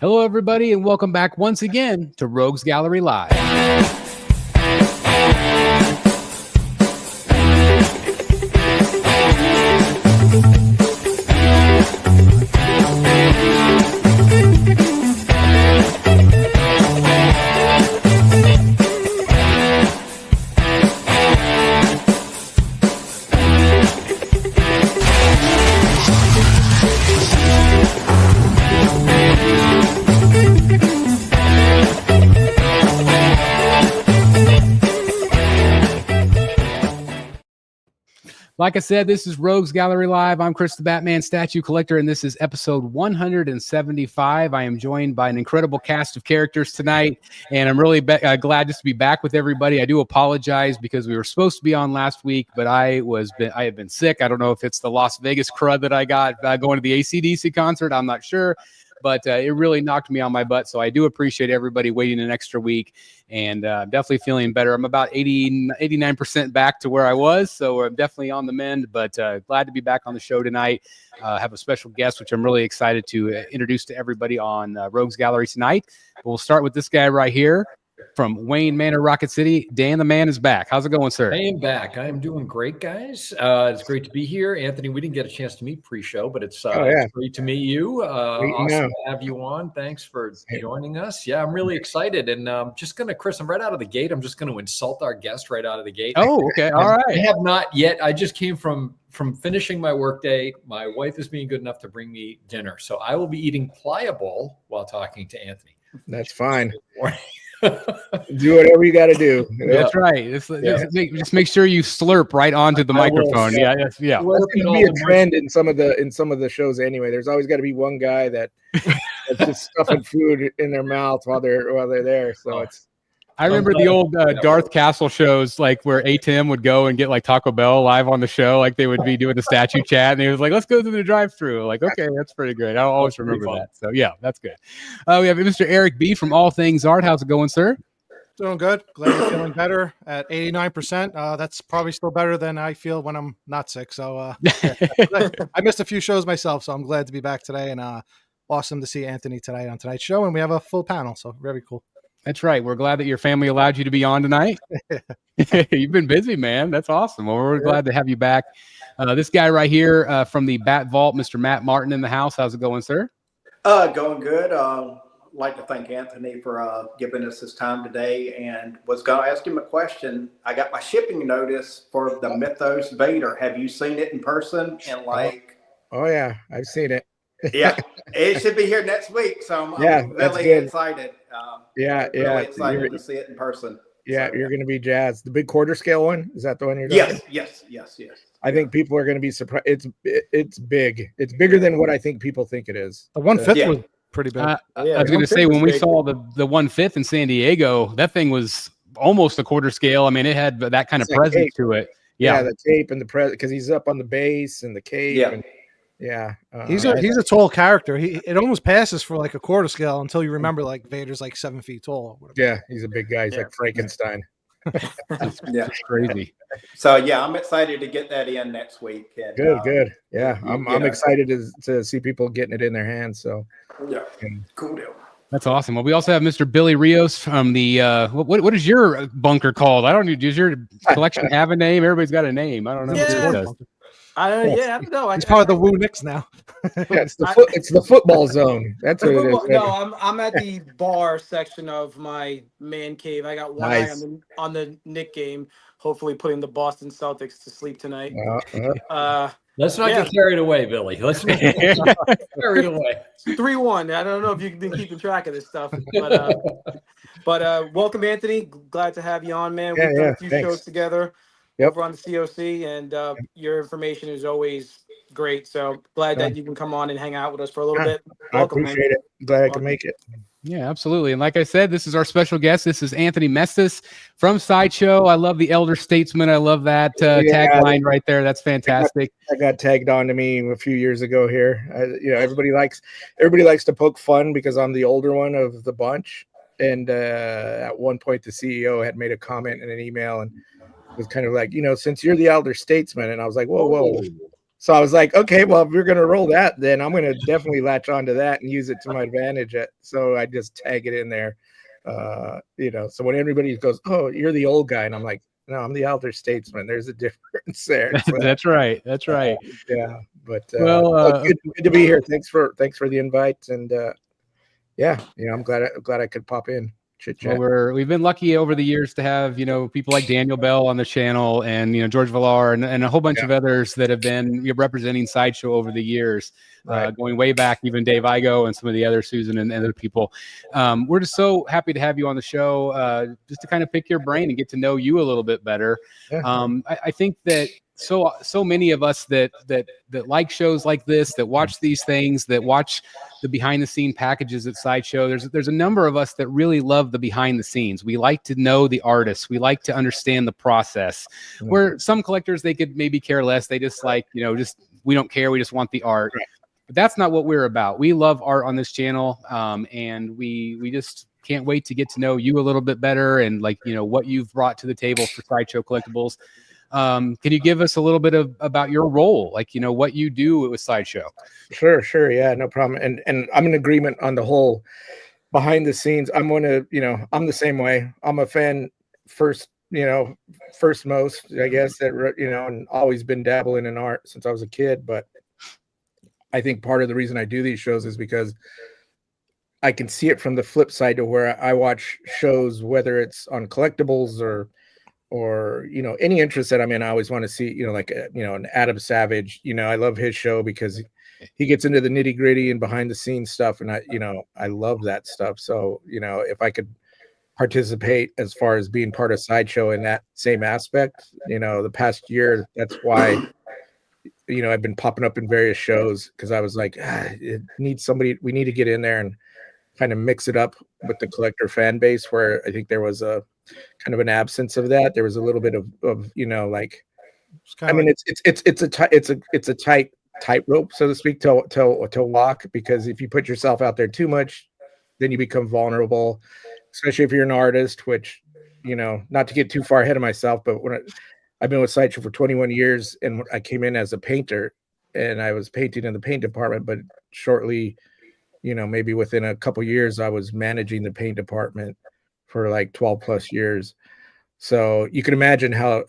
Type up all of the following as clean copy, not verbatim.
Hello, everybody, and welcome back once again to Rogues Gallery Live. Like I said, this is Rogues Gallery Live. I'm Chris the Batman Statue Collector, and this is episode 175. I am joined by an incredible cast of characters tonight, and I'm really glad just to be back with everybody. I do apologize because we were supposed to be on last week, but I had been sick. I don't know if it's the Las Vegas crud that I got going to the AC/DC concert. I'm not sure. But it really knocked me on my butt. So I do appreciate everybody waiting an extra week, and definitely feeling better. I'm about 89% back to where I was. So I'm definitely on the mend, but glad to be back on the show tonight. Have a special guest, which I'm really excited to introduce to everybody on Rogues Gallery tonight. But we'll start with this guy right here from Wayne Manor, Rocket City. Dan the Man is back. How's it going, sir? I am back. I am doing great, guys. It's great to be here. Anthony, we didn't get a chance to meet pre-show, but it's great to meet you. Awesome to have you on. Thanks for joining us. Yeah, I'm really excited. And just going to, Chris, I'm right out of the gate. I'm just going to insult our guest right out of the gate. Oh, okay. All right. I have not yet. I just came from finishing my workday. My wife is being good enough to bring me dinner. So I will be eating pliable while talking to Anthony. That's fine. Do whatever you got to do. That's right. Just make sure you slurp right onto the microphone. Yeah. That's going to be a trend in some of the shows anyway. There's always got to be one guy that's just stuffing food in their mouth while they're there. So I remember the old Darth Castle shows, like where A-Tim would go and get like Taco Bell live on the show. Like they would be doing the statue chat, and he was like, "Let's go through the drive-thru." Like, okay, that's pretty good. I'll always remember that. So yeah, that's good. We have Mr. Eric B from All Things Art. How's it going, sir? Doing good. Glad you're feeling better at 89%. That's probably still better than I feel when I'm not sick. So I missed a few shows myself, so I'm glad to be back today, and awesome to see Anthony tonight on tonight's show, and we have a full panel, so very cool. That's right. We're glad that your family allowed you to be on tonight. You've been busy, man. That's awesome. Well, we're glad to have you back. This guy right here from the Bat Vault, Mr. Matt Martin in the house. How's it going, sir? Going good. Like to thank Anthony for giving us his time today, and was going to ask him a question. I got my shipping notice for the Mythos Vader. Have you seen it in person? And oh yeah, I've seen it. Yeah, it should be here next week. So I'm really excited. Really excited to see it in person. Yeah, so, you're going to be jazzed. The big quarter scale one, is that the one you're going? Yes. I think people are going to be surprised. It's big. It's bigger than what I think people think it is. The 1/5 was pretty big. I was going to say, when we saw the 1/5 in San Diego, that thing was almost a quarter scale. I mean, it had that kind of presence to it. Yeah, the tape and the because he's up on the base and the cape. Yeah. And, he's a tall character. It almost passes for like a quarter scale until you remember like Vader's like 7 feet tall. Yeah, he's a big guy. He's like Frankenstein. It's crazy. So I'm excited to get that in next week. And, good. Yeah, I'm excited to see people getting it in their hands. So cool deal. That's awesome. Well, we also have Mr. Billy Rios from the what is your bunker called? I don't know. Does your collection have a name? Everybody's got a name. I don't know. Yeah. I don't know. It's part of the Woo Knicks now. It's the football zone. That's what it is. No, I'm at the bar section of my man cave. I got one eye on the Knick game. Hopefully, putting the Boston Celtics to sleep tonight. Let's not get carried away, Billy. Let's not get carried away. 3-1. I don't know if you've been keeping track of this stuff, but welcome, Anthony. Glad to have you on, man. We've done a few shows together. Over on the COC, and your information is always great. So glad that you can come on and hang out with us for a little bit. Welcome, I appreciate it. Glad I can make it. Yeah, absolutely. And like I said, this is our special guest. This is Anthony Mestis from Sideshow. I love the Elder Statesman. I love that tagline right there. That's fantastic. I got tagged on to me a few years ago here. Everybody likes to poke fun because I'm the older one of the bunch. And at one point, the CEO had made a comment in an email and was kind of like, since you're the Elder Statesman. And I was like, whoa. So I was like, okay, well, if we're going to roll that, then I'm going to definitely latch onto that and use it to my advantage. So I just tag it in there. So when everybody goes, oh, you're the old guy. And I'm like, no, I'm the elder statesman. There's a difference there. So, That's right. That's right. Yeah. But good to be here. Thanks for the invite. And I'm glad I could pop in. Well, we've been lucky over the years to have, people like Daniel Bell on the channel and, George Villar and a whole bunch of others that have been representing Sideshow over the years, going way back, even Dave Igo and some of the other Susan and other people. We're just so happy to have you on the show, just to kind of pick your brain and get to know you a little bit better. I think that so many of us that like shows like this, that watch these things, that watch the behind the scene packages at Sideshow, there's a number of us that really love the behind the scenes. We like to know the artists. We like to understand the process. Where some collectors, they could maybe care less. They just like, we don't care. We just want the art. But that's not what we're about. We love art on this channel, and we just can't wait to get to know you a little bit better and what you've brought to the table for Sideshow Collectibles. Can you give us a little bit about your role, what you do with Sideshow? Sure. Yeah, no problem. And I'm in agreement on the whole behind the scenes. I'm the same way. I'm a fan first most, I guess, and always been dabbling in art since I was a kid. But I think part of the reason I do these shows is because I can see it from the flip side to where I watch shows, whether it's on collectibles or any interest that I'm in. I always want to see, an Adam Savage. I love his show because he gets into the nitty gritty and behind the scenes stuff, and I love that stuff. So if I could participate as far as being part of Sideshow in that same aspect, the past year, that's why I've been popping up in various shows, because I was like, it needs somebody. We need to get in there and kind of mix it up with the collector fan base, where I think there was a kind of an absence of that. There was a little bit of it's a tight tightrope, so to speak, to walk, because if you put yourself out there too much, then you become vulnerable, especially if you're an artist, which, not to get too far ahead of myself, but I've been with Sideshow for 21 years, and I came in as a painter, and I was painting in the paint department, but shortly, maybe within a couple years, I was managing the paint department for like 12 plus years. So you can imagine how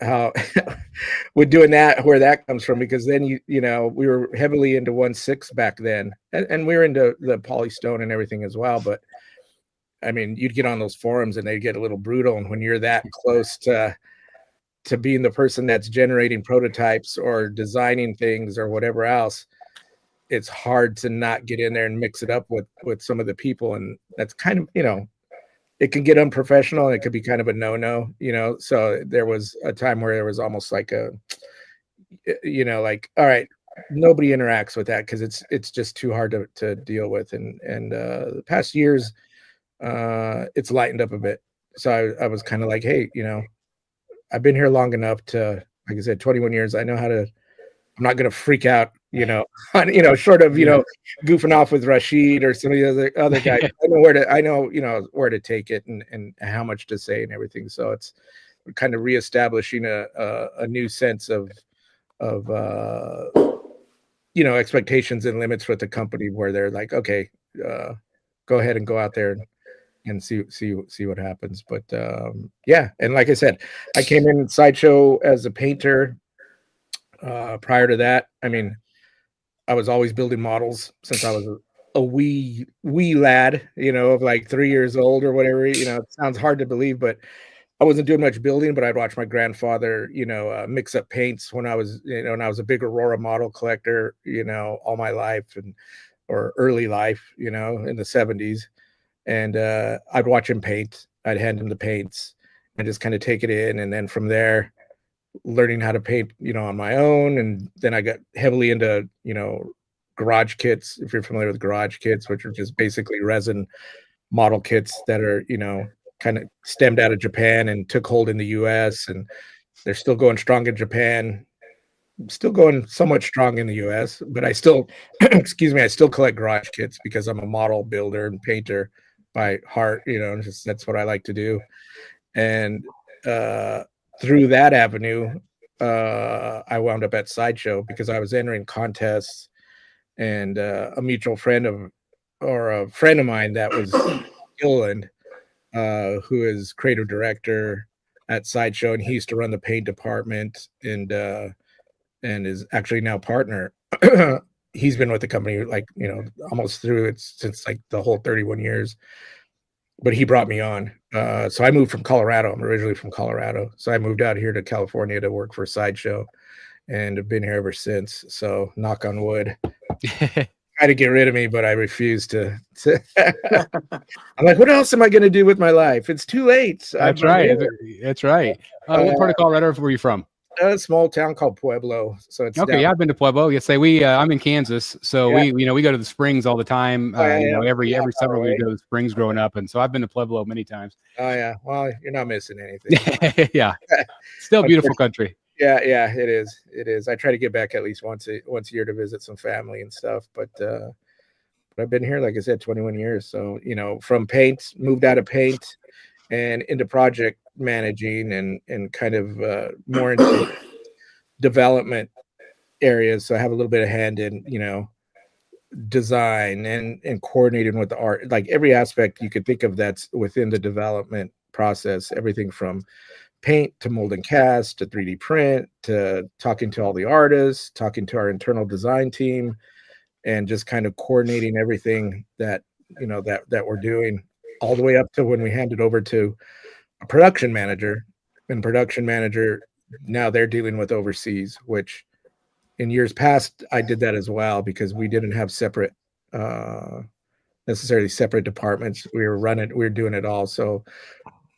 with doing that, where that comes from, because then we were heavily into 1/6 back then, and we were into the polystone and everything as well. But I mean, you'd get on those forums and they get a little brutal, and when you're that close to being the person that's generating prototypes or designing things or whatever else, it's hard to not get in there and mix it up with some of the people. And that's kind of, it can get unprofessional, and it could be kind of a no-no, so there was a time where there was almost like all right, nobody interacts with that because it's just too hard to deal with. And the past years, it's lightened up a bit. So I was kind of like, hey, I've been here long enough to, like I said, 21 years. I know how to, I'm not going to freak out, short of, goofing off with Rashid or some of the other guys. I know where to take it and how much to say and everything. So it's kind of reestablishing a new sense of expectations and limits with the company, where they're like, okay, go ahead and go out there and see what happens. But and like I said, I came in Sideshow as a painter. Prior to that, I mean, I was always building models since I was a wee lad, of like 3 years old or whatever. It sounds hard to believe, but I wasn't doing much building. But I'd watch my grandfather, mix up paints when I was, and I was a big Aurora model collector, all my life or early life, in the 70s. And I'd watch him paint. I'd hand him the paints and just kind of take it in, and then from there, learning how to paint, on my own. And then I got heavily into, garage kits, if you're familiar with garage kits, which are just basically resin model kits that are, kind of stemmed out of Japan and took hold in the US, and they're still going strong in Japan, still going somewhat strong in the US, but I still, I still collect garage kits because I'm a model builder and painter by heart, that's what I like to do. And through that avenue, I wound up at Sideshow because I was entering contests, and a mutual friend of mine that was Gilland, who is creative director at Sideshow, and he used to run the paint department, and is actually now partner. He's been with the company like, almost through it since like the whole 31 years. But he brought me on. So I moved from Colorado. I'm originally from Colorado. So I moved out here to California to work for Sideshow, and have been here ever since. So knock on wood. Try to get rid of me, but I refuse to. I'm like, what else am I going to do with my life? It's too late. That's right. That's right. What part of Colorado were you from? A small town called Pueblo. So it's okay. Yeah, I've been to Pueblo. Yes, I'm in Kansas, so we go to the Springs all the time. Every summer we go to the Springs growing up, and so I've been to Pueblo many times. Oh yeah, well, you're not missing anything. Yeah, still a beautiful country. Yeah, it is. It is. I try to get back at least once a year to visit some family and stuff, but I've been here, like I said, 21 years. So from paint, moved out of paint and into project managing and kind of more into development areas. So I have a little bit of hand in, design and coordinating with the art, like every aspect you could think of that's within the development process, everything from paint to mold and cast to 3D print to talking to all the artists, talking to our internal design team, and just kind of coordinating everything that that we're doing, all the way up to when we hand it over to a production manager. And production manager, now they're dealing with overseas, which in years past I did that as well, because we didn't have necessarily separate departments. We were doing it all. So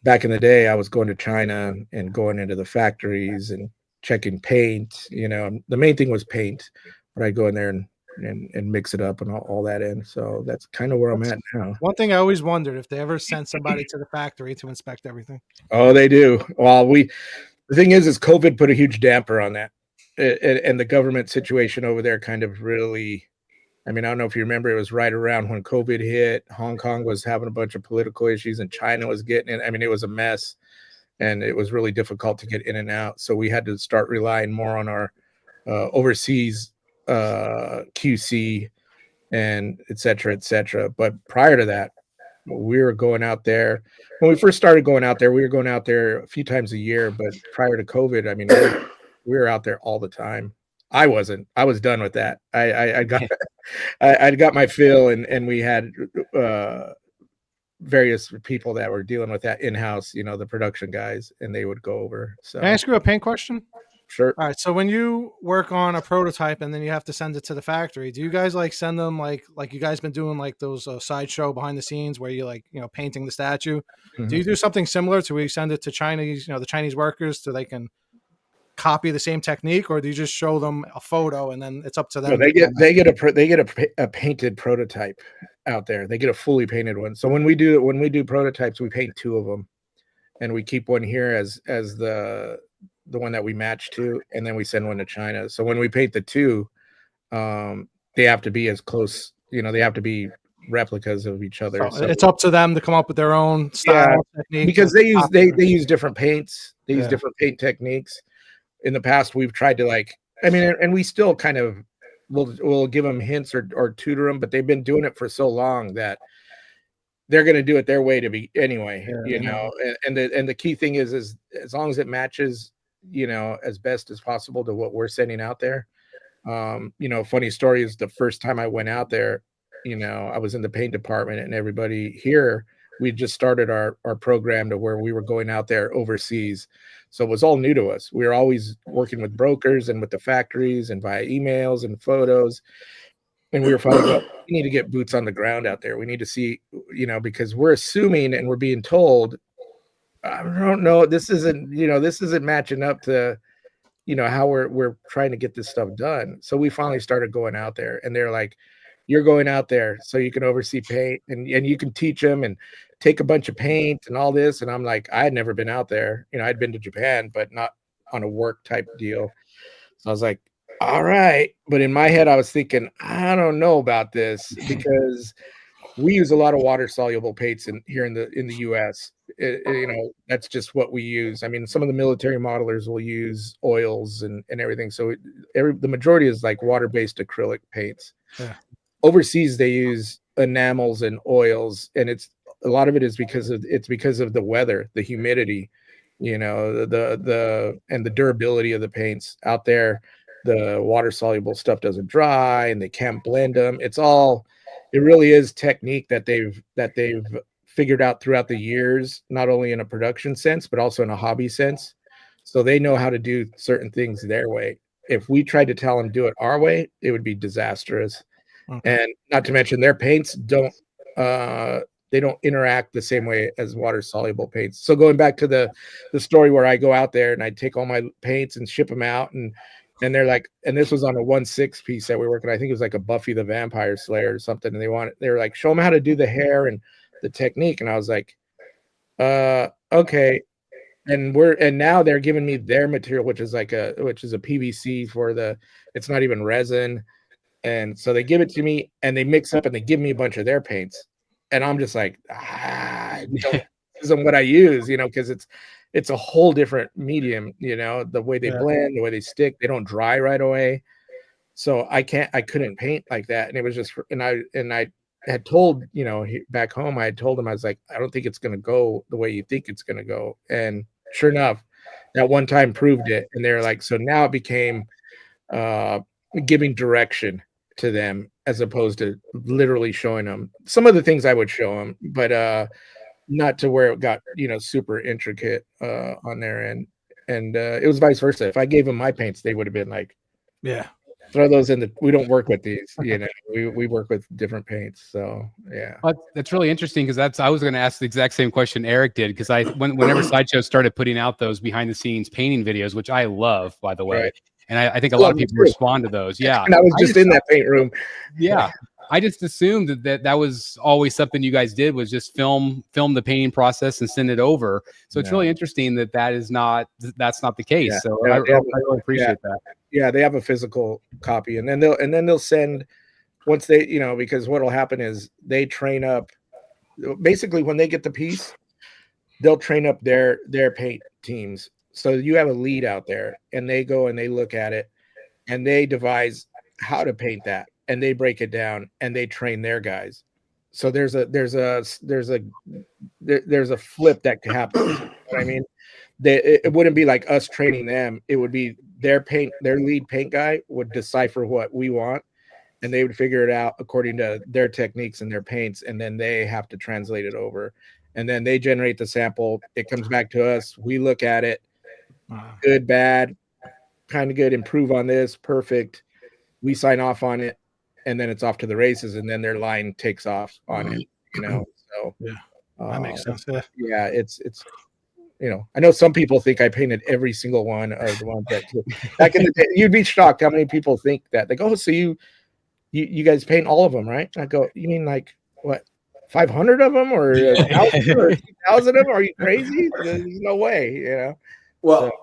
back in the day, I was going to China and going into the factories and checking paint. The main thing was paint, but I go in there and mix it up and all that in. So that's kind of where I'm at now. One thing I always wondered, if they ever sent somebody to the factory to inspect everything. Oh, they do. Well, the thing is COVID put a huge damper on that. And the government situation over there kind of really, I don't know if you remember, it was right around when COVID hit. Hong Kong was having a bunch of political issues and China was getting in. It was a mess, and it was really difficult to get in and out. So we had to start relying more on our overseas QC and et cetera. But prior to that, we were going out there. When we first started going out there, we were going out there a few times a year. But prior to COVID, we were out there all the time. I wasn't. I was done with that. I got my fill, and we had various people that were dealing with that in-house, the production guys, and they would go over. So can I ask you a paint question? Sure. All right. So when you work on a prototype and then you have to send it to the factory, do you guys send them like you guys been doing those Sideshow behind the scenes where you painting the statue? Mm-hmm. Do you do something similar to where you send it to Chinese, the Chinese workers so they can copy the same technique, or do you just show them a photo and then it's up to them? No, they get a painted prototype out there. They get a fully painted one. So when we do prototypes, we paint 2 of them, and we keep one here as the one that we match to, and then we send one to China. So when we paint the 2, they have to be as close, they have to be replicas of each other. So it's up to them to come up with their own style technique, because they use different paints. They use different paint techniques. In the past, we've tried to and we still kind of we'll give them hints or tutor them, but they've been doing it for so long that they're going to do it their way anyway. And the key thing is as long as it matches, as best as possible to what we're sending out there. Funny story is the first time I went out there, I was in the paint department, and everybody here, we just started our program to where we were going out there overseas. So it was all new to us. We were always working with brokers and with the factories and via emails and photos. And we were finally we need to get boots on the ground out there. We need to see, because we're assuming and we're being told, I don't know, this isn't matching up to, how we're trying to get this stuff done. So we finally started going out there, and they're like, you're going out there so you can oversee paint and you can teach them and take a bunch of paint and all this. And I'm like, I had never been out there. I'd been to Japan, but not on a work type deal. So I was like, all right. But in my head, I was thinking, I don't know about this, because we use a lot of water soluble paints here in the US. That's just what we use. I mean, some of the military modelers will use oils and everything. So the majority is like water-based acrylic paints. Yeah. Overseas, they use enamels and oils, and a lot of it is because of the weather, the humidity, and the durability of the paints out there. The water soluble stuff doesn't dry, and they can't blend them. It really is technique that they've figured out throughout the years, not only in a production sense, but also in a hobby sense. So they know how to do certain things their way. If we tried to tell them do it our way, it would be disastrous. And not to mention their paints don't interact the same way as water soluble paints. So going back to the story where I go out there and I take all my paints and ship them out, and they're like, and this was on a 1/6 piece that we're working. I think it was like a Buffy the Vampire Slayer or something. And they were like, show them how to do the hair and the technique. And I was like, okay. And now they're giving me their material, which is a PVC it's not even resin. And so they give it to me and they mix up and they give me a bunch of their paints. And I'm just like, this isn't what I use, because it's a whole different medium, the way they blend, the way they stick, they don't dry right away. So I couldn't paint like that. And it was just, and I had told, back home, I had told them, I was like, I don't think it's going to go the way you think it's going to go. And sure enough, that one time proved it. And they're like, so now it became giving direction to them as opposed to literally showing them. Some of the things I would show them, but not to where it got, super intricate on their end. And it was vice versa. If I gave them my paints, they would have been like, yeah, throw those we don't work with these, we work with different paints. So yeah. That's really interesting, because I was going to ask the exact same question Eric did, because whenever Sideshow started putting out those behind the scenes painting videos, which I love, by the way. Right. And I think a lot of people respond to those. Yeah. And I was just in that paint room. Yeah. I just assumed that was always something you guys did, was just film the painting process and send it over. So it's really interesting that's not the case. Yeah. So I really appreciate that. Yeah, they have a physical copy, and then they'll send, once they, because what'll happen is they train up, basically when they get the piece, they'll train up their paint teams. So you have a lead out there, and they go and they look at it, and they devise how to paint that, and they break it down, and they train their guys. So there's a flip that could happen. You know what I mean? It wouldn't be like us training them. It would be their lead paint guy would decipher what we want, and they would figure it out according to their techniques and their paints, and then they have to translate it over, and then they generate the sample. It comes back to us. We look at it. Good, bad, kind of good, improve on this, perfect. We sign off on it, and then it's off to the races, and then their line takes off on it, So yeah, that makes sense. Yeah, it's I know some people think I painted every single one of the ones that back in the day. You'd be shocked how many people think that. They go, oh, so you guys paint all of them, right? And I go, you mean like what, 500 of them or 1,000 or 2,000 of them? Are you crazy? There's no way, Well,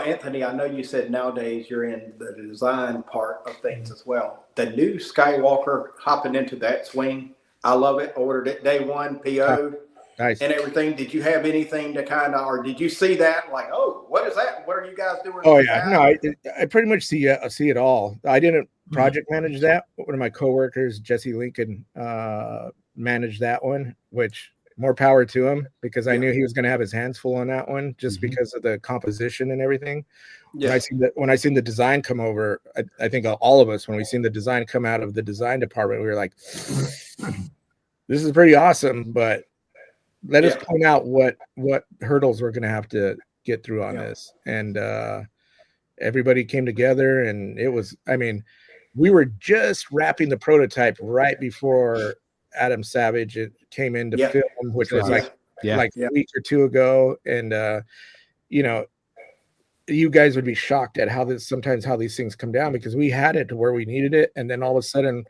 Anthony, I know you said nowadays you're in the design part of things as well. The new Skywalker, hopping into that swing, I love it. Ordered it day one, PO'd. Nice. And everything. Did you have anything to or did you see that like, oh, what is that? What are you guys doing? Oh yeah, no, I pretty much see it all. I didn't project manage that. One of my coworkers, Jesse Lincoln, managed that one, which more power to him, because I knew he was going to have his hands full on that one, just because of the composition and everything. Yeah. When I seen the design come over, I think all of us, when we seen the design come out of the design department, we were like, this is pretty awesome, but let us point out what hurdles we're going to have to get through on this. And everybody came together, and it was, we were just wrapping the prototype right before Adam Savage came into film, which was like a week or two ago. And, you guys would be shocked at how these things come down, because we had it to where we needed it. And then all of a sudden,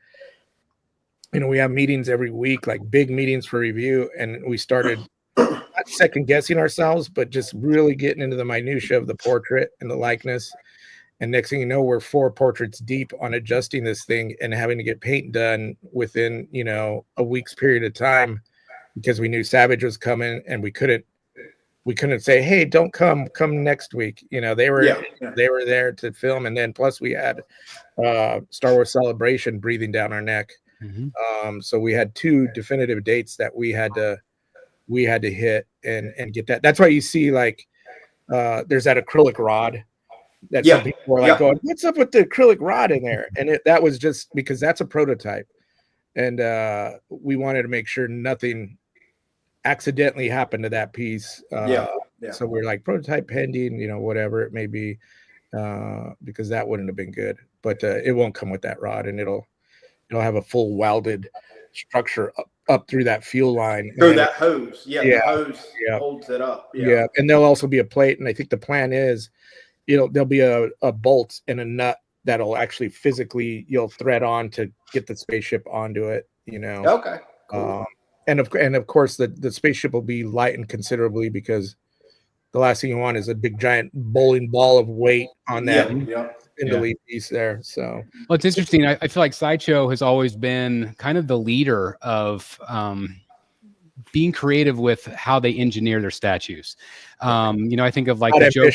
we have meetings every week, like big meetings for review. And we started not second guessing ourselves, but just really getting into the minutia of the portrait and the likeness. And next thing you know, we're 4 portraits deep on adjusting this thing and having to get paint done within, a week's period of time, because we knew Savage was coming, and we couldn't say, hey, don't come next week. They were there to film. And then plus we had Star Wars Celebration breathing down our neck. So we had 2 definitive dates that we had to hit and get that. That's why you see like there's that acrylic rod that some people are like going, what's up with the acrylic rod in there? And that was just because that's a prototype, and we wanted to make sure nothing accidentally happened to that piece. So we're like, prototype pending, whatever it may be, because that wouldn't have been good. But it won't come with that rod, and it'll have a full welded structure up through that fuel line. Through that hose. The hose holds it up. And there'll also be a plate, and I think the plan is there'll be a bolt and a nut that'll actually physically you'll thread on to get the spaceship onto it. Okay. Cool. And of course the spaceship will be lightened considerably, because the last thing you want is a big giant bowling ball of weight on that spindly piece there. So well, it's interesting. I feel like Sideshow has always been kind of the leader of being creative with how they engineer their statues. I think of like the Joker.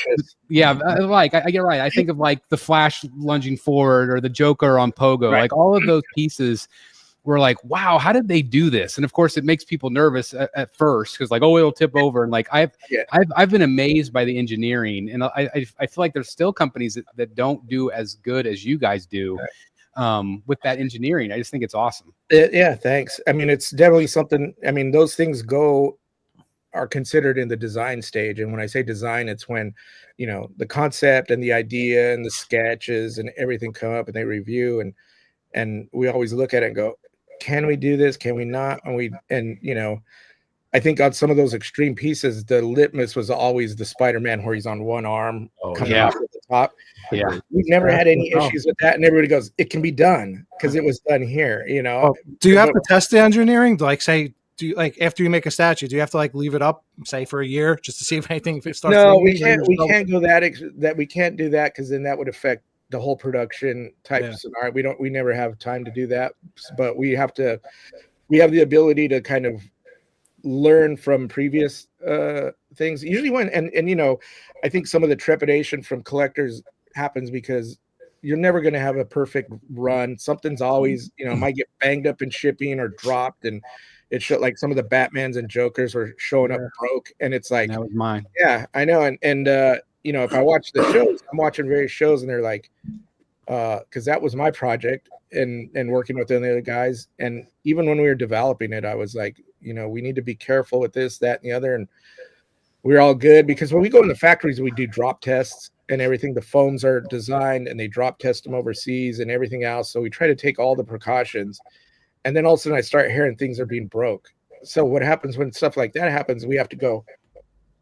I get right. I think of like the Flash lunging forward, or the Joker on Pogo. Like all of those pieces were like, wow, how did they do this? And of course, it makes people nervous at first, because like, oh, it'll tip over. And like I've been amazed by the engineering, and I feel like there's still companies that don't do as good as you guys do. With that engineering. I just think it's awesome. Thanks. I mean, it's definitely something. I mean, those things are considered in the design stage. And when I say design, it's when, the concept and the idea and the sketches and everything come up, and they review, and we always look at it and go, can we do this? Can we not? I think on some of those extreme pieces, the litmus was always the Spider-Man where he's on one arm coming off at the top. We've never had any issues with that, and everybody goes, it can be done because it was done here. Do you have to test the engineering? Like, say, after you make a statue, do you have to like leave it up, say, for a year just to see if anything starts? No, we can't. We can't go that we can't do that, because then that would affect the whole production type scenario. We never have time to do that, but we have the ability to kind of learn from previous things. Usually I think some of the trepidation from collectors happens because you're never going to have a perfect run. Something's always, might get banged up in shipping or dropped, and it showed like some of the Batmans and Jokers were showing up broke, and it's like, that was mine. Yeah, I know. And if I watch the shows, I'm watching various shows, and they're like, because that was my project, and working with the other guys. And even when we were developing it, I was like, we need to be careful with this, that, and the other. And we're all good, because when we go in the factories, we do drop tests and everything. The foams are designed, and they drop test them overseas and everything else. So we try to take all the precautions. And then all of a sudden I start hearing things are being broke. So what happens when stuff like that happens? We have to go,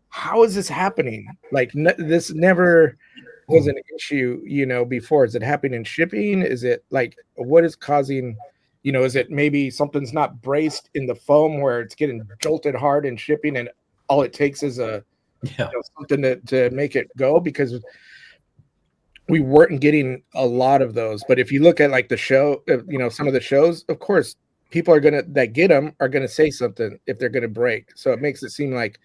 how is this happening? Like this never was an issue, before. Is it happening in shipping? Is it like, what is causing, is it maybe something's not braced in the foam where it's getting jolted hard in shipping, and all it takes is something to make it go? Because we weren't getting a lot of those. But if you look at like the show, some of the shows, of course, people that get them are going to say something if they're going to break. So it makes it seem like,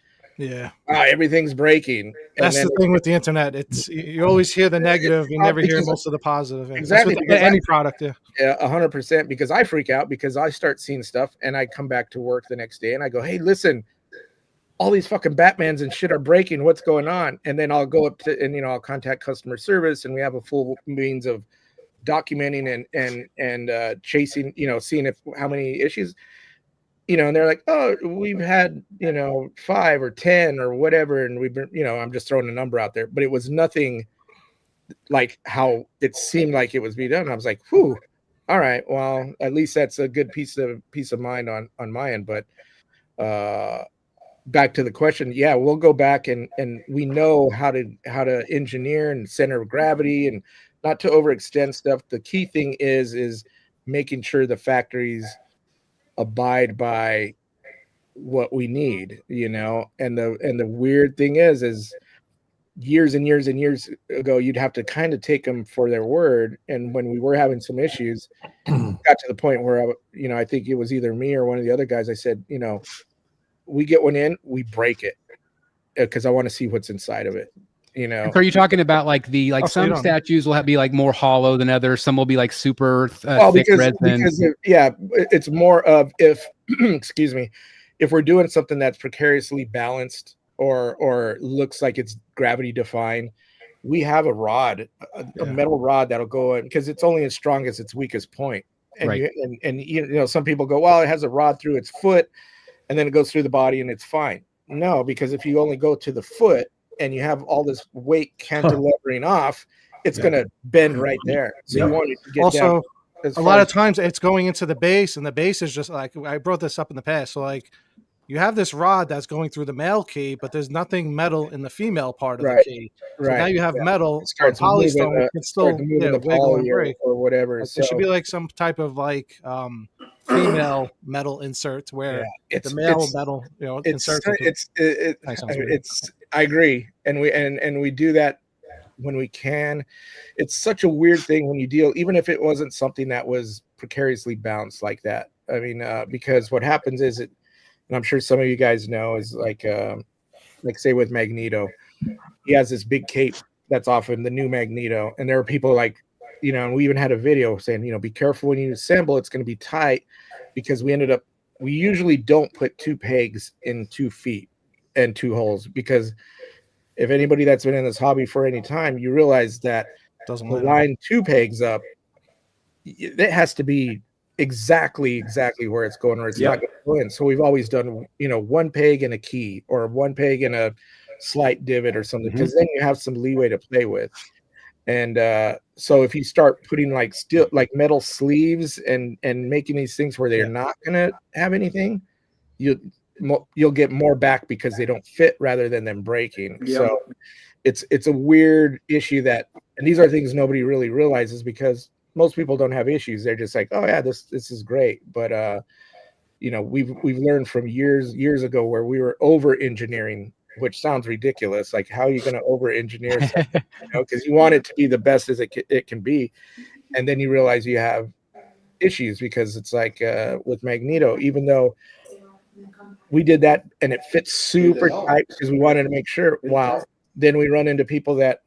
everything's breaking. That's the thing with the internet. It's, you always hear the negative, you never hear most of the positive. Exactly. Any product. Yeah, 100%. Because I freak out, because I start seeing stuff, and I come back to work the next day and I go, hey, listen, all these fucking Batmans and shit are breaking. What's going on? And then I'll go up to, and I'll contact customer service, and we have a full means of documenting and chasing, seeing how many issues, and they're like, oh, we've had, 5 or 10 or whatever. And we've been, I'm just throwing a number out there, but it was nothing like how it seemed like it was being done. I was like, whew, all right, well, at least that's a good piece of mind on my end. But back to the question, we'll go back and we know how to engineer and center of gravity and not to overextend stuff. The key thing is making sure the factories abide by what we need, and the weird thing is years and years and years ago, you'd have to kind of take them for their word. And when we were having some issues, got to the point where I think it was either me or one of the other guys. I said, we get one in, we break it because I want to see what's inside of it. So are you talking about like some statues will be like more hollow than others? Some will be like super thick resin. It's more of if excuse me, if we're doing something that's precariously balanced or looks like it's gravity defying, we have a rod, a metal rod that'll go in because it's only as strong as its weakest point. And right. Some people go, well, it has a rod through its foot and then it goes through the body and it's fine. No, because if you only go to the foot and you have all this weight cantilevering off, it's going to bend right there. So you want it to get also down. A lot of times it's going into the base, and the base is just like, I brought this up in the past. So like you have this rod that's going through the male key, but there's nothing metal in the female part of the key. So now you have metal or polystone. It's still wiggle and break or whatever. Like, there should be like some type of like female metal inserts where the male metal, inserts. I agree, and we do that when we can. It's such a weird thing when you deal, even if it wasn't something that was precariously balanced like that. I mean, because what happens is and I'm sure some of you guys know, is like say with Magneto, he has this big cape that's often the new Magneto, and there are people like, and we even had a video saying, be careful when you assemble, it's going to be tight, because we usually don't put 2 pegs in 2 feet and 2 holes, because if anybody that's been in this hobby for any time, you realize that to line 2 pegs up, it has to be exactly where it's going, or it's not going to go in. So we've always done 1 peg and a key, or 1 peg and a slight divot or something, because then you have some leeway to play with. And so if you start putting like metal sleeves and making these things where they're not going to have anything, you'll get more back because they don't fit rather than them breaking. So it's a weird issue and these are things nobody really realizes, because most people don't have issues. They're just like, oh yeah, this is great. But we've learned from years ago where we were over engineering, which sounds ridiculous. Like, how are you going to over engineer something? Because you want it to be the best as it can be, and then you realize you have issues, because it's like with Magneto, even though we did that and it fits super tight because we wanted to make sure. Wow. Then we run into people that,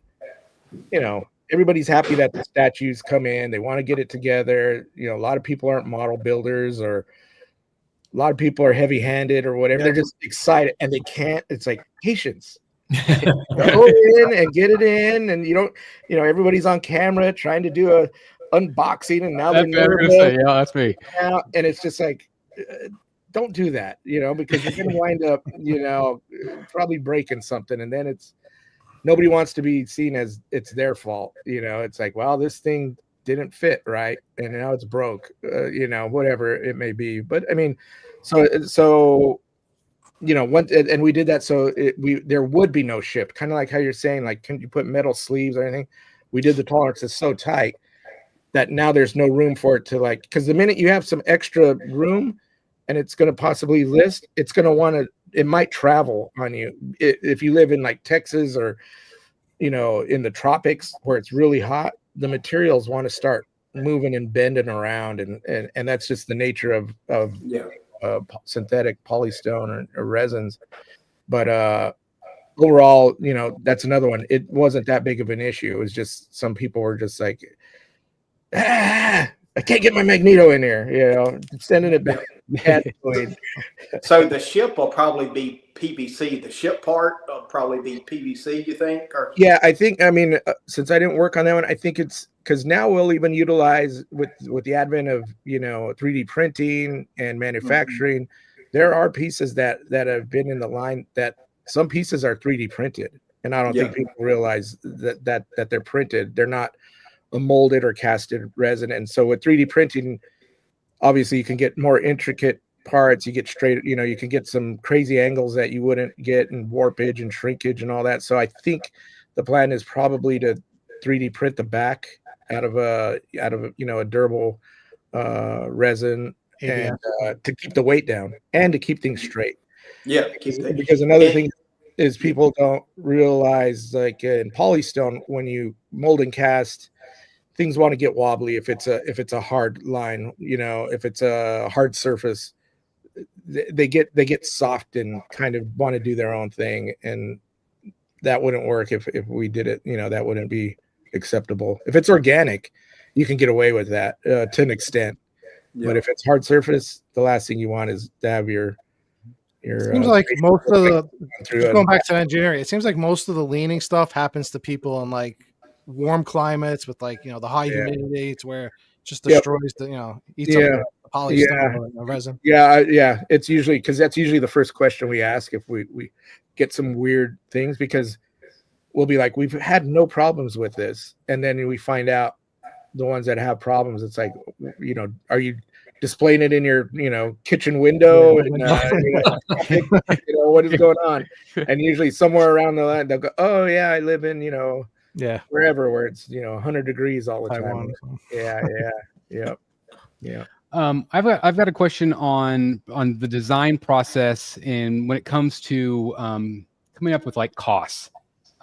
everybody's happy that the statues come in. They want to get it together. A lot of people aren't model builders, or a lot of people are heavy-handed or whatever. They're just excited and they can't. It's like patience. Go in and get it in, and everybody's on camera trying to do a unboxing, and now they're nervous. That's me. And it's just like, don't do that, because you're going to wind up, probably breaking something, and then nobody wants to be seen as it's their fault. It's like, well, this thing didn't fit right, and now it's broke, whatever it may be. But I mean, so and we did that, so there would be no ship, kind of like how you're saying, like, can you put metal sleeves or anything? We did the tolerances so tight that now there's no room for it to, like, because the minute you have some extra room and it's going to possibly list, it's going to it might travel on you. If you live in like Texas or, in the tropics where it's really hot, the materials want to start moving and bending around. And that's just the nature of synthetic polystone or resins. But overall, that's another one. It wasn't that big of an issue. It was just some people were just like, I can't get my Magneto in here, sending it back. So the ship will probably be PVC. The ship part will probably be PVC, you think? Or? Yeah, I think, since I didn't work on that one, I think it's because now we'll even utilize with the advent of, 3D printing and manufacturing, there are pieces that have been in the line that some pieces are 3D printed. And I don't think people realize that they're printed. They're not a molded or casted resin. And so with 3D printing, obviously you can get more intricate parts. You get straight, you can get some crazy angles that you wouldn't get, and warpage and shrinkage and all that. So I think the plan is probably to 3D print the back out of a durable resin, and to keep the weight down and to keep things straight. Yeah, because another thing is people don't realize, like in polystone, when you mold and cast, things want to get wobbly if it's a hard line, if it's a hard surface, they get soft and kind of want to do their own thing, and that wouldn't work if we did it. That wouldn't be acceptable. If it's organic, you can get away with that to an extent. Yeah. But if it's hard surface, the last thing you want is to have your it seems like most of the going back to engineering, it seems like most of the leaning stuff happens to people in like warm climates with like the high humidity. It's where it just destroys the eats up the polystone and the resin. Yeah. It's usually because that's usually the first question we ask if we get some weird things, because we'll be like, we've had no problems with this, and then we find out the ones that have problems. It's like, are you displaying it in your kitchen window, and what is going on? And usually somewhere around the line they'll go, oh yeah, I live in wherever where it's 100 degrees all the time. Yeah. I've got a question on the design process, and when it comes to coming up with like costs.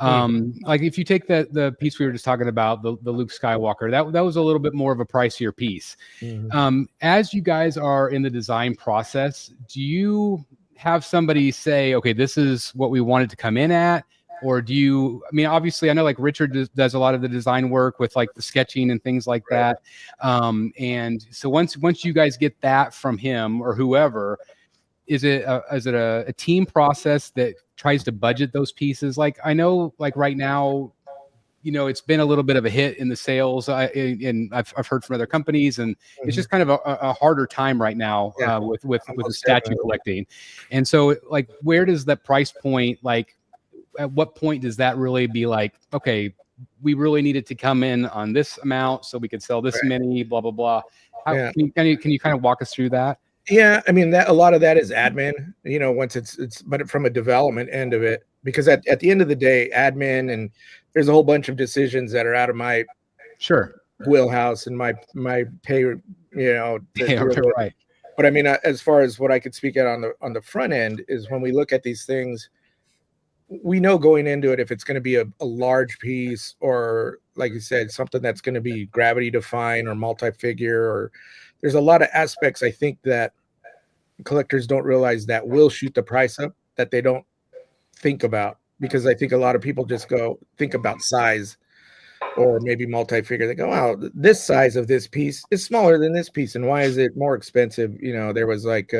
Like if you take the piece we were just talking about, the Luke Skywalker, that was a little bit more of a pricier piece. As you guys are in the design process, do you have somebody say, okay, this is what we want it to come in at? Or do you, obviously I know like Richard does a lot of the design work with like the sketching and things like that. And so once you guys get that from him or whoever, is it a team process that tries to budget those pieces? Like I know like right now, it's been a little bit of a hit in the sales, and I've heard from other companies, and it's just kind of a harder time right now with the statue collecting. And so like, where does that price point, like at what point does that really be like, okay, we really needed to come in on this amount so we could sell this many, blah, blah, blah. Can you kind of walk us through that? Yeah, that a lot of that is admin, once it's but from a development end of it, because at the end of the day, admin, and there's a whole bunch of decisions that are out of my wheelhouse and my pay, right. But as far as what I could speak at on the front end is when we look at these things, we know going into it if it's going to be a large piece, or like you said, something that's going to be gravity define or multi-figure, or there's a lot of aspects I think that collectors don't realize that will shoot the price up, that they don't think about, because I think a lot of people just think about size or maybe multi-figure. They go, wow, this size of this piece is smaller than this piece, and why is it more expensive? There was like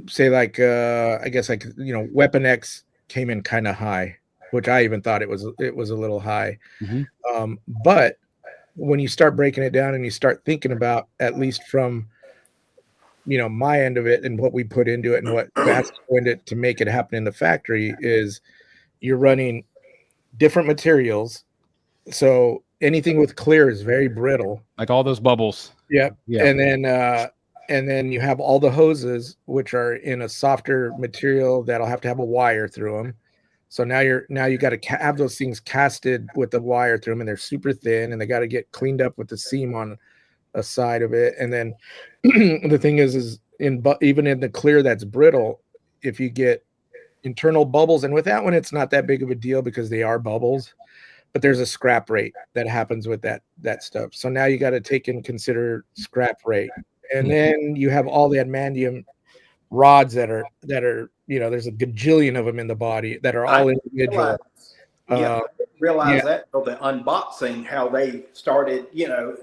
say like I guess like Weapon X came in kind of high, which I even thought it was a little high. But when you start breaking it down and you start thinking about, at least from my end of it and what we put into it and what has to go into it to make it happen in the factory, is you're running different materials. So anything with clear is very brittle, like all those bubbles. Yeah. And then you have all the hoses, which are in a softer material that'll have to have a wire through them. So now you got to have those things casted with the wire through them, and they're super thin, and they got to get cleaned up with the seam on a side of it. And then the thing is even in the clear that's brittle, if you get internal bubbles, and with that one, it's not that big of a deal because they are bubbles, but there's a scrap rate that happens with that stuff. So now you got to take and consider scrap rate. And then you have all the adamantium rods that are there's a gajillion of them in the body that are all individual. Realize that for the unboxing, how they started, there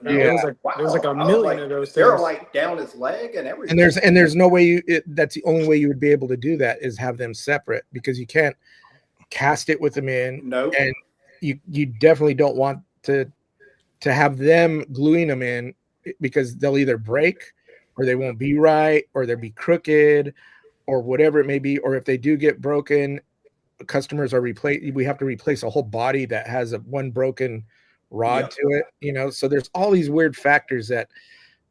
was like a million of those things. They're like down his leg and everything. And there's no way that's the only way you would be able to do that, is have them separate, because you can't cast it with them in. No. And you definitely don't want to have them gluing them in, because they'll either break, or they won't be right, or they'll be crooked, or whatever it may be. Or if they do get broken, customers are we have to replace a whole body that has one broken rod to it, so there's all these weird factors that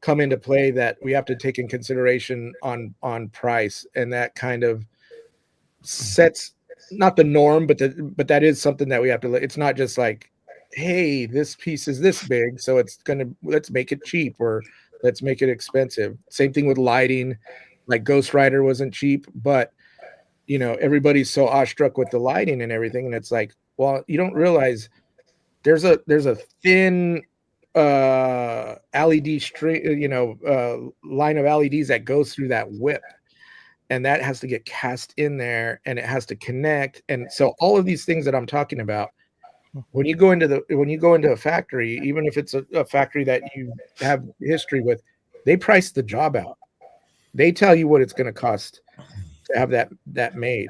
come into play that we have to take in consideration on price, and that kind of sets not the norm, but that is something that we have to. It's not just like, hey, this piece is this big, so let's make it cheap, or let's make it expensive. Same thing with lighting. Like Ghost Rider wasn't cheap, but everybody's so awestruck with the lighting and everything, and it's like, well, you don't realize there's a thin LED string, line of LEDs that goes through that whip, and that has to get cast in there, and it has to connect. And so all of these things that I'm talking about, when you go into a factory, even if it's a factory that you have history with, they price the job out. They tell you what it's going to cost to have that made,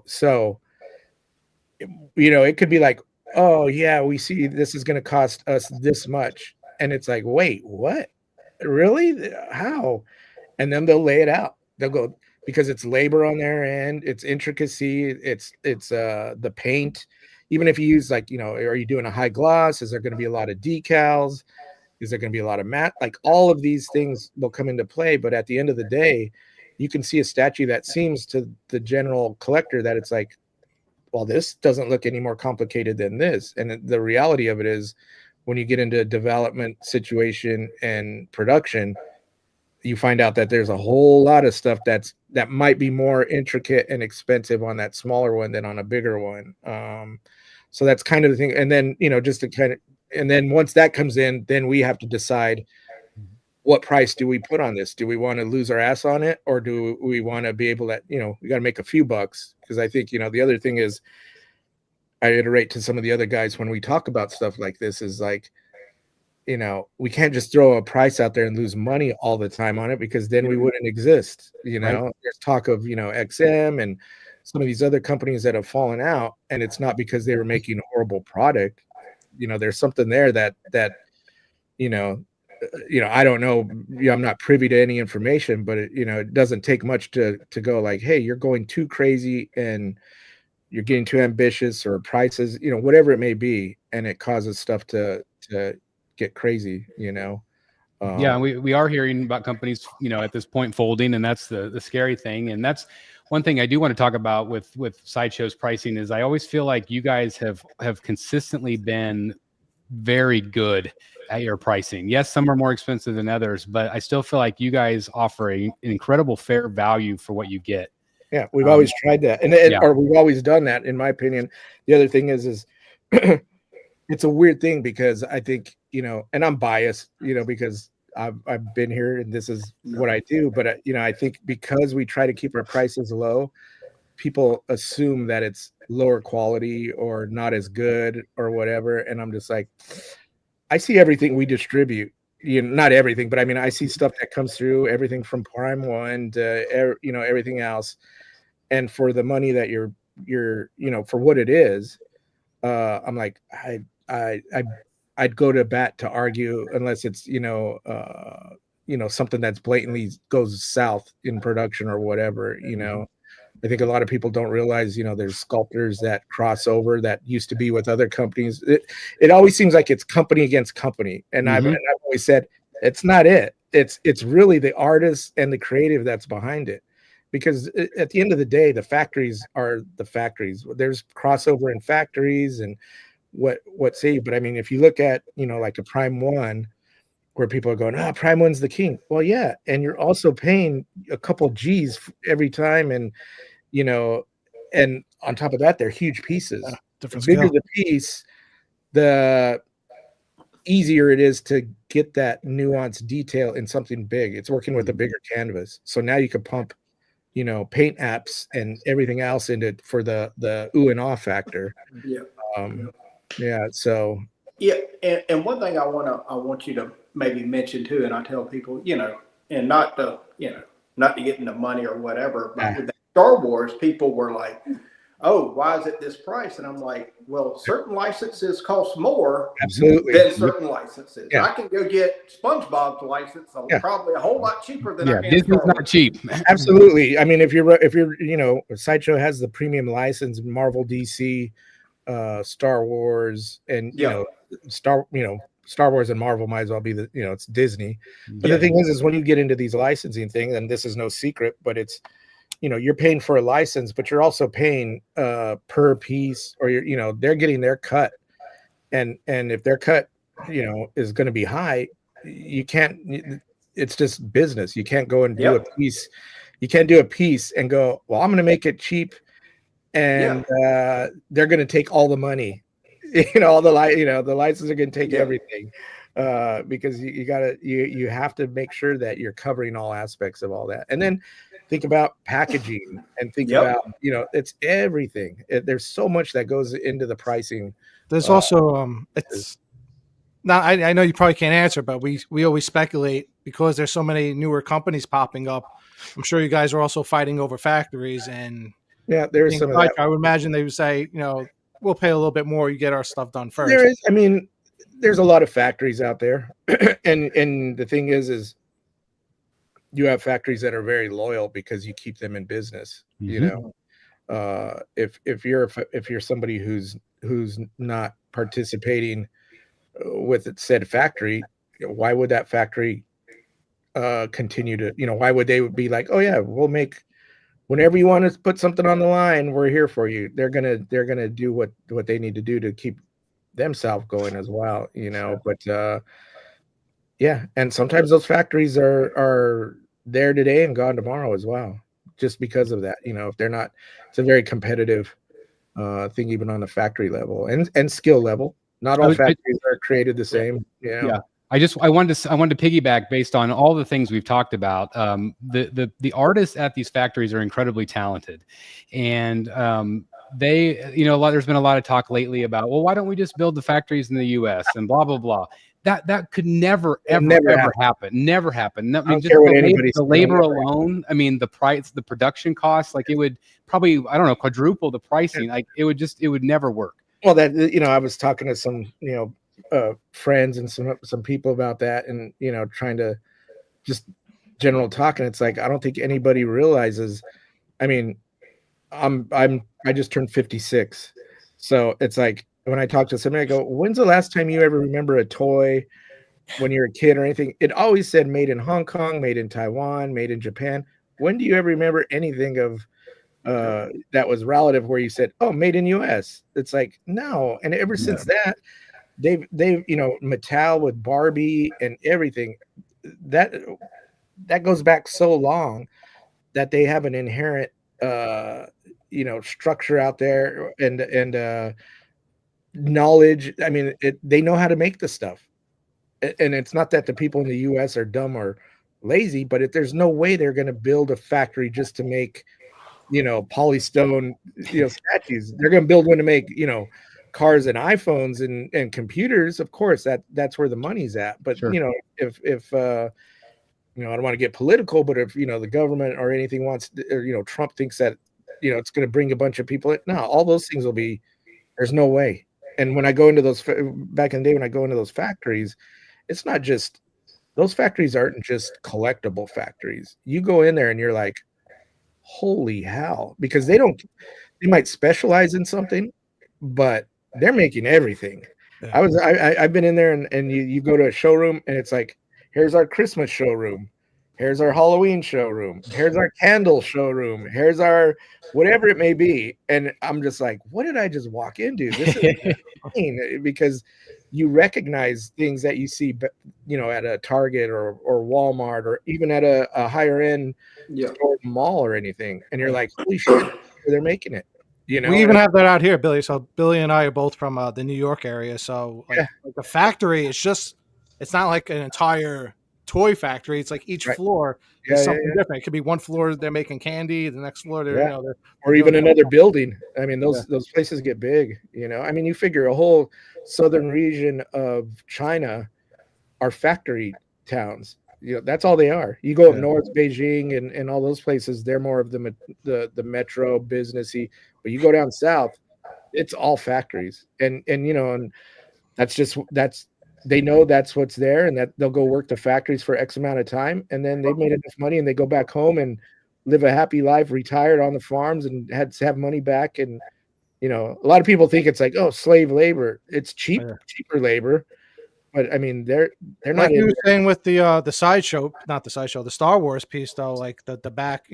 so it could be like, oh yeah, we see this is going to cost us this much, and it's like, wait, what? Really? How? And then they'll lay it out. They'll go, because it's labor on their end, it's intricacy, it's the paint. Even if you use, like, are you doing a high gloss? Is there going to be a lot of decals? Is there going to be a lot of matte? Like, all of these things will come into play. But at the end of the day, you can see a statue that seems to the general collector that it's like, well, this doesn't look any more complicated than this. And the reality of it is, when you get into a development situation and production, you find out that there's a whole lot of stuff that might be more intricate and expensive on that smaller one than on a bigger one. So that's kind of the thing. And then, and then once that comes in, then we have to decide, what price do we put on this? Do we want to lose our ass on it, or do we want to be able to, we got to make a few bucks? Because I think, the other thing is, I iterate to some of the other guys when we talk about stuff like this, is like, we can't just throw a price out there and lose money all the time on it, because then we wouldn't exist. Right. There's talk of, XM and some of these other companies that have fallen out, and it's not because they were making a horrible product. There's something there that I don't know. I'm not privy to any information, but it doesn't take much to go like, hey, you're going too crazy and you're getting too ambitious, or prices, whatever it may be, and it causes stuff to get crazy. Yeah, we are hearing about companies, at this point folding, and that's the scary thing. And that's one thing I do want to talk about with Sideshow's pricing, is I always feel like you guys have consistently been very good at your pricing. Yes, some are more expensive than others, but I still feel like you guys offer an incredible fair value for what you get. Yeah, we've always tried that, or we've always done that, in my opinion. The other thing is it's a weird thing, because I think, and I'm biased, because I've been here and this is what I do, but I think because we try to keep our prices low, people assume that it's lower quality or not as good or whatever. And I'm just like, I see everything we distribute, not everything, but I mean, I see stuff that comes through, everything from Prime One to, everything else. And for the money that you're, for what it is, I'm like, I'd go to bat to argue, unless it's, something that's blatantly goes south in production or whatever, I think a lot of people don't realize, there's sculptors that cross over that used to be with other companies. It always seems like it's company against company. And I've always said, it's not it. It's really the artist and the creative that's behind it. Because at the end of the day, the factories are the factories. There's crossover in factories and what say, but I mean, if you look at, like a Prime One, where people are going, Prime One's the king. Well, yeah. And you're also paying a couple G's every time. And, and on top of that, they're huge pieces. The bigger the piece, the easier it is to get that nuanced detail in something big. It's working with a bigger canvas. So now you can pump, paint apps and everything else into it for the ooh and ah factor. Yeah. Yeah. So. Yeah. And one thing I want you to maybe mention too, and I tell people, and not to get into money or whatever, but with Star Wars, people were like, oh, why is it this price? And I'm like, well, certain licenses cost more than certain licenses. Yeah. I can go get SpongeBob's license probably a whole lot cheaper than I can. Disney's not cheap. Absolutely. I mean, if you're Sideshow has the premium license, Marvel, DC, Star Wars, and Star Wars and Marvel might as well be it's Disney. But the thing is when you get into these licensing things, and this is no secret, but it's you're paying for a license, but you're also paying per piece, or they're getting their cut, and if their cut is going to be high, you can't. It's just business. You can't go and do a piece. You can't do a piece and go, well, I'm going to make it cheap, and they're going to take all the money. All the the licenses are going to take everything, because you have to make sure that you're covering all aspects of all that. And then think about packaging and think about, it's everything. There's so much that goes into the pricing. There's also it's now I know you probably can't answer, but we always speculate because there's so many newer companies popping up. I'm sure you guys are also fighting over factories, and there's some of that. I would imagine they would say, we'll pay a little bit more, you get our stuff done first. There is, there's a lot of factories out there, and the thing is you have factories that are very loyal because you keep them in business. Mm-hmm. If you're somebody who's not participating with said factory, why would that factory continue to, why would they be like, oh yeah, we'll make, whenever you want to put something on the line, we're here for you. They're gonna do what they need to do to keep themselves going as well, But and sometimes those factories are there today and gone tomorrow as well, just because of that. If they're not, it's a very competitive thing, even on the factory level and skill level. Not all factories are created the same. Yeah. I wanted to piggyback based on all the things we've talked about. The artists at these factories are incredibly talented, and they, there's been a lot of talk lately about, well, why don't we just build the factories in the U.S. and blah blah blah. That could never happen. Never happen. Just the labor alone. The price, the production costs, like it would probably, I don't know, quadruple the pricing. Like it would never work. Well, I was talking to some, friends and some people about that, and trying to just general talk, and it's like, I don't think anybody realizes. I just turned 56, so it's like when I talk to somebody, I go, when's the last time you ever remember a toy when you're a kid or anything? It always said made in Hong Kong, made in Taiwan, made in Japan. When do you ever remember anything of that was relative where you said, oh, made in US? It's like, no. And ever since that, they've Mattel with Barbie and everything, that goes back so long that they have an inherent structure out there and knowledge. They know how to make the stuff, and it's not that the people in the US are dumb or lazy, but there's no way they're going to build a factory just to make polystone statues. They're going to build one to make cars and iPhones and computers. Of course, that's where the money's at. But sure. If I don't want to get political, but if the government or anything wants, or Trump thinks that it's going to bring a bunch of people in, no, all those things will be, there's no way. And when I go into those back in the day, when I go into those factories, it's not just, those factories aren't just collectible factories. You go in there and you're like, holy hell, because they might specialize in something, but they're making everything. Yeah. I've been in there and you go to a showroom and it's like, here's our Christmas showroom, here's our Halloween showroom, here's our candle showroom, here's our whatever it may be. And I'm just like, what did I just walk into? This is insane, because you recognize things that you see, at a Target or Walmart or even at a higher end store, mall or anything. And you're like, holy shit, they're making it. We even have that out here, Billy. So Billy and I are both from the New York area. So like the factory, it's not like an entire toy factory. It's like each floor is something different. It could be one floor they're making candy, the next floor they're or even another building. Those places get big. You figure a whole southern region of China are factory towns. That's all they are. You go up north, Beijing and all those places, they're more of the metro businessy. But you go down south, it's all factories. And they know that's what's there, and that they'll go work the factories for X amount of time, and then they've made enough money and they go back home and live a happy life, retired on the farms and had to have money back. And a lot of people think it's like, oh, slave labor. It's cheaper labor. But they're not. Like you were saying with the sideshow, not the sideshow, the Star Wars piece though, like the back,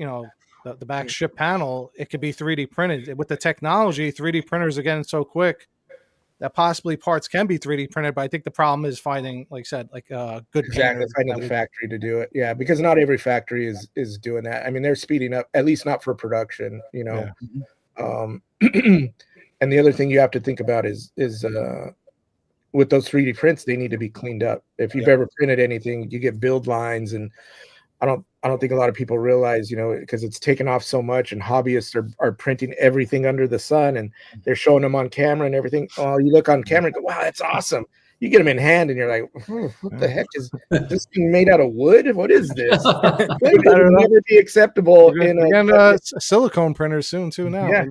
the back ship panel, it could be 3D printed. With the technology, 3D printers are getting so quick that possibly parts can be 3D printed, but I think the problem is finding, like I said, like good exactly finding the factory to do it. Yeah, because not every factory is doing that. I mean, they're speeding up, at least not for production, you know. Yeah. And the other thing you have to think about is with those 3D prints, they need to be cleaned up. If you've ever printed anything, you get build lines, and I don't think a lot of people realize, you know, because it's taken off so much, and hobbyists are printing everything under the sun, and they're showing them on camera and everything. Oh, you look on camera and go, wow, that's awesome. You get them in hand and you're like, what the heck is this thing made out of wood? What is this? It would never be acceptable in a silicone printer soon too now. Yeah,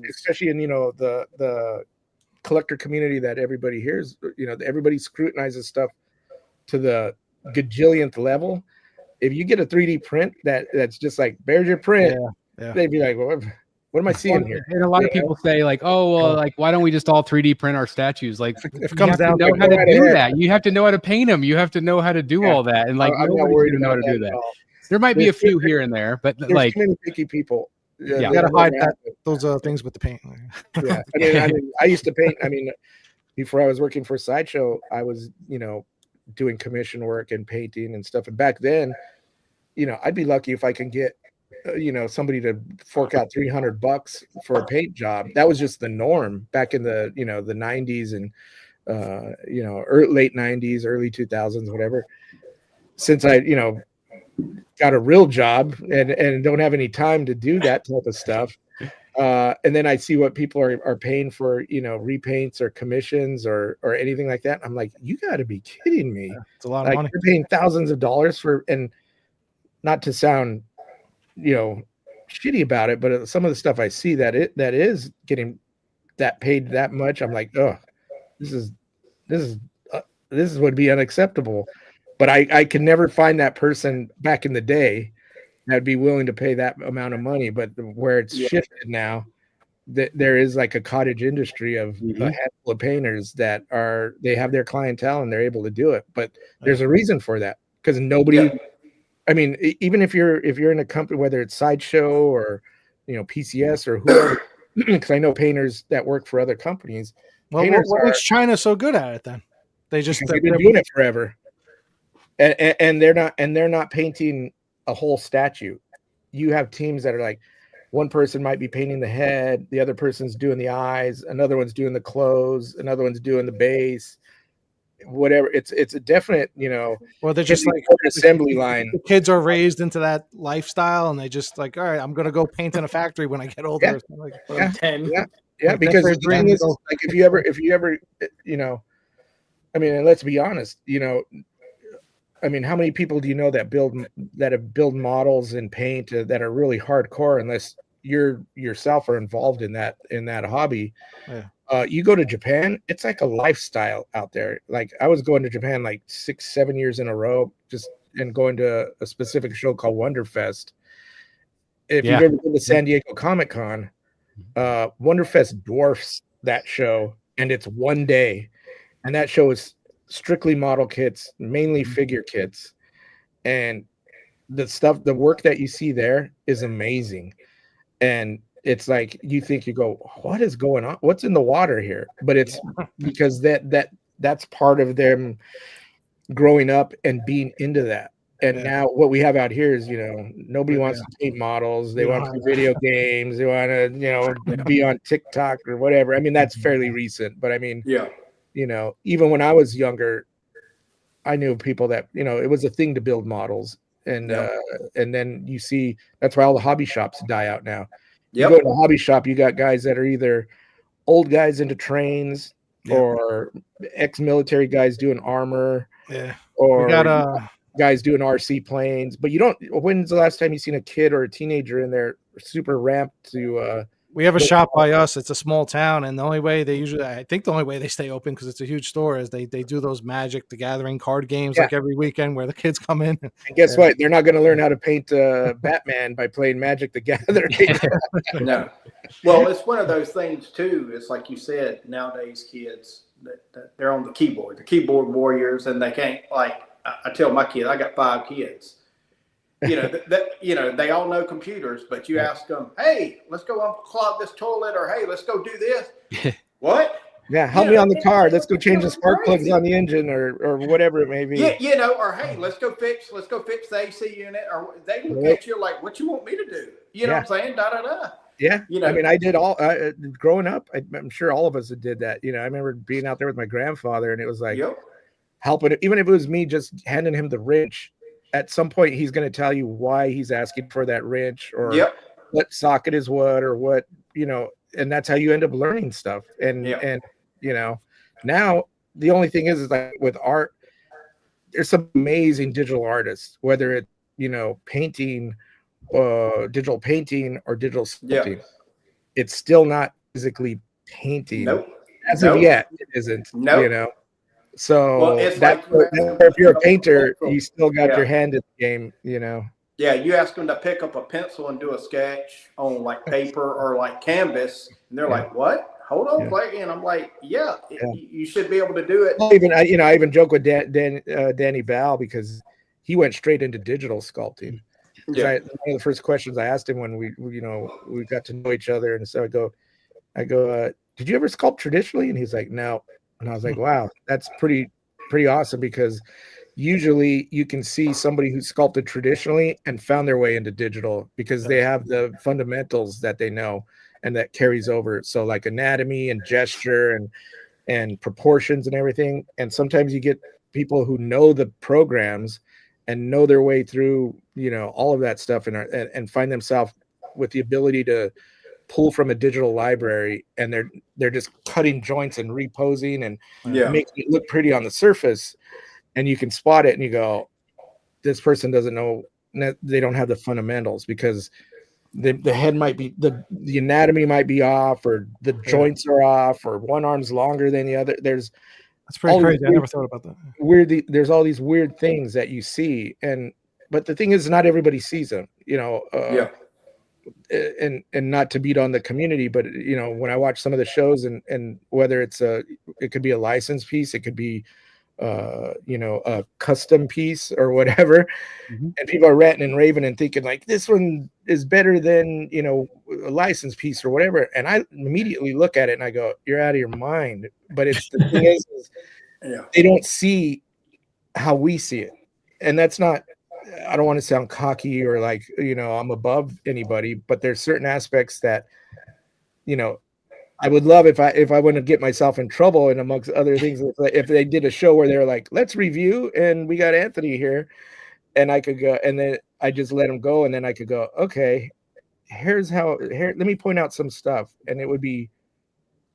especially in, you know, the collector community that everybody hears, you know, everybody scrutinizes stuff to the gajillionth level. If you get a 3D print that's just like, there's your print, they'd be like, well, what am I seeing here? And a lot of people say like, oh, well, like, why don't we just all 3D print our statues? Like, if it comes down to know how to do that, you have to know how to paint them. You have to know how to do all that. And like, I'm not worried about how to do that. There might be a few here and there, but there's like, too many picky people. You gotta hide those things with the paint. Yeah, I mean, I used to paint. I mean, before I was working for Sideshow, I was, you know, doing commission work and painting and stuff. And back then, you know, I'd be lucky if I can get, you know, somebody to fork out $300 for a paint job. That was just the norm back in the, you know, the 90s and, you know, late 90s, early 2000s, whatever. Since I, you know, got a real job and don't have any time to do that type of stuff. And then I see what people are paying for, you know, repaints or commissions or anything like that. I'm like, you got to be kidding me. It's a lot of money. You're paying thousands of dollars for, and not to sound, you know, shitty about it, but some of the stuff I see that is getting that paid that much, I'm like, oh, this would be unacceptable. But I can never find that person back in the day that'd be willing to pay that amount of money. But where it's shifted now, that there is like a cottage industry of a handful of painters that they have their clientele and they're able to do it. But there's a reason for that, because nobody. I mean, even if you're in a company, whether it's Sideshow or, you know, PCS or whoever, because I know painters that work for other companies. Well, what makes China so good at it then? They've been doing it forever, and they're not painting a whole statue. You have teams that are like, one person might be painting the head, the other person's doing the eyes, another one's doing the clothes, another one's doing the base. Whatever, it's a definite, you know. Well, they're just like an assembly line. The kids are raised into that lifestyle, and they just like, all right, I'm gonna go paint in a factory when I get older. Like, 10. Yeah, because the thing is, like, if you ever, you know, I mean, and let's be honest, you know, I mean, how many people do you know that have built models in paint that are really hardcore, unless you yourself are involved in that hobby? Yeah. You go to Japan, it's like a lifestyle out there. Like, I was going to Japan like 6-7 years in a row, and going to a specific show called Wonderfest. If you've ever been to San Diego Comic-Con, Wonderfest dwarfs that show, and it's one day, and that show is strictly model kits, mainly figure kits, and the work that you see there is amazing. And it's like, you go, what is going on? What's in the water here? But it's because that's part of them growing up and being into that. And now what we have out here is, you know, nobody wants to paint models. They want to play video games. They want to, you know, be on TikTok or whatever. I mean, that's fairly recent, but I mean, you know, even when I was younger, I knew people that, you know, it was a thing to build models. And then you see, that's why all the hobby shops die out now. You go to a hobby shop, you got guys that are either old guys into trains or ex-military guys doing armor, or guys doing RC planes. But you don't. When's the last time you seen a kid or a teenager in there super ramped to? We have a shop by us. It's a small town, and the only way they stay open, because it's a huge store, is they do those Magic the Gathering card games like every weekend, where the kids come in. And guess what? They're not going to learn how to paint Batman by playing Magic the Gathering. No. Well, it's one of those things too. It's like you said, nowadays kids that they're on the keyboard warriors, and they can't, like I tell my kid, I got 5 kids. You know, they all know computers, but you ask them, hey, let's go unclog this toilet, or hey, let's go do this. What? Yeah, help me on the car. Let's go change the spark plugs on the engine, or whatever it may be. Yeah, or hey, let's go fix the AC unit, or they look at you like, what you want me to do? You know what I'm saying? Da da da. Yeah, I mean, I did all growing up. I'm sure all of us did that. I remember being out there with my grandfather, and it was like helping. Even if it was me just handing him the wrench, at some point he's going to tell you why he's asking for that wrench, or what socket is what, or what, and that's how you end up learning stuff. And now the only thing is like with art, there's some amazing digital artists, whether it's painting, digital painting, or digital sculpting. It's still not physically painting. As of yet, it isn't. So if you're a painter, you still got your hand in the game. Yeah, you ask them to pick up a pencil and do a sketch on like paper or like canvas, and they're like, "What? Hold on, play." And I'm like, you should be able to do it. I even joke with Danny Ball, because he went straight into digital sculpting. One of the first questions I asked him when we got to know each other, and so I go, did you ever sculpt traditionally? And he's like, no. And I was like, wow, that's pretty awesome, because usually you can see somebody who sculpted traditionally and found their way into digital because they have the fundamentals that they know and that carries over. So like anatomy and gesture and proportions and everything. And sometimes you get people who know the programs and know their way through, all of that stuff, and find themselves with the ability to pull from a digital library, and they're just cutting joints and reposing and making it look pretty on the surface. And you can spot it and you go, this person doesn't know, they don't have the fundamentals, because the head might be, the anatomy might be off, or the joints are off, or one arm's longer than the other. That's pretty crazy. I never thought about that. There's all these weird things that you see. But the thing is, not everybody sees them, and not to beat on the community, but when I watch some of the shows, and whether it could be a licensed piece, it could be a custom piece or whatever, and people are ranting and raving and thinking like, this one is better than a licensed piece or whatever, and I immediately look at it and I go, you're out of your mind. But it's the thing is they don't see how we see it, and that's not, I don't want to sound cocky or like I'm above anybody, but there's certain aspects that I would love if I wouldn't get myself in trouble, and amongst other things, if they did a show where they're like, let's review, and we got Anthony here, and I could go, and then I just let him go, and then I could go, okay, let me point out some stuff, and it would be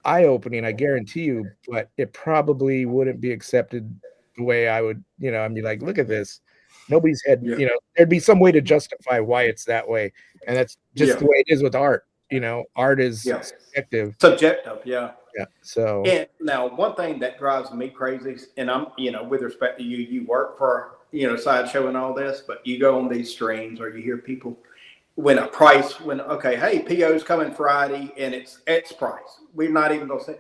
eye-opening, I guarantee you, but it probably wouldn't be accepted the way I would, I'd be like, look at this. Nobody's had, there'd be some way to justify why it's that way. And that's just the way it is with art. Art is subjective. Yeah. So, and now one thing that drives me crazy, and I'm, with respect to you work for, Sideshow and all this, but you go on these streams or you hear people hey, PO's coming Friday and it's X price. We're not even going to say.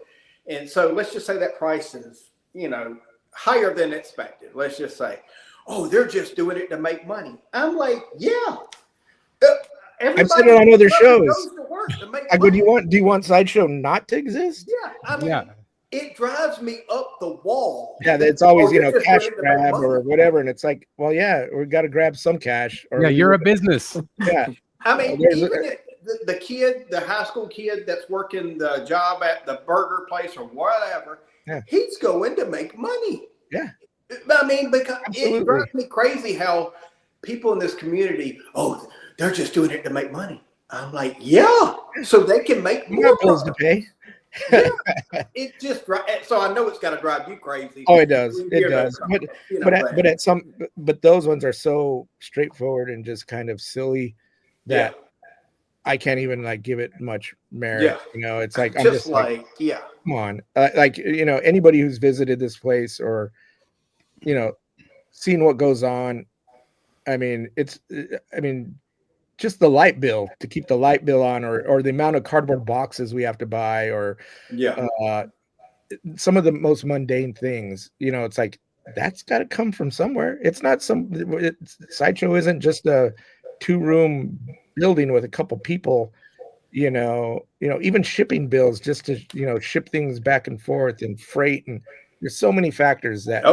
And so let's just say that price is, higher than expected. Let's just say, oh, they're just doing it to make money. I'm like, I've said it on other shows. I go, do you want Sideshow not to exist? Yeah, I mean, it drives me up the wall. Yeah, it's always cash grab or whatever, and it's like, well, we got to grab some cash. Or you're a business. Yeah, I mean, even the kid, the high school kid that's working the job at the burger place or whatever, he's going to make money. Yeah. I mean, because it drives me crazy how people in this community, they're just doing it to make money. I'm like, so they can make more bills to pay. It just, so I know it's got to drive you crazy. Oh, it does. It does. But those ones are so straightforward and just kind of silly that I can't even give it much merit. It's like, I'm just like, come on. Anybody who's visited this place or, seeing what goes on. I mean, just the light bill, to keep the light bill on, or the amount of cardboard boxes we have to buy, or some of the most mundane things, it's like, that's got to come from somewhere. It's not Sideshow isn't just a 2-room building with a couple people even shipping bills just to, ship things back and forth and freight. And there's so many factors that,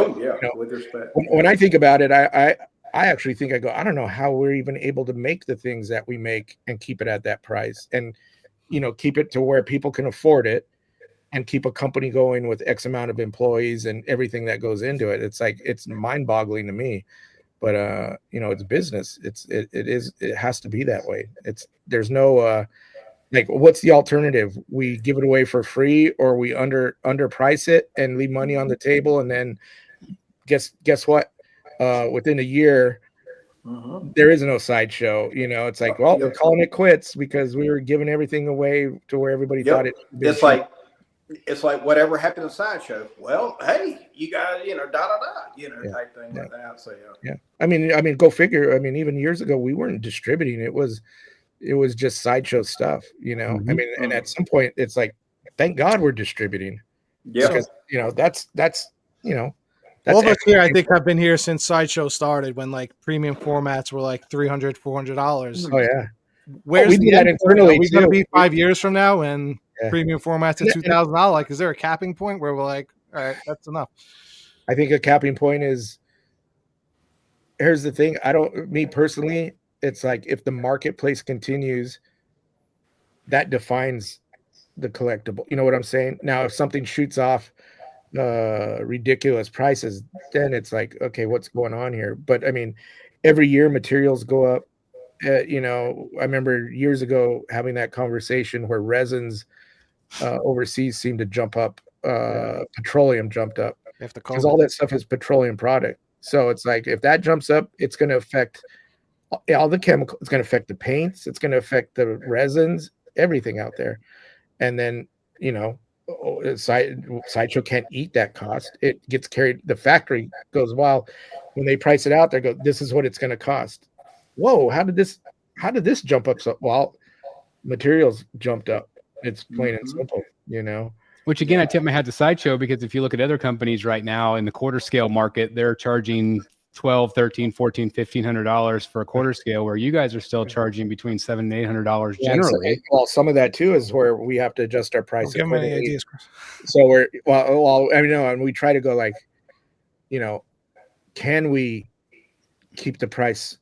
with respect. When I think about it, I actually think I don't know how we're even able to make the things that we make and keep it at that price and, keep it to where people can afford it and keep a company going with X amount of employees and everything that goes into it. It's like, it's mind boggling to me, but, it's business. It has to be that way. There's no, like, what's the alternative? We give it away for free, or we underprice it and leave money on the table. And then guess what? Within a year, there is no sideshow. It's like, well, we're calling it quits because we were giving everything away to where everybody thought it. It's like whatever happened to sideshow. Well, hey, you guys, type thing like that. So yeah. I mean, go figure. I mean, even years ago, we weren't distributing. It was just sideshow stuff. I mean, and at some point, it's like, thank God we're distributing. Yeah, because that's all of us here, I think, have been here since sideshow started, when like premium formats were like $300, $400. Oh yeah. Where's we do that internally? Are we going to be 5 years from now and premium formats at $2,000? Like, is there a capping point where we're like, all right, that's enough? I think a capping point is. Here's the thing. Me personally, it's like, if the marketplace continues, that defines the collectible. You know what I'm saying? Now, if something shoots off ridiculous prices, then it's like, okay, what's going on here? But I mean, every year materials go up. I remember years ago having that conversation where resins overseas seemed to jump up. Petroleum jumped up because all that stuff is petroleum product. So it's like, if that jumps up, it's going to affect all the chemicals. It's going to affect the paints. It's going to affect the resins, everything out there. And then, sideshow can't eat that cost. It gets carried. The factory goes, well, when they price it out, they go, this is what it's going to cost. Whoa, how did this jump up? So, well, materials jumped up. It's plain and simple, Which again, I tip my hat to sideshow, because if you look at other companies right now in the quarter scale market, they're charging $1,200, $1,300, $1,400, $1,500 for a quarter scale, where you guys are still charging between $700 and $800 generally. Well, some of that too is where we have to adjust our price. Give me any ideas, Chris. So and we try to go like, can we keep the price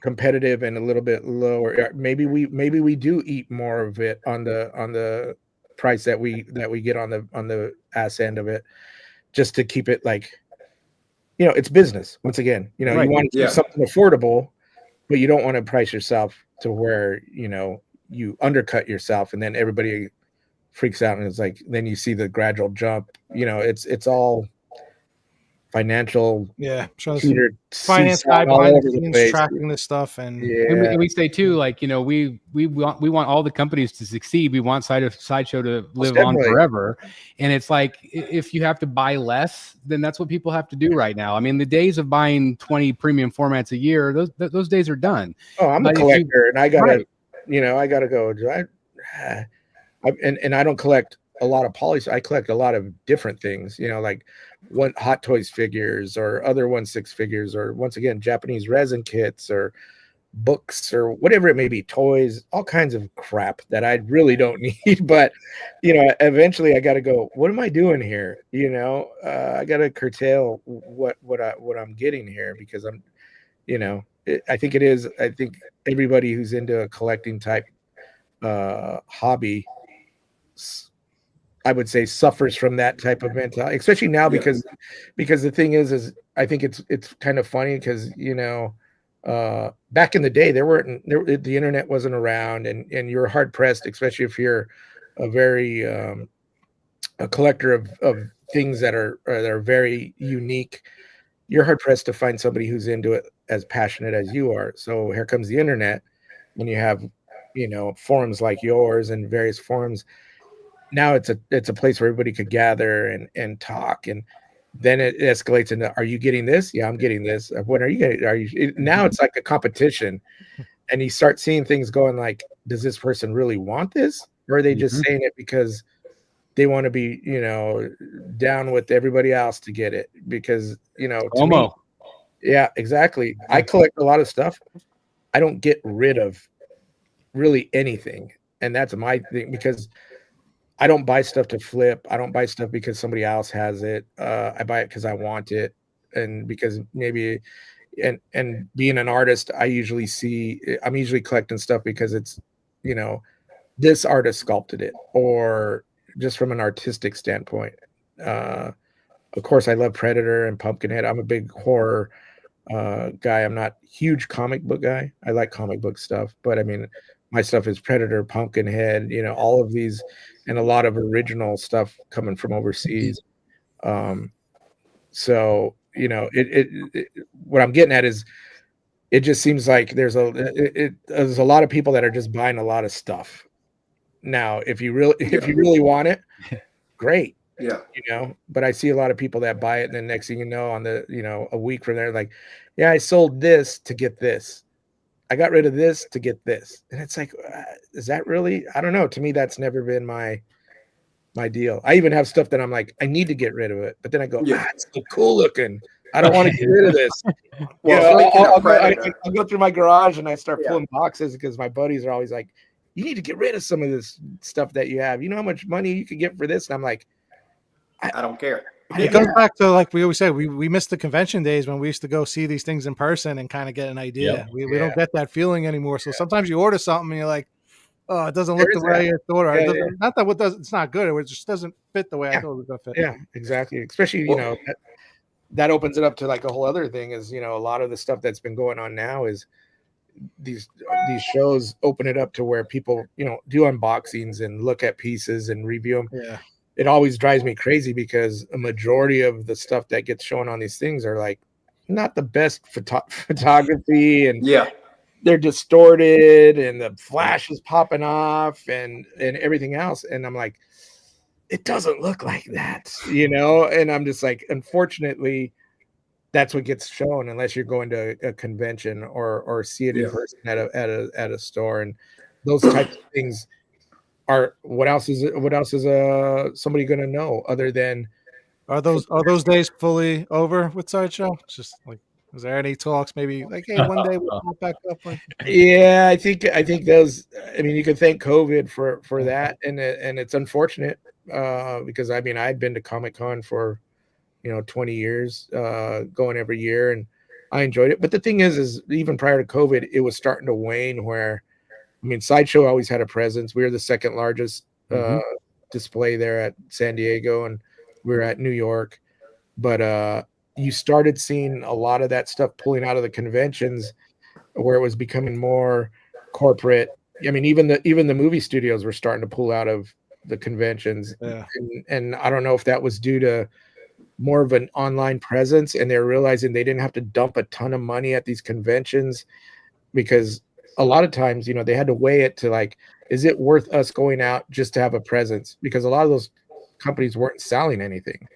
competitive and a little bit lower? Maybe we do eat more of it on the price that we get on the ass end of it, just to keep it like. It's business. Once again, you want to do something affordable, but you don't want to price yourself to where, you undercut yourself, and then everybody freaks out, and it's like, then you see the gradual jump. It's all financial. Yeah. Finance guy behind the scenes tracking this stuff. And we say too, like, we want all the companies to succeed. We want sideshow to live on forever. And it's like, if you have to buy less, then that's what people have to do right now. I mean, the days of buying 20 premium formats a year, those days are done. Oh, I'm a collector, and I gotta, I gotta go. And I don't collect a lot of polys. I collect a lot of different things, like Hot Toys figures, or other 1/6 figures, or once again, Japanese resin kits, or books, or whatever it may be, toys, all kinds of crap that I really don't need. But, eventually I got to go, what am I doing here? I got to curtail what I'm getting here, because I'm, I think everybody who's into a collecting type hobby, I would say, suffers from that type of mentality, especially now, because the thing is I think it's kind of funny, because back in the day the internet wasn't around, and you're hard pressed, especially if you're a very a collector of things that are very unique. You're hard pressed to find somebody who's into it as passionate as you are. So here comes the internet, and you have forums like yours and various forums. Now it's a place where everybody could gather and talk, and then it escalates into, are you getting this? Yeah, I'm getting this. When are you getting? Now it's like a competition, and you start seeing things going like, does this person really want this, or are they just saying it because they want to be down with everybody else to get it? Because to me, yeah, exactly. I collect a lot of stuff. I don't get rid of really anything. And that's my thing, because I don't buy stuff to flip. I don't buy stuff because somebody else has it. I buy it because I want it, and because maybe, and being an artist, I'm usually collecting stuff because it's, this artist sculpted it, or just from an artistic standpoint. Of course, I love Predator and Pumpkinhead. I'm a big horror guy. I'm not huge comic book guy. I like comic book stuff, but I mean, my stuff is Predator, Pumpkinhead, all of these, and a lot of original stuff coming from overseas. So, what I'm getting at is, it just seems like there's a lot of people that are just buying a lot of stuff. Now, if you really want it, great. Yeah. But I see a lot of people that buy it, and then next thing you know, on the, a week from there, like, yeah, I sold this to get this. I got rid of this to get this. And it's like, is that really? I don't know. To me, that's never been my deal. I even have stuff that I'm like, I need to get rid of it. But then I go, it's so cool looking. I don't want to get rid of this. I'll go through my garage and I start pulling boxes, because my buddies are always like, you need to get rid of some of this stuff that you have. You know how much money you could get for this? And I'm like, I don't care. It goes back to, like we always say, we miss the convention days when we used to go see these things in person and kind of get an idea. Yep. We don't get that feeling anymore. So sometimes you order something and you're like, oh, it doesn't look the way I thought. Not that it's not good. It just doesn't fit the way I thought it was going to fit. Yeah, exactly. Especially, that opens it up to like a whole other thing is, a lot of the stuff that's been going on now is these shows open it up to where people, do unboxings and look at pieces and review them. Yeah. It always drives me crazy, because a majority of the stuff that gets shown on these things are like not the best photography, and they're distorted, and the flash is popping off, and everything else. And I'm like, it doesn't look like that, and I'm just like, unfortunately, that's what gets shown, unless you're going to a convention or see it in person at a store. And those types of things are, what else is somebody going to know other than, are those days fully over with Sideshow? It's just like, is there any talks maybe like, hey, one day we'll pop back up? Yeah, I think those, I mean, you could thank COVID for that. And it's unfortunate, because I mean, I'd been to Comic-Con for, 20 years, going every year, and I enjoyed it. But the thing is even prior to COVID, it was starting to wane, where, I mean, Sideshow always had a presence. We were the second largest display there at San Diego, and we were at New York. But you started seeing a lot of that stuff pulling out of the conventions, where it was becoming more corporate. I mean, even the movie studios were starting to pull out of the conventions. Yeah. And I don't know if that was due to more of an online presence, and they're realizing they didn't have to dump a ton of money at these conventions, because a lot of times, they had to weigh it to like, is it worth us going out just to have a presence? Because a lot of those companies weren't selling anything.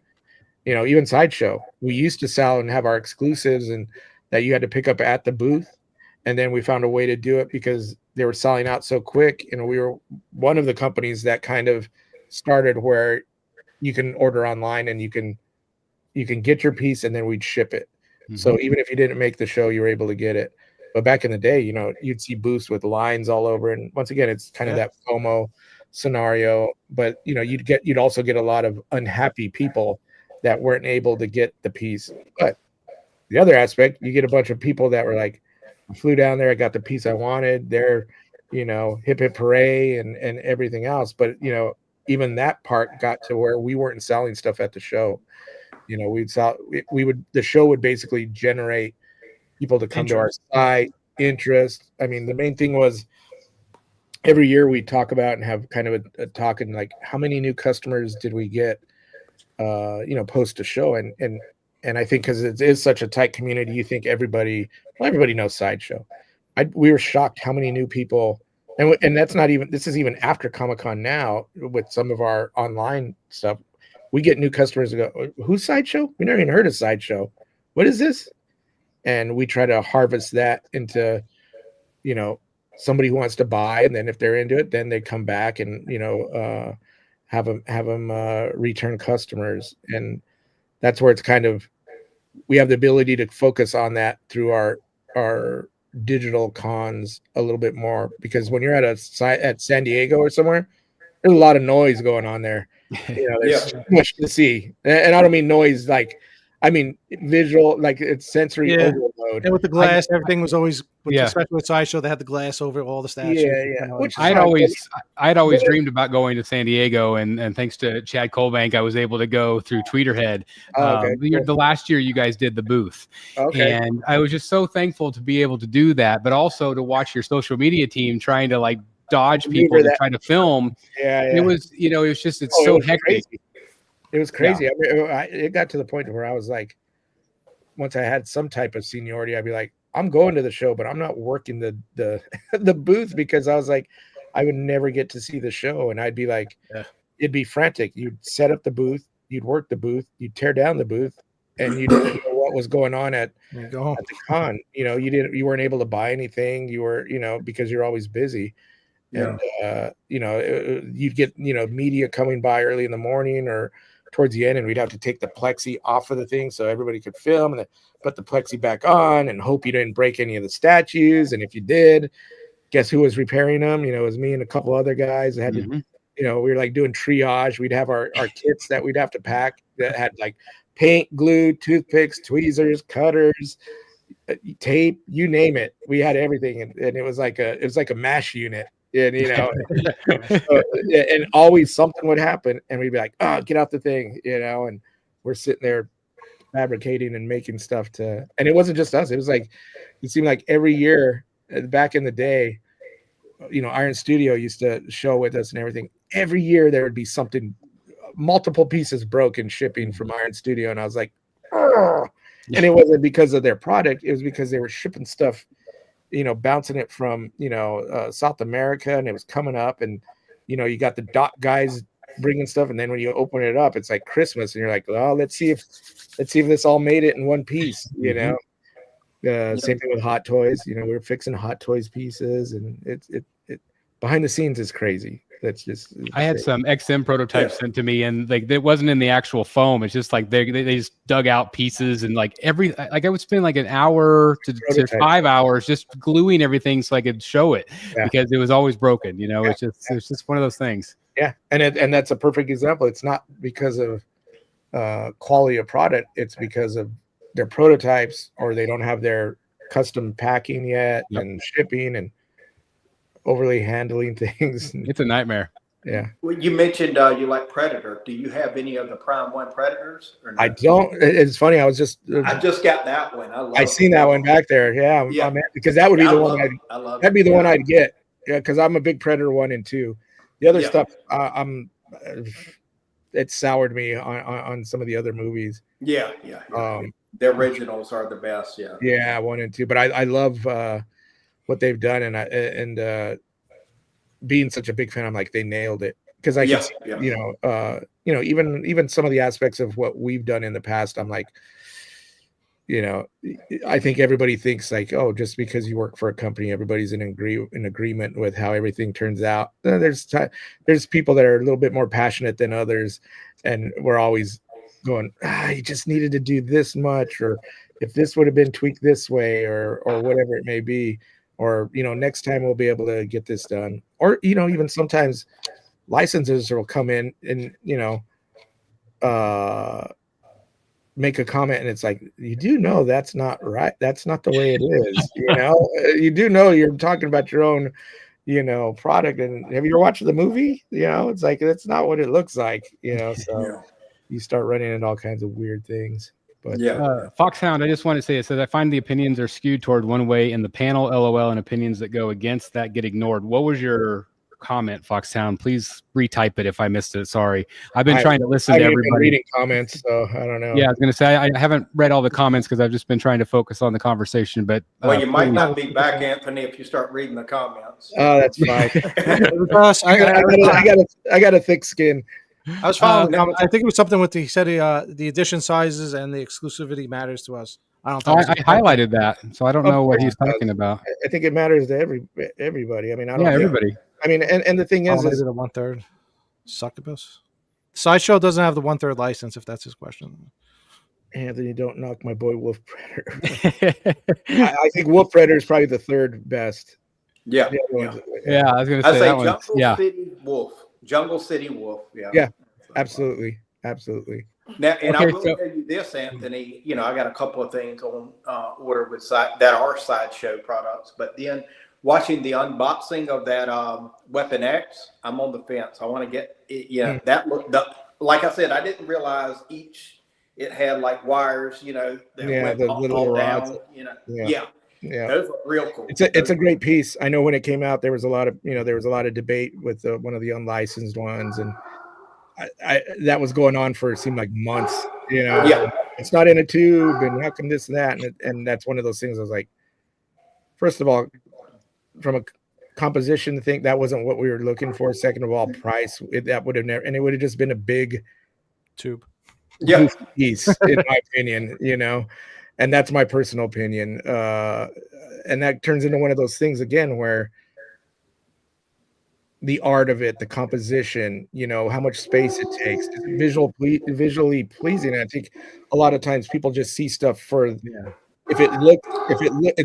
Even Sideshow, we used to sell and have our exclusives, and that you had to pick up at the booth. And then we found a way to do it because they were selling out so quick. We were one of the companies that kind of started where you can order online and you can get your piece, and then we'd ship it. Mm-hmm. So even if you didn't make the show, you were able to get it. But back in the day, you'd see booths with lines all over. And once again, it's kind of that FOMO scenario. But, you'd also get a lot of unhappy people that weren't able to get the piece. But the other aspect, you get a bunch of people that were like, I flew down there, I got the piece I wanted. They're, hip hip hooray and everything else. But, even that part got to where we weren't selling stuff at the show. The show would basically generate people to come to our site, interest. I mean, the main thing was every year we talk about and have kind of a talk, and like, how many new customers did we get, post a show? And I think because it is such a tight community, you think everybody knows Sideshow. We were shocked how many new people, and that's not even, this is even after Comic-Con now with some of our online stuff. We get new customers and go, who's Sideshow? We never even heard of Sideshow. What is this? And we try to harvest that into, somebody who wants to buy. And then if they're into it, then they come back and, have them return customers. And that's where it's kind of, we have the ability to focus on that through our digital cons a little bit more, because when you're at San Diego or somewhere, there's a lot of noise going on there. There's too much to see, and I don't mean noise like, I mean visual, like it's sensory overload. And with the glass, everything was always, especially with Sideshow, they had the glass over all the statues. Which I'd always dreamed about going to San Diego, and thanks to Chad Colbank, I was able to go through Tweeterhead. The last year you guys did the booth, and I was just so thankful to be able to do that, but also to watch your social media team trying to like dodge people to try to film. It was, it's so hectic. It was crazy. I mean, it got to the point where I was like, once I had some type of seniority, I'd be like, I'm going to the show, but I'm not working the the booth, because I was like, I would never get to see the show. And I'd be like, it'd be frantic. You'd set up the booth, you'd work the booth, you'd tear down the booth, and you didn't know what was going on at the con. You weren't able to buy anything. You were, because you're always busy. And you'd get media coming by early in the morning or towards the end, and we'd have to take the plexi off of the thing so everybody could film, and then put the plexi back on and hope you didn't break any of the statues. And if you did, guess who was repairing them? It was me and a couple other guys that had to, we were like doing triage. We'd have our kits that we'd have to pack that had like paint, glue, toothpicks, tweezers, cutters, tape, you name it. We had everything, and it was like a MASH unit. And and always something would happen, and we'd be like, "Oh, get out the thing," and we're sitting there fabricating and making stuff and it wasn't just us. It was like, it seemed like every year back in the day, Iron Studio used to show with us and everything. Every year there would be something, multiple pieces broken shipping from Iron Studio, and I was like, "Oh!" And it wasn't because of their product; it was because they were shipping stuff, bouncing it from, South America, and it was coming up, and, you got the dock guys bringing stuff. And then when you open it up, it's like Christmas, and you're like, well, let's see if this all made it in one piece, Same thing with Hot Toys. We were fixing Hot Toys pieces, and it behind the scenes is crazy. That's just, I had some XM prototypes sent to me, and like it wasn't in the actual foam. It's just like they just dug out pieces, and like I would spend like an hour to 5 hours just gluing everything so I could show it because it was always broken. It's just one of those things. Yeah, and that's a perfect example. It's not because of quality of product. It's because of their prototypes, or they don't have their custom packing yet and shipping and overly handling things. It's a nightmare. Yeah. Well, you mentioned you like Predator. Do you have any of the Prime 1 Predators? Or no? I don't. It's funny. I just got that one. I seen that one back there. Yeah. Because that would be the one that'd be the one I'd get. Yeah, because I'm a big Predator 1 and 2. The other stuff, it soured me on some of the other movies. Yeah. The originals are the best. Yeah. Yeah, 1 and 2. But I love what they've done, and being such a big fan, I'm like, they nailed it, because I guess even some of the aspects of what we've done in the past, I'm like, I think everybody thinks like, oh, just because you work for a company, everybody's in agreement with how everything turns out. There's people that are a little bit more passionate than others, and we're always going, you just needed to do this much, or if this would have been tweaked this way, or whatever it may be. Or, next time we'll be able to get this done. Or, even sometimes licensors will come in and, make a comment, and it's like, you do know that's not right. That's not the way it is. You do know you're talking about your own, product. And have you ever watched the movie? It's like, that's not what it looks like, so you start running into all kinds of weird things. But Foxhound, I just want to say, it says, I find the opinions are skewed toward one way in the panel, LOL, and opinions that go against that get ignored. What was your comment, Foxhound? Please retype it if I missed it. Sorry. I've been trying to listen to everybody. Been reading comments, so I don't know. Yeah, I was going to say, I haven't read all the comments because I've just been trying to focus on the conversation. But you might not be back, Anthony, if you start reading the comments. Oh, that's fine. I got a thick skin. I was following the comments. I think it was something with he said the edition sizes and the exclusivity matters to us. I highlighted that, so I don't know what he's talking about. I think it matters to everybody. I mean, everybody. I mean, and the thing is it a 1/3 succubus? Sideshow doesn't have the 1/3 license, if that's his question. Anthony, don't knock my boy Wolf Predator. I think Wolf Predator is probably the third best. Yeah. Yeah, I was going to say that one. Jungle City Wolf. Jungle City Wolf. Yeah. Yeah, absolutely. Now, and I will tell you this, Anthony. You know, I got a couple of things on order with that are Sideshow products, but then watching the unboxing of that Weapon X, I'm on the fence. I want to get it. Yeah, that looked. Like I said, I didn't realize it had like wires. You know, that the little rods. Down, you know, yeah. Those are real cool. It's a great piece. I know when it came out, there was a lot of debate with one of the unlicensed ones, and I that was going on for, it seemed like months. You know, it's not in a tube, and how come this and that, and that's one of those things. I was like, first of all, from a composition thing, that wasn't what we were looking for. Second of all, price, that would have never, and it would have just been a big tube piece, in my opinion. You know. And that's my personal opinion. And that turns into one of those things again where the art of it, the composition, you know, how much space it takes, visually pleasing. I think a lot of times people just see stuff for it's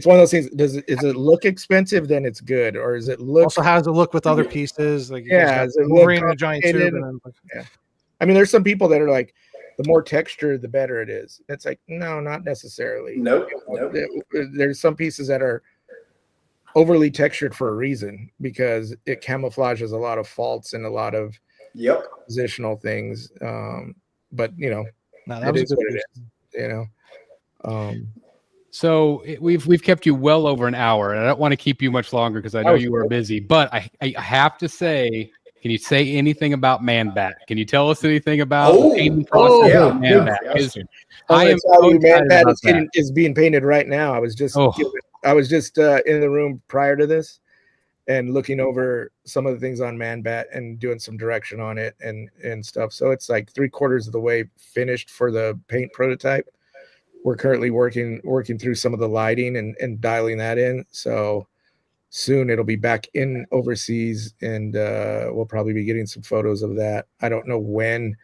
one of those things. Is it look expensive? Then it's good, or is it look? Also has a look with other pieces, like is it look in a giant tube? I mean, there's some people that are like, the more texture, the better it is. It's like, no, not necessarily. Nope. There's some pieces that are overly textured for a reason, because it camouflages a lot of faults and a lot of positional things. But you know, that was what it is. You know. So we've kept you well over an hour, and I don't want to keep you much longer because I know you were busy. But I have to say, can you say anything about Man Bat? Can you tell us anything about the painting process of Man Bat? I am so Man Bat is being painted right now. I was just in the room prior to this and looking over some of the things on Man Bat and doing some direction on it and stuff. So it's like 3/4 of the way finished for the paint prototype. We're currently working through some of the lighting and dialing that in. So soon it'll be back in overseas, and we'll probably be getting some photos of that. I don't know when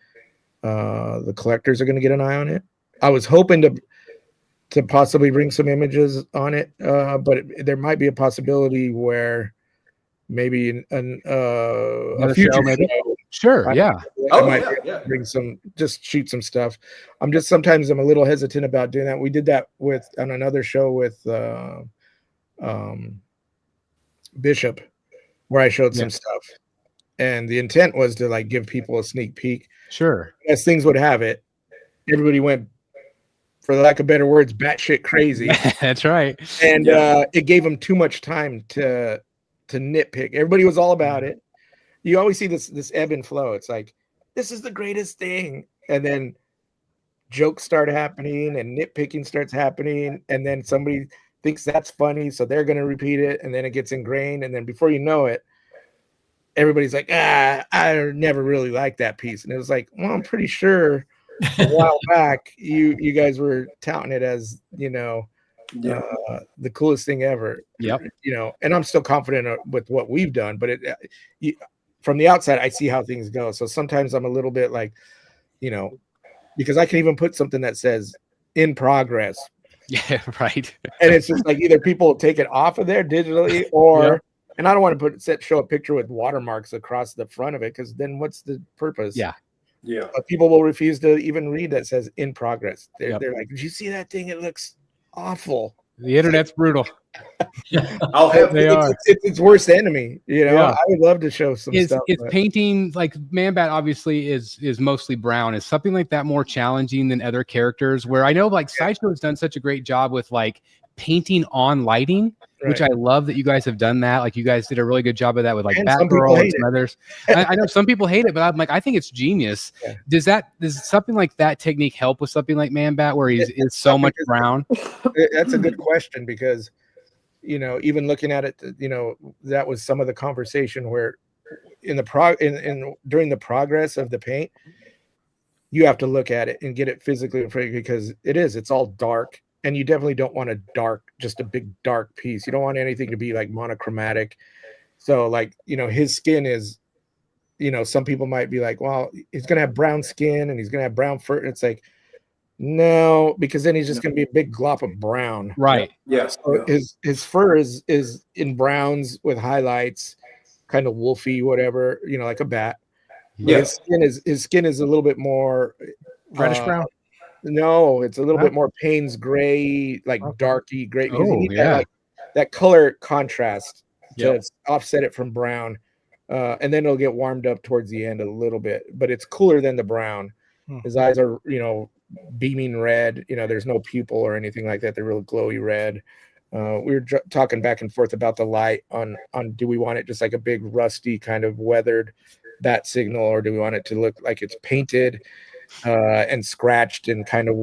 the collectors are going to get an eye on it. I was hoping to possibly bring some images on it, but there might be a possibility where maybe a future show. Sure, yeah. I might bring just shoot some stuff. Sometimes I'm a little hesitant about doing that. We did that on another show with Bishop, where I showed some stuff, and the intent was to like give people a sneak peek. Sure. As things would have it, everybody went, for lack of better words, batshit crazy. That's right. And it gave them too much time to nitpick. Everybody was all about it. You always see this ebb and flow. It's like, this is the greatest thing, and then jokes start happening and nitpicking starts happening, and then somebody thinks that's funny, so they're going to repeat it, and then it gets ingrained, and then before you know it, everybody's like, I never really liked that piece. And it was like, well, I'm pretty sure a while back you guys were touting it as, you know, the coolest thing ever. Yep. You know, and I'm still confident with what we've done, but from the outside, I see how things go. So sometimes I'm a little bit like, you know, because I can even put something that says in progress. Yeah, right. And it's just like either people take it off of there digitally, or and I don't want to show a picture with watermarks across the front of it, because then what's the purpose? Yeah. But people will refuse to even read that says in progress. They're like, did you see that thing? It looks awful. The internet's brutal. It's its worst enemy. You know, I would love to show some stuff. It's painting, like Man Bat obviously is mostly brown. Is something like that more challenging than other characters? Where I know like Sideshow has done such a great job with like painting on lighting, which I love that you guys have done that. Like you guys did a really good job of that with like Batgirl and some others. I know some people hate it, but I'm like, I think it's genius. Does something like that technique help with something like Man Bat where he's so much brown? That's a good question, because you know, even looking at it, you know, that was some of the conversation where during the progress of the paint, you have to look at it and get it physically, because it's all dark, and you definitely don't want just a big dark piece. You don't want anything to be like monochromatic. So like, you know, his skin is, you know, some people might be like, well, he's going to have brown skin and he's going to have brown fur. It's like, No, because then he's just going to be a big glop of brown. Right. Yes. So his fur is in browns with highlights, kind of wolfy, whatever, like a bat. But his skin is a little bit more reddish brown. No, it's a little bit more Payne's gray, like darky gray. Because you need that color contrast to offset it from brown. And then it'll get warmed up towards the end a little bit, but it's cooler than the brown. His eyes are, beaming red. There's no pupil or anything like that. They're real glowy red. We were talking back and forth about the light on do we want it just like a big rusty kind of weathered bat signal, or do we want it to look like it's painted and scratched and kind of,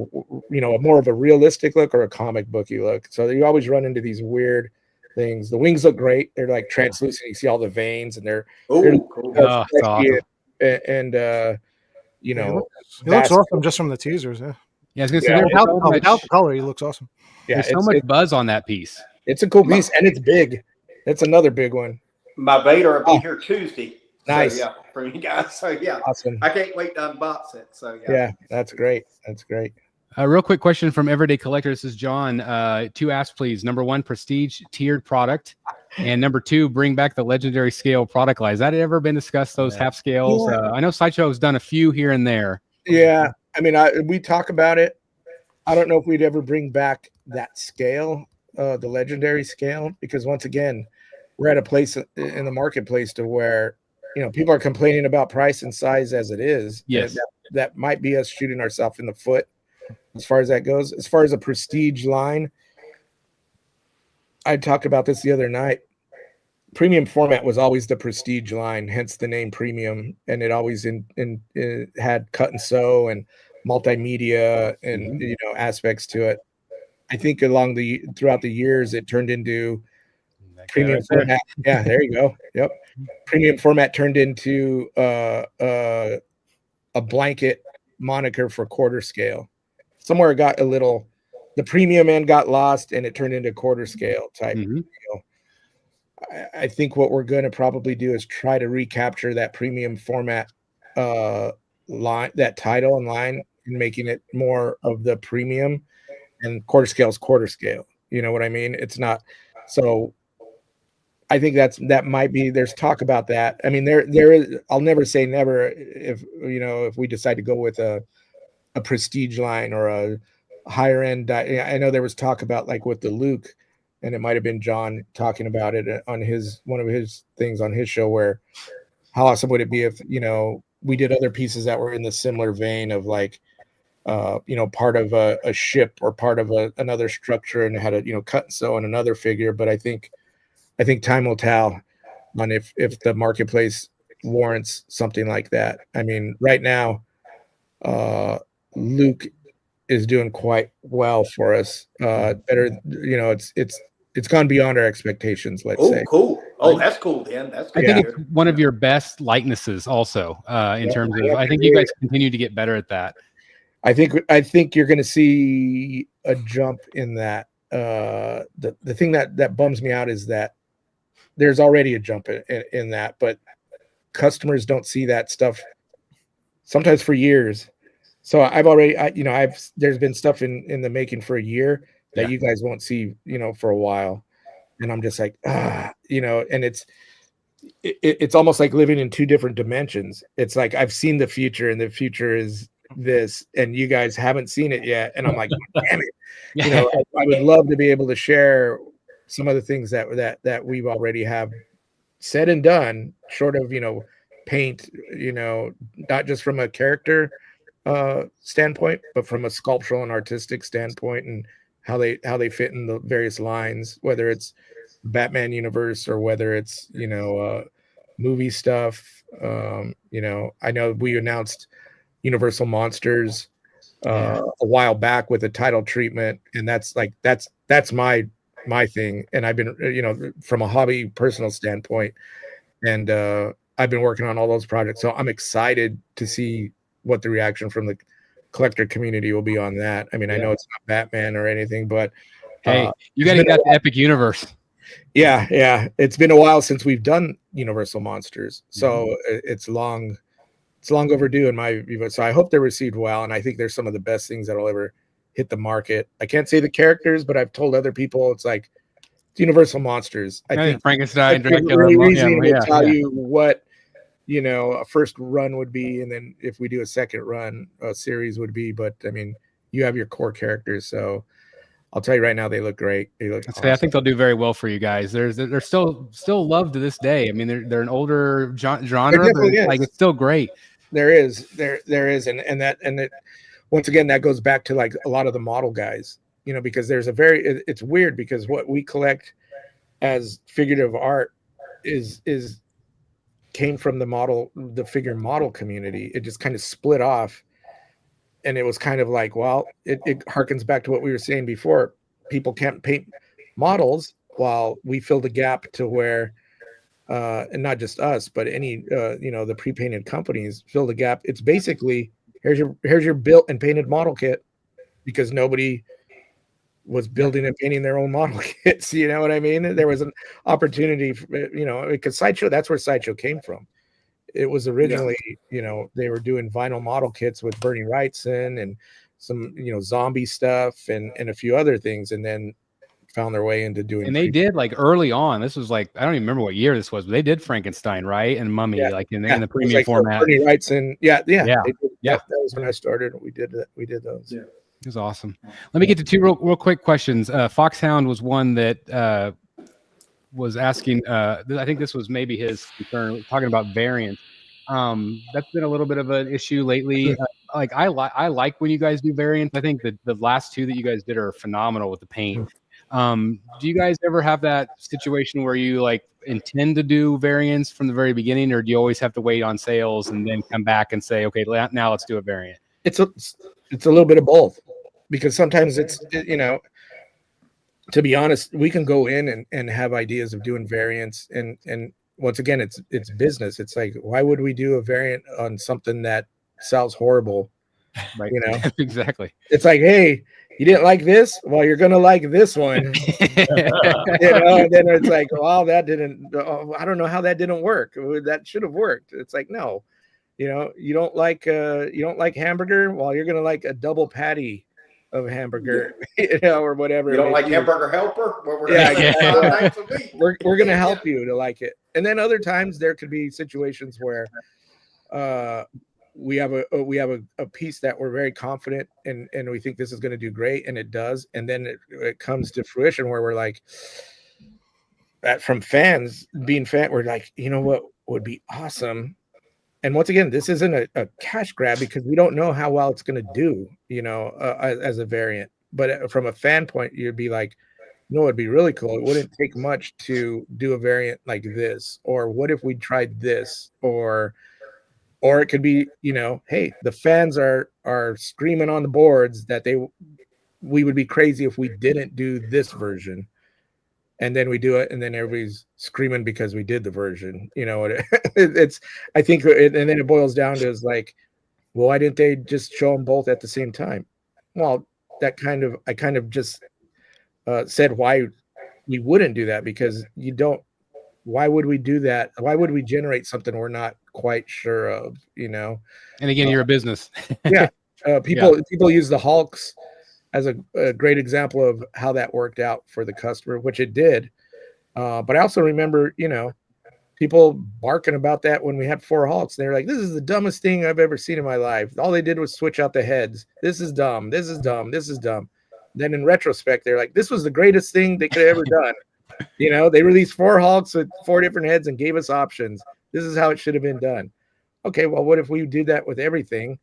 more of a realistic look or a comic booky look. So you always run into these weird things. The wings look great. They're like translucent. You see all the veins, and they're cool. Awesome. And he looks awesome just from the teasers. Yeah, I was gonna say without the color, he looks awesome. Yeah, there's so much buzz on that piece. It's a cool piece, and it's big. That's another big one. My Vader will be here Tuesday. Nice. So, for you guys. So awesome. I can't wait to unbox it. So yeah, that's great. That's great. A real quick question from Everyday Collector. This is John. 2 asks, please. Number 1, prestige tiered product. And number 2, bring back the legendary scale product line. Has that ever been discussed, those half scales? I know Sideshow has done a few here and there. Yeah. I mean, we talk about it. I don't know if we'd ever bring back that scale, the legendary scale, because once again, we're at a place in the marketplace to where, people are complaining about price and size as it is. Yes. That might be us shooting ourselves in the foot as far as that goes. As far as a prestige line, I talked about this the other night. Premium format was always the prestige line, hence the name premium, and it always it had cut and sew and multimedia and aspects to it. I think throughout the years, it turned into premium format. Yeah, there you go. Yep, premium format turned into a blanket moniker for quarter scale. Somewhere it got the premium end got lost, and it turned into quarter scale type. I think what we're going to probably do is try to recapture that premium format line, that title and line, and making it more of the premium, and quarter scale is quarter scale. You know what I mean? It's not. So I think that might be, there's talk about that. I mean, there is, I'll never say never if we decide to go with a prestige line or a higher end. I know there was talk about like with the Luke, and it might have been John talking about it on one of his things on his show, where how awesome would it be if, we did other pieces that were in the similar vein of like, part of a ship or part of another structure, and had a, cut and sew on another figure. But I think time will tell on if the marketplace warrants something like that. I mean, right now, Luke is doing quite well for us. Better, it's gone beyond our expectations. Let's say. Cool. Oh, that's cool, Dan. That's good. I think it's one of your best likenesses, also in terms of. I think you guys continue to get better at that. I think you're going to see a jump in that. The thing that bums me out is that there's already a jump in that, but customers don't see that stuff sometimes for years. So there's been stuff in the making for a year that you guys won't see, for a while. And I'm just like, and it's almost like living in two different dimensions. It's like, I've seen the future, and the future is this, and you guys haven't seen it yet. And I'm like, damn it. I would love to be able to share some of the things that we've already have said and done, short of, paint, not just from a character standpoint, but from a sculptural and artistic standpoint, and how they fit in the various lines, whether it's Batman universe or whether it's movie stuff. I know we announced Universal Monsters a while back with a title treatment, and that's my thing. And I've been from a hobby personal standpoint, and I've been working on all those projects, so I'm excited to see what the reaction from the collector community will be on that. I mean, I know it's not Batman or anything, but hey, you got the Epic Universe. Yeah. It's been a while since we've done Universal Monsters, so it's long it's long overdue in my view. So I hope they're received well, and I think they're some of the best things that'll ever hit the market. I can't say the characters, but I've told other people it's like it's Universal monsters. I think Frankenstein, Dracula, really reasonable to tell you what a first run would be, and then if we do a second run, a series would be. But I mean, you have your core characters, so I'll tell you right now, they look great. They look awesome. I think they'll do very well for you guys. They're still loved to this day. I mean, they're an older genre, but it's still great. There is, and once again, that goes back to like a lot of the model guys, because there's it's weird because what we collect as figurative art came from the figure model community. It just kind of split off. And it was kind of like, well, it harkens back to what we were saying before. People can't paint models while we fill the gap to where, and not just us, but any, the pre-painted companies fill the gap. It's basically, here's your built and painted model kit, because nobody was building and painting their own model kits. You know what I mean? There was an opportunity, because Sideshow, that's where Sideshow came from. It was originally, they were doing vinyl model kits with Bernie Wrightson and some, zombie stuff and a few other things, and then found their way into doing. And they did like early on. This was like, I don't even remember what year this was, but they did Frankenstein, right? And Mummy, in the premium format. Bernie Wrightson, That was when I started. We did those. Yeah, it was awesome. Let me get to two real quick questions. Foxhound was one that was asking, I think this was maybe his concern, talking about variants. That's been a little bit of an issue lately. I like when you guys do variants. I think that the last two that you guys did are phenomenal with the paint. Do you guys ever have that situation where you like intend to do variants from the very beginning, or do you always have to wait on sales and then come back and say, okay, now let's do a variant? It's a little bit of both, because sometimes to be honest, we can go in and have ideas of doing variants, and once again, it's business. It's like, why would we do a variant on something that sells horrible? Right. Exactly. It's like, hey, you didn't like this? Well, you're gonna like this one. And then it's like, well, that didn't. I don't know how that didn't work. That should have worked. It's like, no, you don't like hamburger. Well, you're gonna like a double patty of hamburger, or whatever. You don't like Hamburger Helper? We're going to help you to like it. And then other times there could be situations where we have a piece that we're very confident and we think this is going to do great, and it does. And then it comes to fruition where we're like, from fans being we're like, what would be awesome? And once again, this isn't a cash grab, because we don't know how well it's going to do, as a variant. But from a fan point, you'd be like, it'd be really cool. It wouldn't take much to do a variant like this. Or what if we tried this? Or it could be, hey, the fans are screaming on the boards that we would be crazy if we didn't do this version. And then we do it, and then everybody's screaming because we did the version. I think, and then it boils down to is like, well, why didn't they just show them both at the same time? Well, I kind of just said why we wouldn't do that, because why would we do that? Why would we generate something we're not quite sure of, And again, you're a business. Yeah. People use the Hulks as a great example of how that worked out for the customer, which it did. But I also remember, people barking about that when we had 4 Hulks. They're like, this is the dumbest thing I've ever seen in my life. All they did was switch out the heads. This is dumb. This is dumb. This is dumb. Then in retrospect, they're like, this was the greatest thing they could have ever done. They released 4 Hulks with 4 different heads and gave us options. This is how it should have been done. Okay, well, what if we did that with everything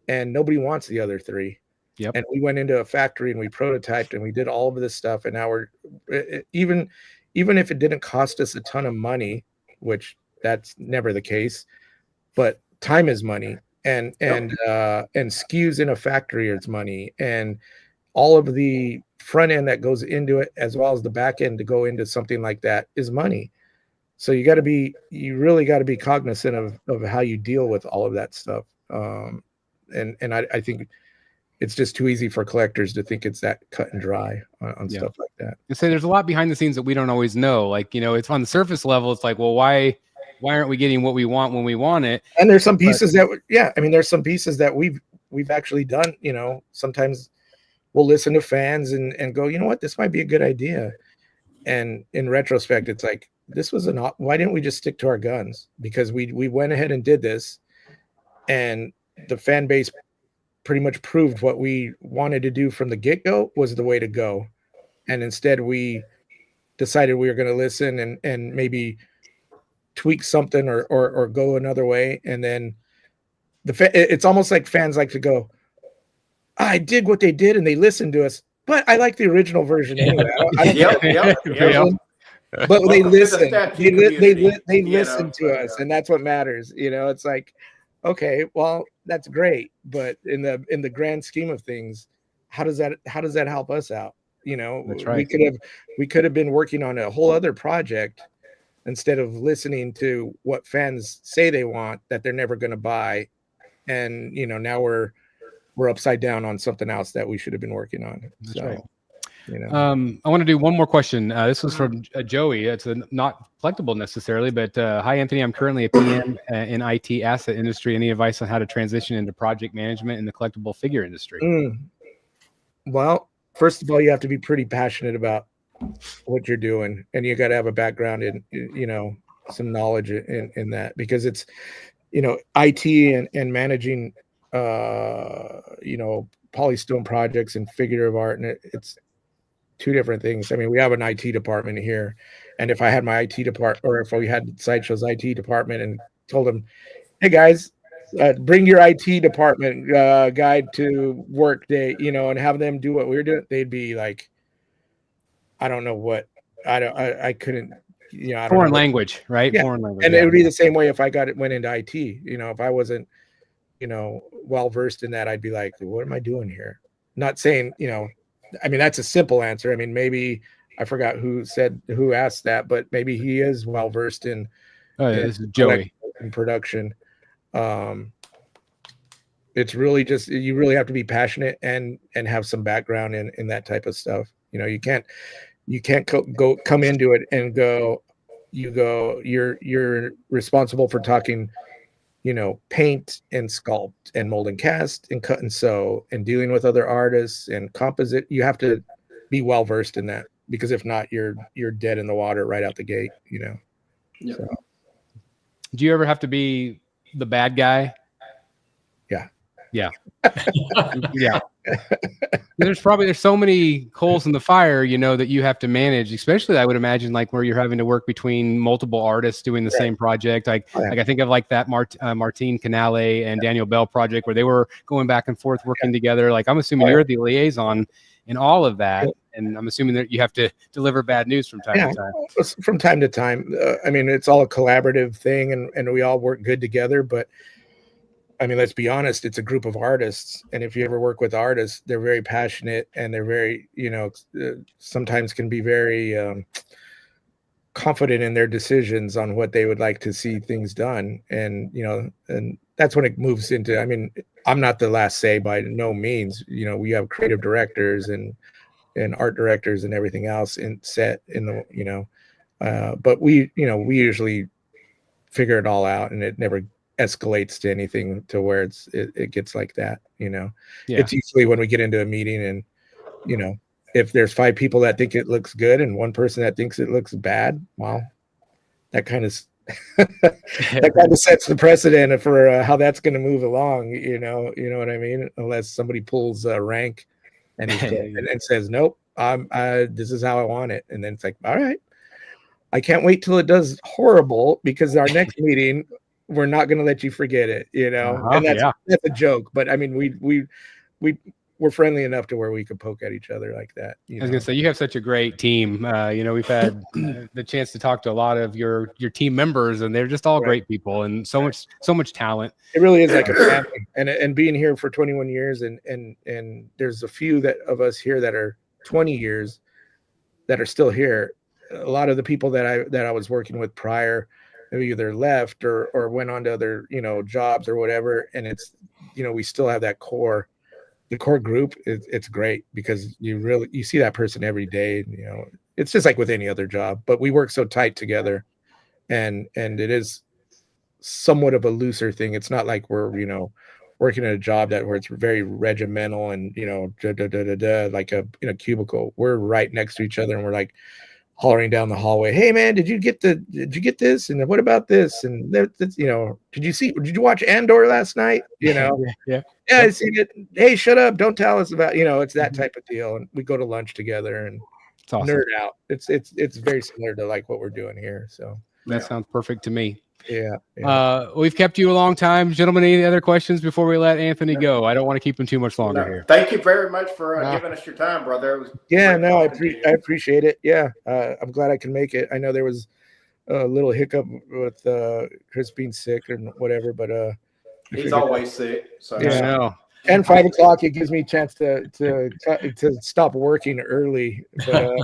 and nobody wants the other 3? Yep. And we went into a factory and we prototyped and we did all of this stuff. And now we're even if it didn't cost us a ton of money, which that's never the case, but time is money, and SKUs in a factory is money, and all of the front end that goes into it as well as the back end to go into something like that is money. So you really got to be cognizant of how you deal with all of that stuff. And I think it's just too easy for collectors to think it's that cut and dry on stuff like that. You say there's a lot behind the scenes that we don't always know. Like, it's on the surface level. It's like, well, why why aren't we getting what we want when we want it? And there's some pieces there's some pieces that we've actually done. Sometimes we'll listen to fans and go, you know what, this might be a good idea. And in retrospect, it's like, why didn't we just stick to our guns? Because we went ahead and did this, and the fan base pretty much proved what we wanted to do from the get-go was the way to go. And instead we decided we were going to listen and maybe tweak something or go another way. And then it's almost like fans like to go, I dig what they did and they listened to us, but I like the original version anyway. But they listen. They listen to us, and that's what matters. It's like, okay, well, that's great, but in the grand scheme of things, how does that help us out? That's right. We could have been working on a whole other project instead of listening to what fans say they want that they're never going to buy, and now we're upside down on something else that we should have been working on. That's right. I want to do one more question. This was from Joey. It's not collectible necessarily, but hi, Anthony. I'm currently a PM in IT asset industry. Any advice on how to transition into project management in the collectible figure industry? Well, first of all, you have to be pretty passionate about what you're doing, and you got to have a background in, some knowledge in that, because it's, IT and managing, polystone projects and figurative art, and it's two different things. I mean, we have an IT department here, and if I had my IT department, or if we had Sideshow's IT department and told them, hey guys, bring your IT department guide to work day, and have them do what we're doing, they'd be like, I don't know what, I couldn't, I don't foreign know language, right? Yeah. Foreign language. And it would be the same way if I went into IT, if I wasn't, well versed in that, I'd be like, what am I doing here? Not saying, I mean, that's a simple answer. I mean, maybe I forgot who asked that, but maybe he is well versed in, this is Joey, in production. It's really just, you really have to be passionate and have some background in that type of stuff. You can't come into it and go, you're responsible for talking, paint and sculpt and mold and cast and cut and sew and dealing with other artists and composite. You have to be well versed in that, because if not, you're dead in the water right out the gate. Yeah. So. Do you ever have to be the bad guy? Yeah. Yeah. There's so many coals in the fire, that you have to manage, especially I would imagine like where you're having to work between multiple artists doing the same project. Like I think of like that Martine Canale and Daniel Bell project where they were going back and forth working together. Like I'm assuming you're the liaison in all of that. And I'm assuming that you have to deliver bad news from time to time. From time to time. I mean, it's all a collaborative thing, and we all work good together, but I mean, let's be honest, it's a group of artists. And if you ever work with artists, they're very passionate, and they're very, sometimes can be very confident in their decisions on what they would like to see things done. And, and that's when it moves into, I mean, I'm not the last say by no means. We have creative directors and art directors and everything else in set in the, but we usually figure it all out, and it never escalates to anything to where it gets like that. It's usually when we get into a meeting and if there's 5 people that think it looks good and one person that thinks it looks bad, well, that kind of sets the precedent for how that's going to move along. You know what I mean? Unless somebody pulls a rank and and says, nope, this is how I want it, and then it's like, all right, I can't wait till it does horrible, because our next meeting, we're not going to let you forget it, and that's a joke. But I mean, we're friendly enough to where we could poke at each other like that. I was going to say, you have such a great team. We've had the chance to talk to a lot of your team members, and they're just all great people, and so much talent. It really is like a family. And being here for 21 years, and there's a few of us here that are 20 years that are still here. A lot of the people that I was working with prior, either left or went on to other jobs or whatever, and it's we still have that core group. It's great, because you see that person every day. It's just like with any other job, but we work so tight together, and it is somewhat of a looser thing. It's not like we're, working at a job where it's very regimental and, like in a cubicle. We're right next to each other and we're like hollering down the hallway. Hey man, did you get this? And what about this? And did you watch Andor last night? Yeah, I seen it. Hey, shut up. Don't tell us about, it's that type of deal. And we go to lunch together and it's awesome. Nerd out. It's very similar to like what we're doing here. So that sounds perfect to me. Yeah. We've kept you a long time, gentlemen. Any other questions before we let Anthony go? I don't want to keep him too much longer here. Thank you very much for giving us your time, brother. I appreciate it. Yeah, I'm glad I can make it. I know there was a little hiccup with Chris being sick or whatever, but he's always sick. So yeah, I know. And 5 o'clock, it gives me a chance to stop working early. But,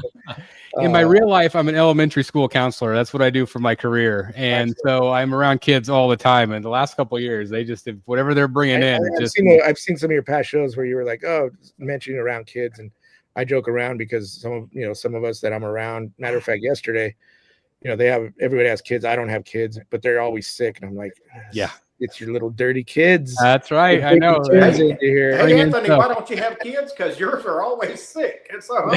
in my real life, I'm an elementary school counselor. That's what I do for my career, and so I'm around kids all the time. And the last couple of years, they just whatever they're bringing in. I've seen some of your past shows where you were like, mentioning around kids, and I joke around because some of us that I'm around. Matter of fact, yesterday, everybody has kids. I don't have kids, but they're always sick, and I'm like, yeah. It's your little dirty kids. That's right. I know. Hey, Anthony, why don't you have kids? Because yours are always sick. And so,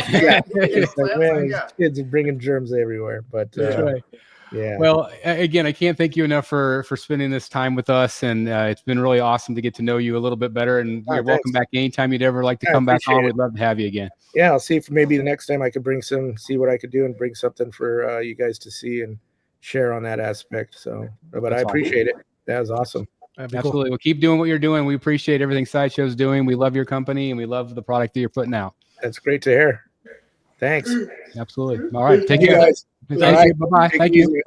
kids are bringing germs everywhere. But right. Yeah. Well, again, I can't thank you enough for spending this time with us, and it's been really awesome to get to know you a little bit better. And you're welcome back anytime you'd ever like to come back on. We'd love to have you again. Yeah, I'll see if maybe the next time I could see what I could do and bring something for you guys to see and share on that aspect. So, but I appreciate it. That was awesome. Absolutely. Cool. Well, keep doing what you're doing. We appreciate everything Sideshow's doing. We love your company and we love the product that you're putting out. That's great to hear. Thanks. Absolutely. All right. Take care, guys. Thank you. Bye-bye. Thank you.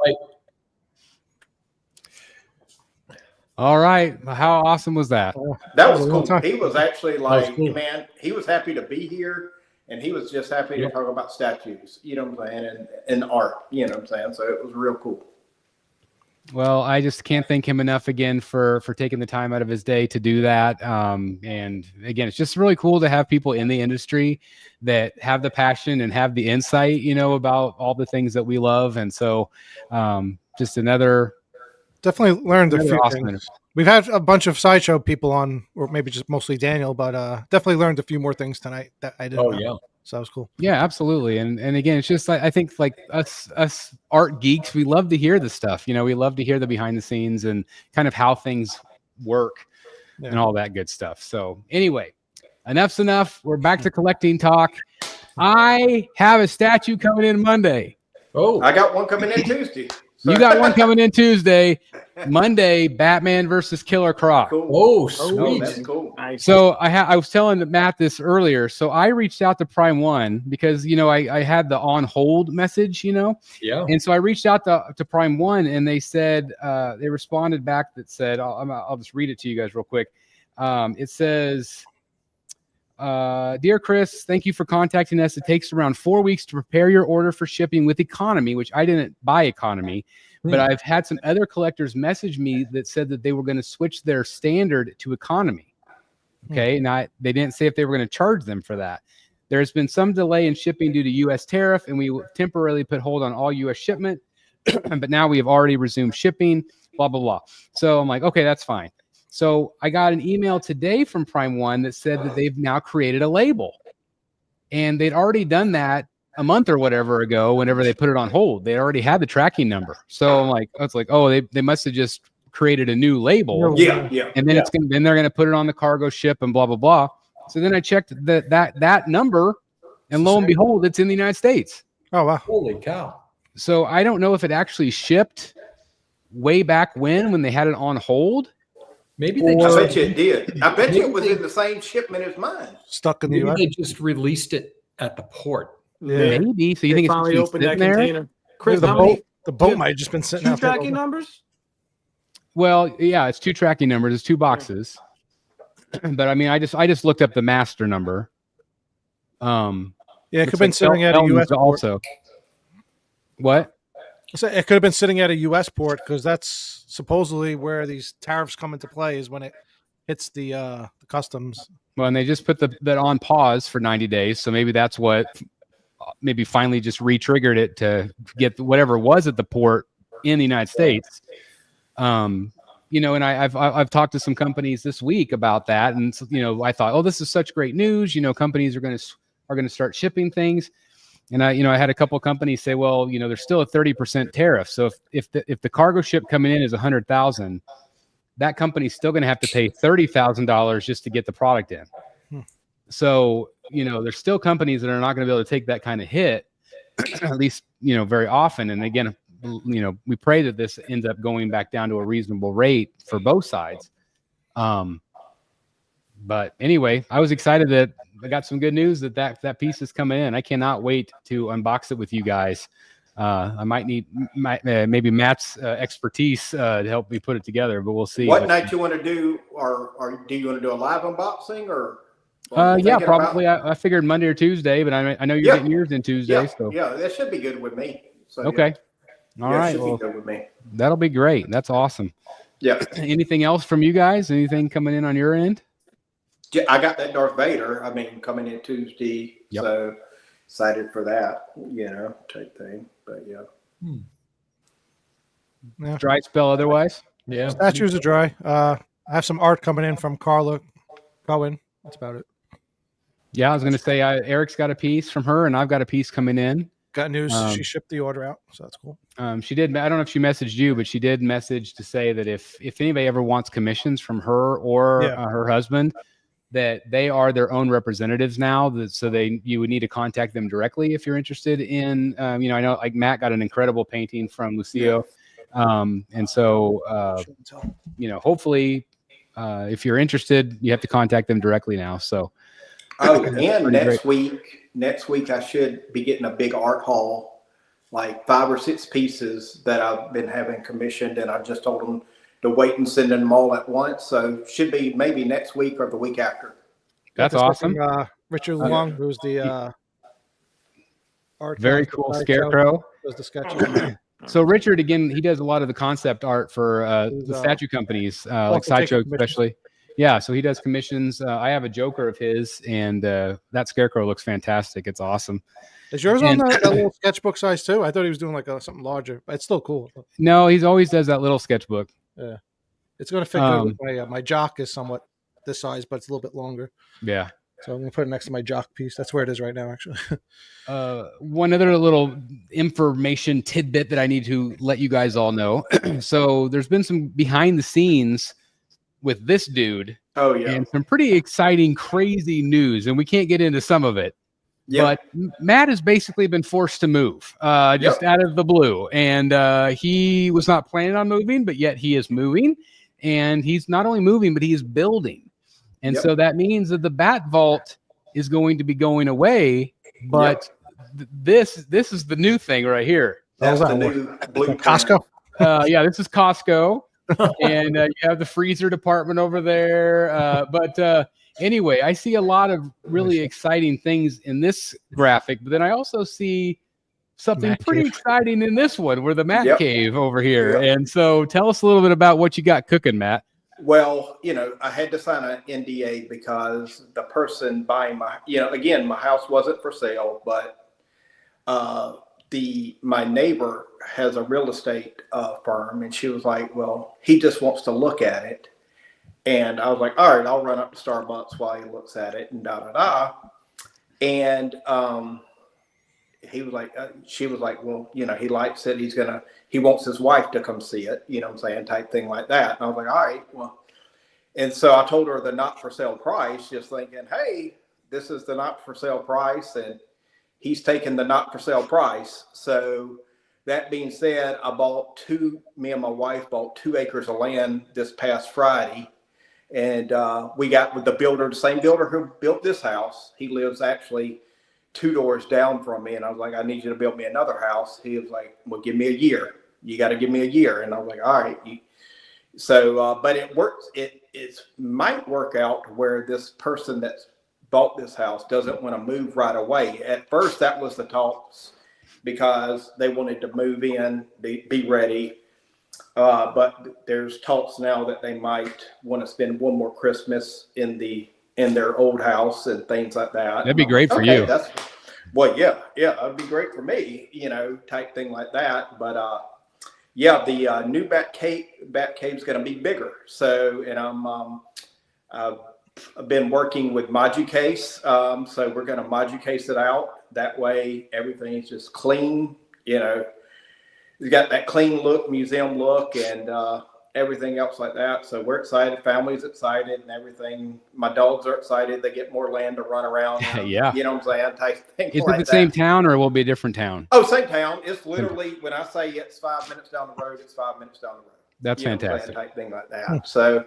All right. How awesome was that? That was cool. He was actually like, man, he was happy to be here and he was just happy to talk about statues, you know what I'm saying, and art, you know what I'm saying? So it was real cool. Well, I just can't thank him enough again for taking the time out of his day to do that. And again, it's just really cool to have people in the industry that have the passion and have the insight, about all the things that we love. And so just definitely learned a few things. We've had a bunch of Sideshow people on, or maybe just mostly Daniel, but definitely learned a few more things tonight that I didn't know. Yeah. So that was cool. Yeah, absolutely. And again, it's just I think like us art geeks, we love to hear the stuff. We love to hear the behind the scenes and kind of how things work and all that good stuff. So anyway, enough's enough. We're back to collecting talk. I have a statue coming in Monday. Oh, I got one coming in Tuesday. You got one coming in Tuesday. Monday, Batman versus Killer Croc. Cool. Oh, sweet. Oh, that's cool. Nice. So I was telling Matt this earlier. So I reached out to Prime One because, I had the on hold message, Yeah. And so I reached out to Prime One and they said, they responded back that said, I'll just read it to you guys real quick. It says, Dear Chris, thank you for contacting us. It takes around 4 weeks to prepare your order for shipping with economy, which I didn't buy economy, but I've had some other collectors message me that said that they were going to switch their standard to economy. Okay. Now they didn't say if they were going to charge them for that. There's been some delay in shipping due to U.S. tariff, and we temporarily put hold on all U.S. shipment, but now we have already resumed shipping, blah, blah, blah. So I'm like, okay, that's fine. So I got an email today from Prime One that said that they've now created a label, and they'd already done that a month or whatever ago. Whenever they put it on hold, they already had the tracking number. So I'm like, it's like, oh, they must have just created a new label. Yeah. And then then they're going to put it on the cargo ship and blah, blah, blah. So then I checked that number, and lo and behold, it's in the United States. Oh, wow. Holy cow. So I don't know if it actually shipped way back when they had it on hold. Maybe I bet you it did. I bet you it was in the same shipment as mine. Stuck in the US. They just released it at the port. Yeah. Maybe. So you think it's finally opened that there? container? Chris, the boat might have just been sitting out there. Tracking numbers? Well, yeah, it's 2 tracking numbers. It's 2 boxes. But I mean, I just looked up the master number. Yeah, it could have been sitting at a US port. Also. What? So it could have been sitting at a U.S. port because that's supposedly where these tariffs come into play is when it hits the customs. Well, and they just put that on pause for 90 days. So maybe that's what maybe finally just re-triggered it to get whatever was at the port in the United States. You know, and I've talked to some companies this week about that, and you know, I thought, oh, this is such great news. You know, companies are going to start shipping things, and I had a couple of companies say, well, you know, there's still a 30% tariff. So if the cargo ship coming in is 100,000, that company's still going to have to pay $30,000 just to get the product in. So you know, there's still companies that are not going to be able to take that kind of hit, at least you know, very often. And again, you know, we pray that this ends up going back down to a reasonable rate for both sides. But anyway, I was excited that I got some good news that piece is coming in. I cannot wait to unbox it with you guys. I might need maybe Matt's expertise to help me put it together, but we'll see. What night you want to do, or do you want to do a live unboxing, or? Yeah, probably. I figured Monday or Tuesday, but I know you're getting yours in Tuesday. Yeah, so yeah, that should be good with me. So, okay. All right. Should well, be good with me. That'll be great. That's awesome. Yeah. Anything else from you guys? Anything coming in on your end? Yeah, I got that Darth Vader. I mean, coming in Tuesday. Yep. So excited for that, you know, type thing. But yeah. Yeah. Dry spell otherwise? Yeah. Statues are dry. I have some art coming in from Carla Cohen. That's about it. Yeah, I was going to say Eric's got a piece from her, and I've got a piece coming in. Got news. She shipped the order out, so that's cool. She did. I don't know if she messaged you, but she did message to say that if anybody ever wants commissions from her or her husband, that they are their own representatives now. So you would need to contact them directly if you're interested in. You know, I know like Matt got an incredible painting from Lucio, and so you know, hopefully, if you're interested, you have to contact them directly now. So. Oh, and next week I should be getting a big art haul, like 5 or 6 pieces that I've been having commissioned, and I just told them to wait and send them all at once. So should be maybe next week or the week after. That's awesome. Richard Long, who's the art. Very cool scarecrow. Was the sketches. So Richard, again, he does a lot of the concept art for the statue companies, like Sideshow especially. Yeah, so he does commissions. I have a Joker of his, and that scarecrow looks fantastic. It's awesome. Is yours on that little sketchbook size too? I thought he was doing like something larger. It's still cool. No, he's always does that little sketchbook. Yeah, it's going to fit good with my jock is somewhat this size, but it's a little bit longer. Yeah. So I'm going to put it next to my jock piece. That's where it is right now, actually. One other little information tidbit that I need to let you guys all know. So there's been some behind the scenes with this dude. Oh yeah. And some pretty exciting, crazy news, and we can't get into some of it. But Matt has basically been forced to move just out of the blue. And he was not planning on moving, but yet he is moving. And he's not only moving, but he is building. And so that means that the Bat Vault is going to be going away. But this is the new thing right here. That's the new blueprint. Costco? Yeah, this is Costco. And you have the freezer department over there. But anyway, I see a lot of really exciting things in this graphic, but then I also see something pretty exciting in this one, where the Matt Cave over here. And so tell us a little bit about what you got cooking, Matt. Well, you know, I had to sign an NDA because the person buying my, you know, again, my house wasn't for sale, but my neighbor has a real estate firm, and she was like, well, he just wants to look at it. And I was like, all right, I'll run up to Starbucks while he looks at it, and And he was like, she was like, well, you know, he likes it. He wants his wife to come see it, you know what I'm saying, type thing like that. And I was like, all right, well. And so I told her the not for sale price, just thinking, hey, this is the not for sale price. And he's taking the not for sale price. So that being said, me and my wife bought 2 acres of land this past Friday. And we got with the same builder who built this house. He lives actually 2 doors down from me. And I was like, I need you to build me another house. He was like, well, give me a year. You got to give me a year. And I was like, all right. So, but it works. It might work out where this person that's bought this house doesn't want to move right away. At first, that was the talks, because they wanted to move in, be ready. But there's talks now that they might want to spend one more Christmas in their old house and things like that. That'd be great for you. Yeah, that'd be great for me, you know, type thing like that. But yeah, the new Bat Cave is going to be bigger. So, and I've been working with Moducase. So we're going to Moducase it out. That way everything's just clean. You know, you got that clean look, museum look, and everything else like that. So we're excited. Family's excited and everything. My dogs are excited. They get more land to run around. Yeah. You know what I'm saying? Type thing. Is it the same town or will it be a different town? Oh, same town. It's literally, when I say it's 5 minutes down the road, it's 5 minutes down the road. That's fantastic. Type thing like that. So,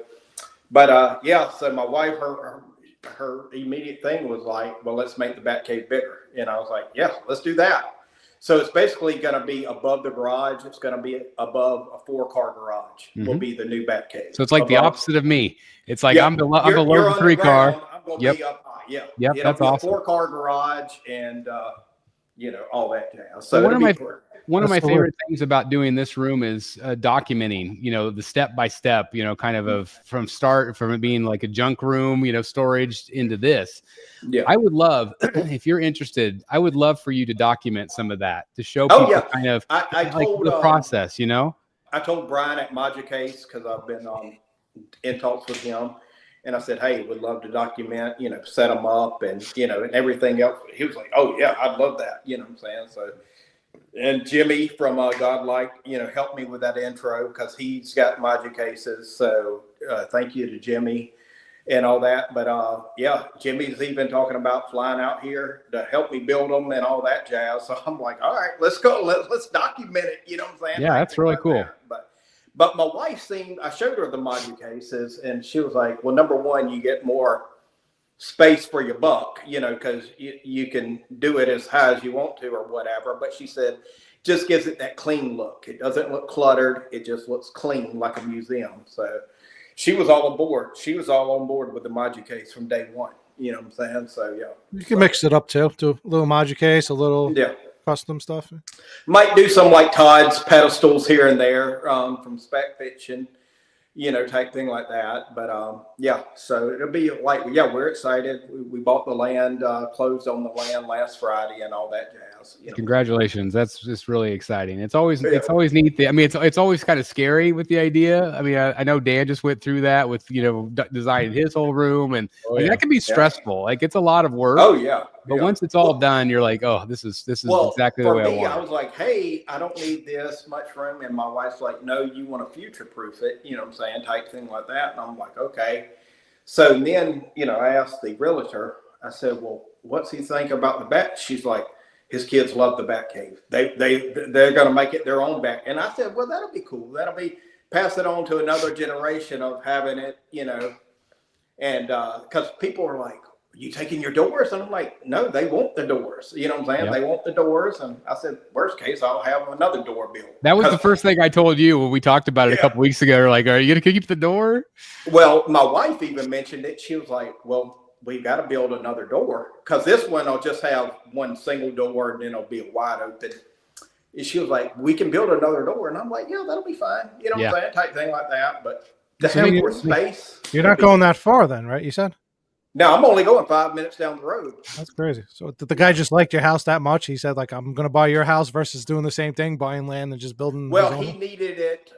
but yeah, so my wife, her immediate thing was like, well, let's make the Bat Cave bigger. And I was like, yeah, let's do that. So it's basically going to be above the garage. It's going to be above a 4-car garage. Will be the new Bat Cave. So it's like above. The opposite of me. It's like I'm below the 3-car. I'm going to be up high. Yeah. Yep. That's awesome. A 4-car garage and you know, all that jazz. So one of my favorite things about doing this room is documenting, you know, the step by step, you know, kind of from it being like a junk room, you know, storage into this. Yeah. I would love, if you're interested, I would love for you to document some of that to show people kind of I told, the process, you know. I told Bryan at Moducase, because I've been in talks with him. And I said, hey, would love to document, you know, set them up and, you know, and everything else. He was like, oh, yeah, I'd love that. You know what I'm saying? So, and Jimmy from Godlike, you know, helped me with that intro because he's got Moducases. So thank you to Jimmy and all that. But yeah, Jimmy's even talking about flying out here to help me build them and all that jazz. So I'm like, all right, let's go. Let's document it. You know what I'm saying? Yeah, that's really cool. But my wife I showed her the Moducases and she was like, well, number one, you get more space for your buck, you know, because you can do it as high as you want to or whatever. But she said, just gives it that clean look. It doesn't look cluttered. It just looks clean like a museum. So she was all on board. She was all on board with the Moducase from day one. You know what I'm saying? So, yeah. You can mix it up too. Do a little Moducase, a little custom stuff. Might do some like Todd's pedestals here and there from Spec Fiction, you know, type thing like that. But yeah, so it'll be like, yeah, we're excited. We bought the land, closed on the land last Friday and all that jazz. You know? Congratulations. That's just really exciting. It's always neat. I mean, it's always kind of scary with the idea. I mean, I know Dan just went through that with, you know, designing his whole room and that can be stressful. Like it's a lot of work. Oh yeah. But once it's all done, you're like, oh, this is exactly the way I want it. I was like, hey, I don't need this much room. And my wife's like, no, you want to future proof it, you know what I'm saying, type thing like that. And I'm like, okay. So then, you know, I asked the realtor, I said, well, what's he think about the Bat? She's like, his kids love the Bat Cave. They're going to make it their own Bat. And I said, well, that'll be cool. That'll be pass it on to another generation of having it, you know, and because people are like, you taking your doors? And I'm like, no, they want the doors. You know what I'm saying? Yep. They want the doors. And I said, worst case, I'll have another door built. That was the first thing I told you when we talked about it a couple weeks ago. You're like, are you going to keep the door? Well, my wife even mentioned it. She was like, well, we've got to build another door because this one will just have one single door and then it'll be wide open. And she was like, we can build another door. And I'm like, yeah, that'll be fine. You know what I'm saying? Type thing like that. But to have more space. You're not going that far then, right? You said? No, I'm only going 5 minutes down the road. That's crazy. So did the guy just liked your house that much? He said, like, I'm going to buy your house versus doing the same thing, buying land and just building. Well, he needed it.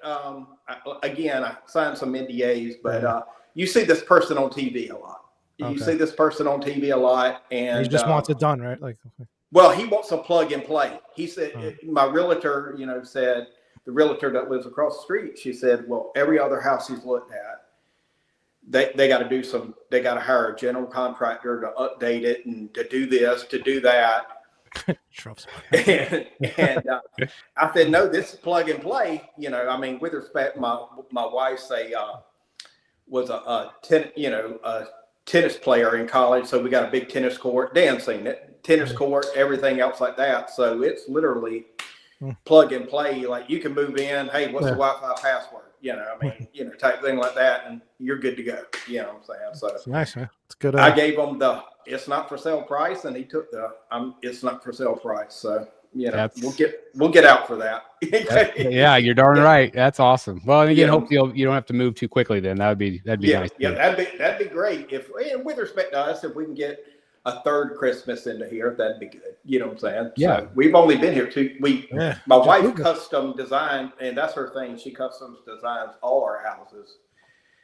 Again, I signed some NDAs, but you see this person on TV a lot. You see this person on TV a lot. And he just wants it done, right? Like, well, he wants a plug and play. He said, my realtor, you know, said, the realtor that lives across the street, she said, well, every other house he's looked at, they got to they got to hire a general contractor to update it and to do this, to do that. and I said, no, this is plug and play. You know, I mean, with respect, my wife was a tennis player in college. So we got a big tennis court, Dan's seen it, tennis court, everything else like that. So it's literally plug and play. Like you can move in. Hey, what's the Wi-Fi password? You know, I mean, you know, type thing like that, and you're good to go. You know what I'm saying? So it's nice, man. It's good. I gave him it's not for sale price, and he took it's not for sale price. So you know, we'll get out for that. Yeah, you're darn right. That's awesome. Well, and again, hopefully you don't have to move too quickly. Then that'd be nice. Yeah, that'd be great. And with respect to us, if we can get a third Christmas into here, that'd be good. You know what I'm saying? Yeah. So we've only been here Yeah. My wife custom designed, and that's her thing. She custom designs all our houses.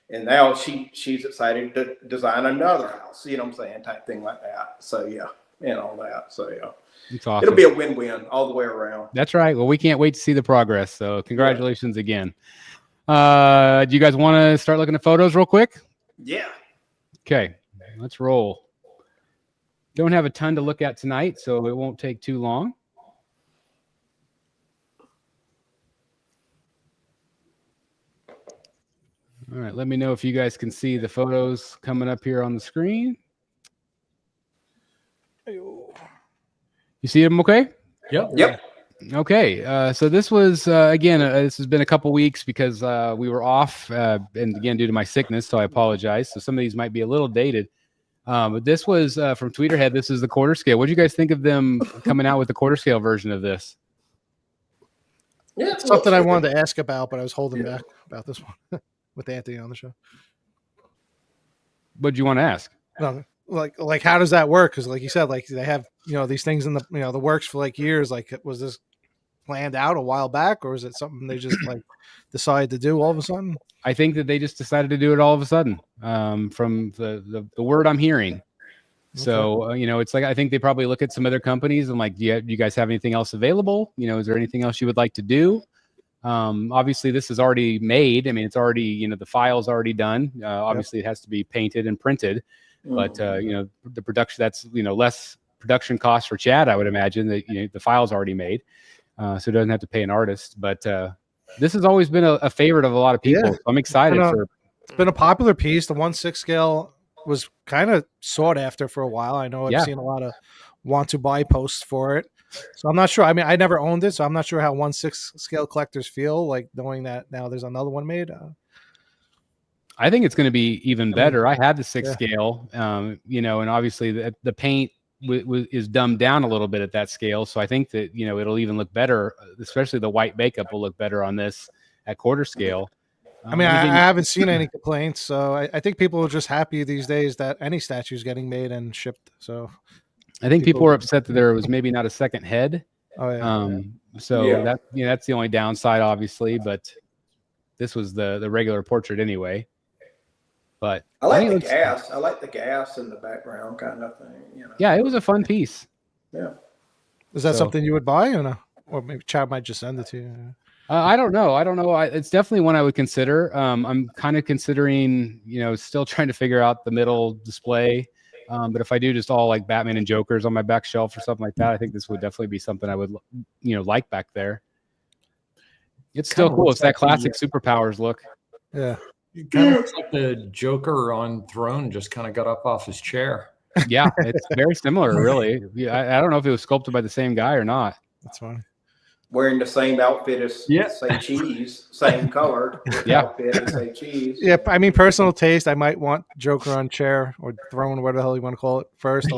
And now she's excited to design another house, you know what I'm saying, type thing like that. So yeah, and all that. So yeah. It's awesome. It'll be a win-win all the way around. That's right. Well, we can't wait to see the progress. So congratulations again. Do you guys want to start looking at photos real quick? Yeah. Okay, let's roll. Don't have a ton to look at tonight, so it won't take too long. All right, let me know if you guys can see the photos coming up here on the screen. You see them okay? Yep. Okay, so this was, again, this has been a couple weeks because we were off, and again, due to my sickness, so I apologize. So some of these might be a little dated. But this was from Tweeterhead. This is the quarter scale. What do you guys think of them coming out with the quarter scale version of this? Yeah, it's something I wanted to ask about, but I was holding back about this one with Anthony on the show. What do you want to ask? No, like how does that work? Because like you said, like they have these things in the works for like years. Like was this planned out a while back, or is it something they just like decided to do all of a sudden? I think that they just decided to do it all of a sudden, from the word I'm hearing. Okay. So, it's like, I think they probably look at some other companies and like, do you guys have anything else available? Is there anything else you would like to do? Obviously this is already made. I mean, it's already, the file's already done. Obviously it has to be painted and printed, but the production, that's, less production costs for Chad, I would imagine that, the file's already made. So it doesn't have to pay an artist, but, this has always been a favorite of a lot of people. Yeah. So I'm excited it's been a popular piece. The 1/6 scale was kind of sought after for a while. I know I've seen a lot of want to buy posts for it. So I'm not sure. I mean, I never owned it, so I'm not sure how 1/6 scale collectors feel like knowing that now there's another one made. I think it's going to be even better. I had the 6 scale, and obviously the paint is dumbed down a little bit at that scale. So I think that, it'll even look better, especially the white makeup will look better on this at quarter scale. I mean, I haven't seen any complaints. So I think people are just happy these days that any statue is getting made and shipped. So I think people were upset that there was maybe not a second head. Oh, yeah. That's the only downside, obviously, but this was the regular portrait anyway. But I like the gas. I like the gas in the background kind of thing. Yeah, it was a fun piece. Yeah. Is that something you would buy or no? Or maybe Chad might just send it to you. I don't know. It's definitely one I would consider. I'm kind of considering, still trying to figure out the middle display. But if I do just all like Batman and Jokers on my back shelf or something like that, I think this would definitely be something I would, like back there. It's still cool. It's that classic superpowers look. Yeah. It kind of looks like the Joker on Throne just kind of got up off his chair. Yeah, it's very similar, really. Yeah, I don't know if it was sculpted by the same guy or not. That's fine. Wearing the same outfit as say Cheese, same color. Outfit as say Cheese. Yeah, I mean, personal taste. I might want Joker on chair or Throne, whatever the hell you want to call it, first.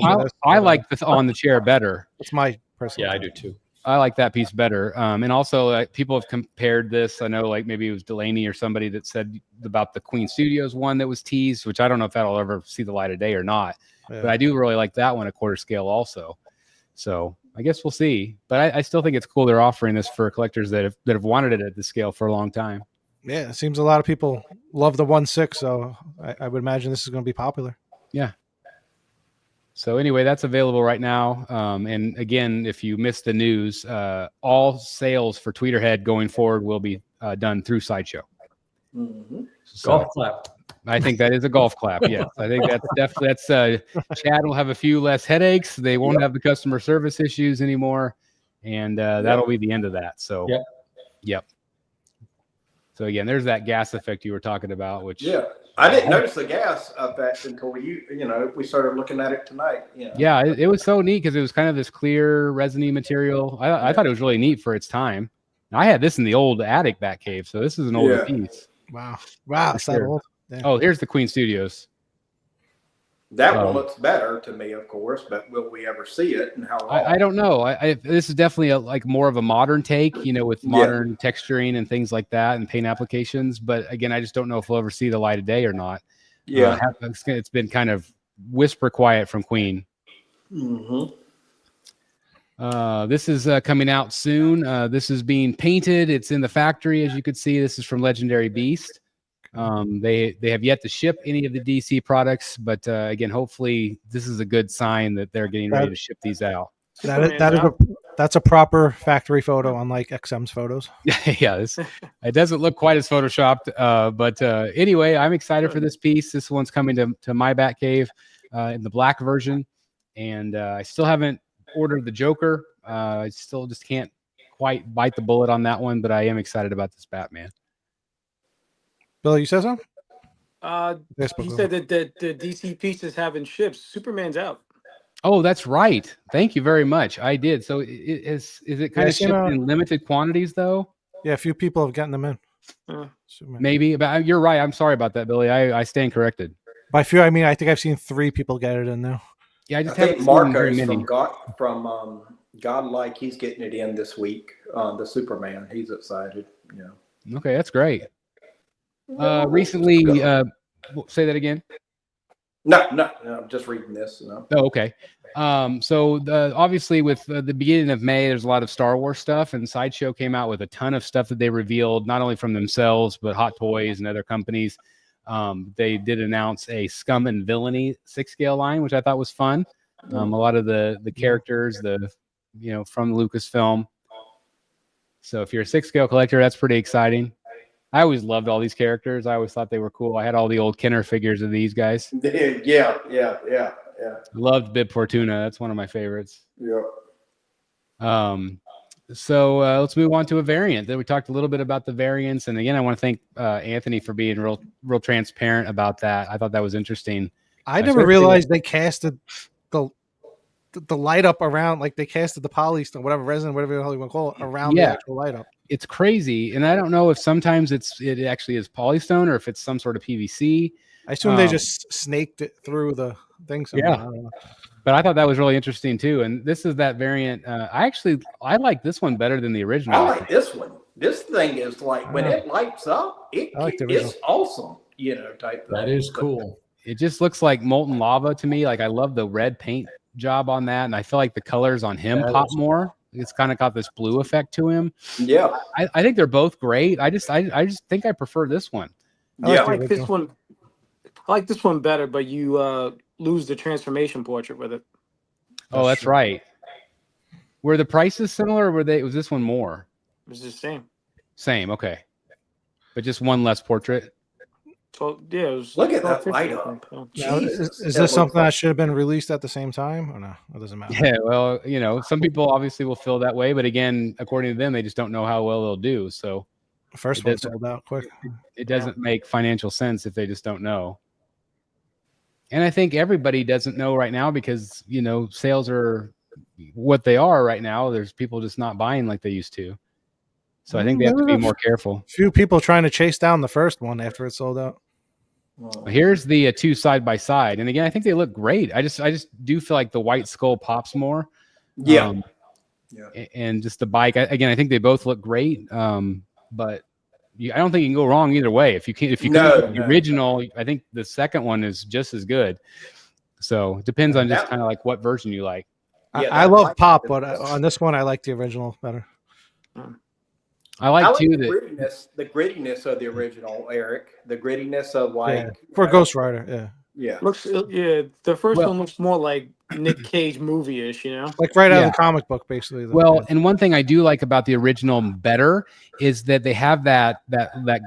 I like the on the chair better. It's my personal. Yeah, I do too. I like that piece better. And also, people have compared this. I know, like maybe it was Delaney or somebody that said about the Queen Studios one that was teased, which I don't know if that'll ever see the light of day or not. Yeah. But I do really like that one at quarter scale also. So I guess we'll see. But I still think it's cool they're offering this for collectors that have wanted it at the scale for a long time. Yeah, it seems a lot of people love the 1/6, so I would imagine this is going to be popular. Yeah. So anyway, that's available right now. And again, if you missed the news, all sales for Tweeterhead going forward will be done through Sideshow. Mm-hmm. So golf clap. I think that is a golf clap. Yes, I think that's definitely Chad will have a few less headaches. They won't have the customer service issues anymore, and that'll be the end of that. So, yep. So again, there's that gas effect you were talking about, which I didn't notice the gas effect until we started looking at it tonight. Yeah, it was so neat because it was kind of this clear resiny material. I thought it was really neat for its time. I had this in the old attic Batcave, so this is an older piece. Wow, it's that old. Yeah. Oh, here's the Queen Studios. That one looks better to me, of course, but will we ever see it and how long? I don't know. This is definitely like more of a modern take, with modern texturing and things like that and paint applications. But again, I just don't know if we'll ever see the light of day or not. Yeah. It's been kind of whisper quiet from Queen. Mm-hmm. This is coming out soon. This is being painted. It's in the factory, as you could see. This is from Legendary Beast. They have yet to ship any of the DC products, but again, hopefully this is a good sign that they're getting ready to ship these out. That's a proper factory photo, unlike XM's photos. Yeah, it doesn't look quite as photoshopped, but anyway, I'm excited for this piece. This one's coming to my Batcave in the black version, and I still haven't ordered the Joker. I still just can't quite bite the bullet on that one, but I am excited about this Batman. Bill, you said something? He said that the DC pieces haven't shipped. Superman's out. Oh, that's right. Thank you very much. I did. So is it kind of shipped in limited quantities though? Yeah, a few people have gotten them in. Maybe, but you're right. I'm sorry about that, Billy. I stand corrected. By few, I mean I think I've seen 3 people get it in now. Yeah, I think Marcos from Godlike, he's getting it in this week. The Superman, he's excited. Yeah. Okay, that's great. Recently, say that again. No, I'm just reading this. No. Oh, okay. So obviously with the beginning of May, there's a lot of Star Wars stuff, and Sideshow came out with a ton of stuff that they revealed, not only from themselves, but Hot Toys and other companies. They did announce a Scum and Villainy 6-scale line, which I thought was fun. A lot of the characters, from Lucasfilm. So if you're a 6-scale collector, that's pretty exciting. I always loved all these characters. I always thought they were cool. I had all the old Kenner figures of these guys. Yeah. Loved Bib Fortuna. That's one of my favorites. Yeah. So let's move on to a variant. Then we talked a little bit about the variants, and again, I want to thank Anthony for being real transparent about that. I thought that was interesting. I never realized they casted the light up around, like they casted the polystone, whatever resin, whatever the hell you want to call it, around the actual light up. It's crazy, and I don't know if sometimes it actually is polystone or if it's some sort of PVC. I assume they just snaked it through the thing. Yeah, but I thought that was really interesting too. And this is that variant. I like this one better than the original. I like this one. This thing is like when it lights up, it's awesome. Type thing. That is cool. It just looks like molten lava to me. Like I love the red paint job on that, and I feel like the colors on him pop more. It's kind of got this blue effect to him. Yeah, I think they're both great. I just think I prefer this one. I like this one. I like this one better, but you lose the transformation portrait with it. Oh, that's right. Were the prices similar, or was this one more? It was the same. Same, okay. But just one less portrait. So yeah, it was. Look at that light up. Now, is this something that should have been released at the same time, or no? It doesn't matter. Yeah, well, some people obviously will feel that way, but again, according to them, they just don't know how well they'll do. So the first one sold out quick. It doesn't make financial sense if they just don't know. And I think everybody doesn't know right now because sales are what they are right now. There's people just not buying like they used to. So I think they have to be more careful. Few people trying to chase down the first one after it sold out. Here's the 2 side by side, and again, I think they look great. I just do feel like the white skull pops more. Yeah. And just the bike. I think they both look great. But I don't think you can go wrong either way. If you can the original, I think the second one is just as good. So it depends on just kind of like what version you like. I love pop, but on this one, I like the original better. I like too the grittiness of the original, Eric. The grittiness of for Ghost Rider, the first one looks more like Nick Cage movie-ish, like right out of the comic book, basically. And one thing I do like about the original better is that they have that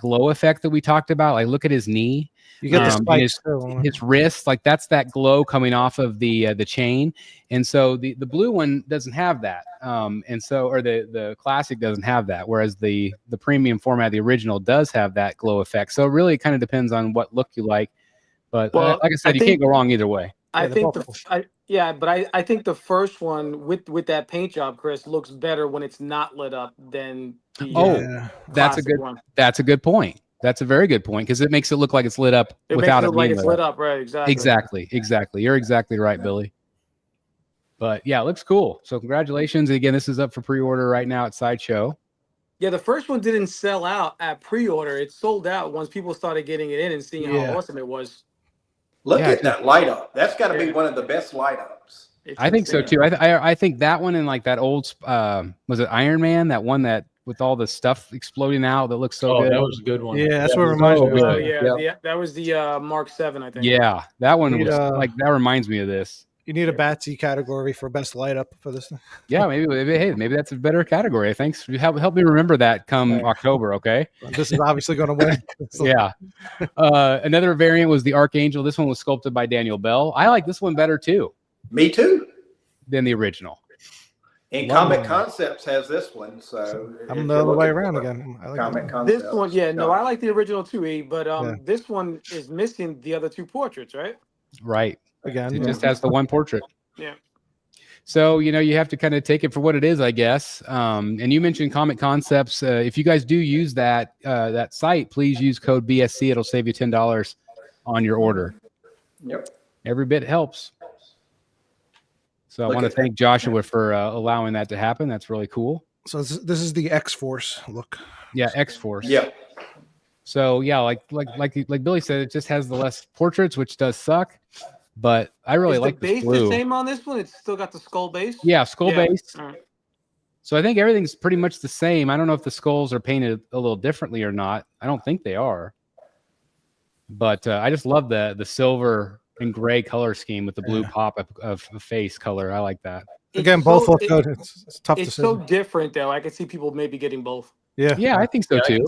glow effect that we talked about. Like, look at his knee. You get the spikes his wrist, like that's that glow coming off of the chain, and so the blue one doesn't have that, and so the classic doesn't have that, whereas the premium format, the original, does have that glow effect. So it really kind of depends on what look you like, but like I said, you can't go wrong either way. I think I think the first one with that paint job, Chris, looks better when it's not lit up than the that's a good point. That's a very good point because it makes it look like it's lit up without it being lit up. Right, exactly. You're exactly right, Billy. But yeah, it looks cool. So congratulations. Again, this is up for pre-order right now at Sideshow. Yeah, the first one didn't sell out at pre-order. It sold out once people started getting it in and seeing how awesome it was. Look at that light up. That's got to be one of the best light ups. I think so too. I think that one and like that old was it Iron Man? That one that with all the stuff exploding out that looks so good. That was a good one. Yeah, that's what reminds me. Oh yeah, that was the Mark 7, I think. Yeah, that one was like that reminds me of this. You need a Batsy category for best light up for this thing. Yeah, maybe that's a better category. Thanks. Help me remember that come October, okay? This is obviously going to win. Yeah. Another variant was the Archangel. This one was sculpted by Daniel Bell. I like this one better too. Me too. Than the original. And Comic Concepts has this one, so I'm the other way around again. I like Comic Concepts. This one, I like the original too, but this one is missing the other two portraits, right? Right. Again, it just has the one portrait. Yeah. So, you have to kind of take it for what it is, I guess. And you mentioned Comic Concepts. If you guys do use that site, please use code BSC. It'll save you $10 on your order. Yep. Every bit helps. So I want to thank Joshua for allowing that to happen. That's really cool. So this is the X-Force look. Yeah, X-Force. Yeah. So yeah, like Billy said, it just has the less portraits, which does suck. But I really like the base blue. The same on this one. It's still got the skull base. Yeah, skull base. All right. So I think everything's pretty much the same. I don't know if the skulls are painted a little differently or not. I don't think they are. But I just love the silver and gray color scheme with the blue pop of face color. I like that. Again, both look good. It's tough to say. It's so different, though. I can see people maybe getting both. Yeah, I think so too.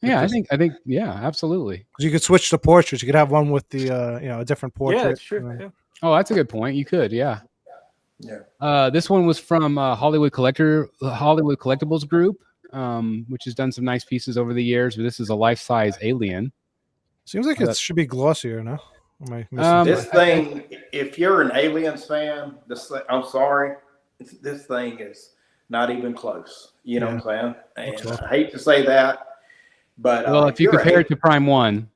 Yeah, I think, absolutely. Because you could switch the portraits. You could have one with the, a different portrait. Yeah, that's true. Yeah. Oh, that's a good point. You could, yeah. Yeah. This one was from Hollywood Collectibles Group, which has done some nice pieces over the years. But this is a life-size alien. Seems like it should be glossier, no? This thing, if you're an Aliens fan, I'm sorry, this thing is not even close. You know what I'm saying? And I hate to say that. But if you compare it to Prime 1.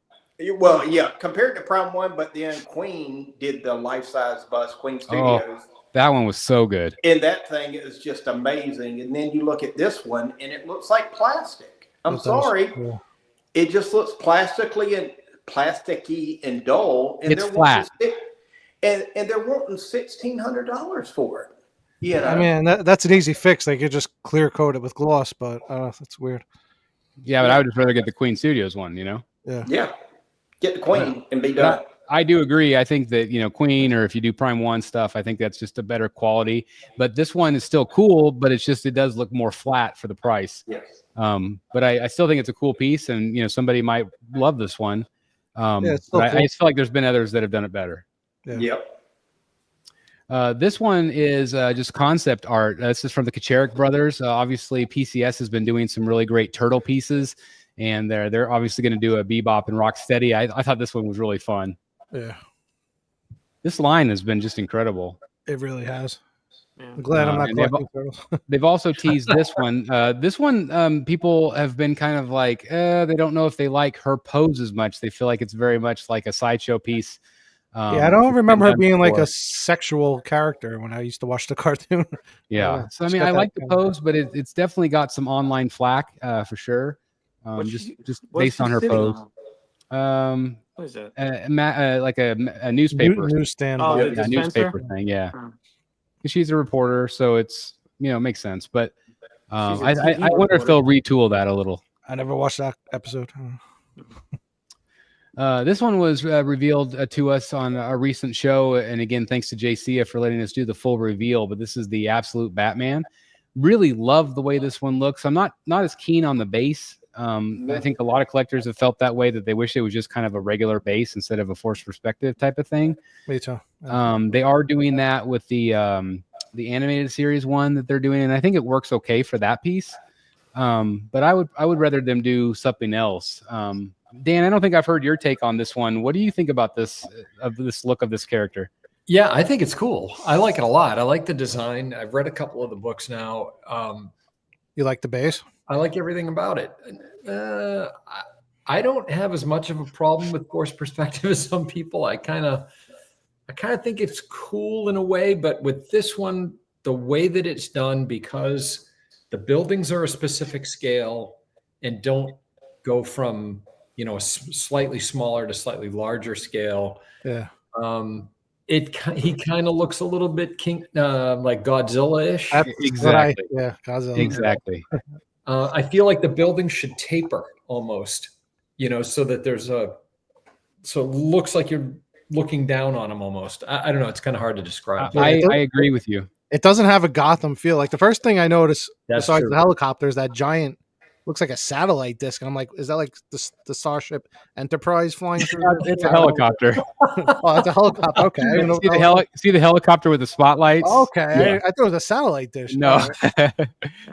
Well, yeah, compared to Prime 1, but then Queen did the life-size bust, Queen Studios. That one was so good. And that thing is just amazing. And then you look at this one, and it looks like plastic. I'm sorry. Cool. It just looks plasticky and dull. And it's flat. And they're wanting $1,600 for it. Yeah, I mean, that's an easy fix. They could just clear coat it with gloss, but that's weird. Yeah, but I would just rather get the Queen Studios one, Yeah. Get the Queen and be done. I do agree. I think that, Queen, or if you do Prime 1 stuff, I think that's just a better quality. But this one is still cool, but it does look more flat for the price. Yes. But I still think it's a cool piece, and, somebody might love this one. But cool. I just feel like there's been others that have done it better. Yeah. Yep. This one is just concept art. This is from the Kacharik brothers. Obviously, PCS has been doing some really great turtle pieces, and they're obviously going to do a Bebop and Rocksteady. I thought this one was really fun. Yeah. This line has been just incredible. It really has. Yeah. I'm glad I'm not collecting turtles. They've also teased this one. This one, people have been kind of like, they don't know if they like her pose as much. They feel like it's very much like a sideshow piece. I don't remember her being like a sexual character when I used to watch the cartoon. Yeah. So, I mean, I like the pose, but it's definitely got some online flack for sure. Just based on her pose. What is that? Like a newspaper. Newsstand. Oh, a newspaper thing. Yeah. She's a reporter, so it's, makes sense. But I wonder if they'll retool that a little. I never watched that episode. This one was revealed to us on a recent show, and again, thanks to JC for letting us do the full reveal. But this is the Absolute Batman. Really love the way this one looks. I'm not as keen on the base. I think a lot of collectors have felt that way, that they wish it was just kind of a regular base instead of a forced perspective type of thing. Me too. They are doing that with the animated series one that they're doing, and I think it works okay for that piece. But I would rather them do something else. Dan, I don't think I've heard your take on this one. What do you think about this look of this character? Yeah, I think it's cool. I like it a lot. I like the design. I've read a couple of the books now. You like the base? I like everything about it. I don't have as much of a problem with forced perspective as some people. I kind of think it's cool in a way, but with this one, the way that it's done, because the buildings are a specific scale and don't go from, a slightly smaller to slightly larger scale. Yeah. he kind of looks a little bit like Godzilla-ish. Exactly. Godzilla. Exactly. I feel like the building should taper almost, so that so it looks like you're looking down on him almost. I don't know. It's kind of hard to describe. I agree with you. It doesn't have a Gotham feel. Like the first thing I noticed, besides true. the helicopter, is that giant, looks like a satellite disc. And I'm like, is that like the Starship Enterprise flying through? It's a helicopter. Oh, it's a helicopter. Okay. See the helicopter with the spotlights? Okay. I thought it was a satellite dish. No,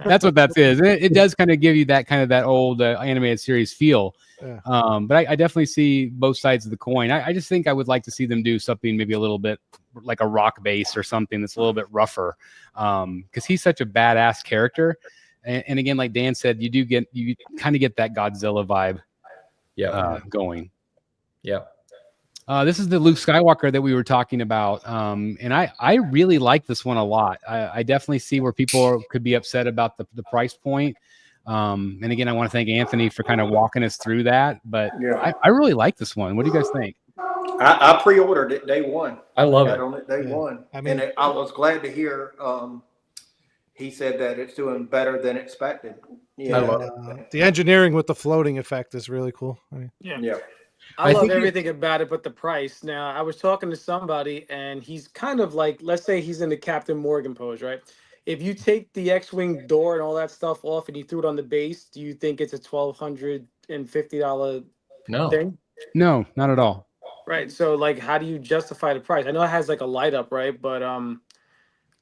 that's what that is. It does kind of give you that old animated series feel. Yeah. But I definitely see both sides of the coin. I just think I would like to see them do something maybe a little bit like a rock base or something that's a little bit rougher. Because he's such a badass character. And again, like Dan said, you kind of get that Godzilla vibe going. Yeah. This is the Luke Skywalker that we were talking about. And I really like this one a lot. I definitely see where people could be upset about the price point. And again, I want to thank Anthony for kind of walking us through that. But I really like this one. What do you guys think? I pre-ordered it day one. I love it. On it day one. I mean, I was glad to hear he said that it's doing better than expected. I love it. The engineering with the floating effect is really cool. I love everything about it but the price. Now, I was talking to somebody, and he's kind of like, let's say he's in the Captain Morgan pose, right? If you take the X-Wing door and all that stuff off and you threw it on the base, do you think it's a $1,250 thing? No, not at all. Right. So, like, how do you justify the price? I know it has like a light up, right? But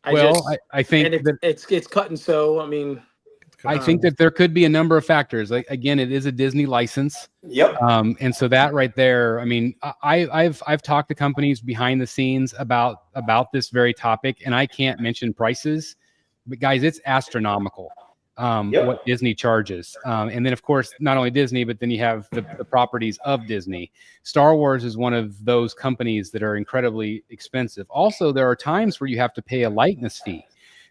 I think that it's cut and sew. I mean, I think that there could be a number of factors. Like, again, it is a Disney license. Yep. And so that right there, I mean, I've talked to companies behind the scenes about this very topic, and I can't mention prices, but guys, it's astronomical. What Disney charges. And then, of course, not only Disney, but then you have the properties of Disney. Star Wars is one of those companies that are incredibly expensive. Also, there are times where you have to pay a likeness fee.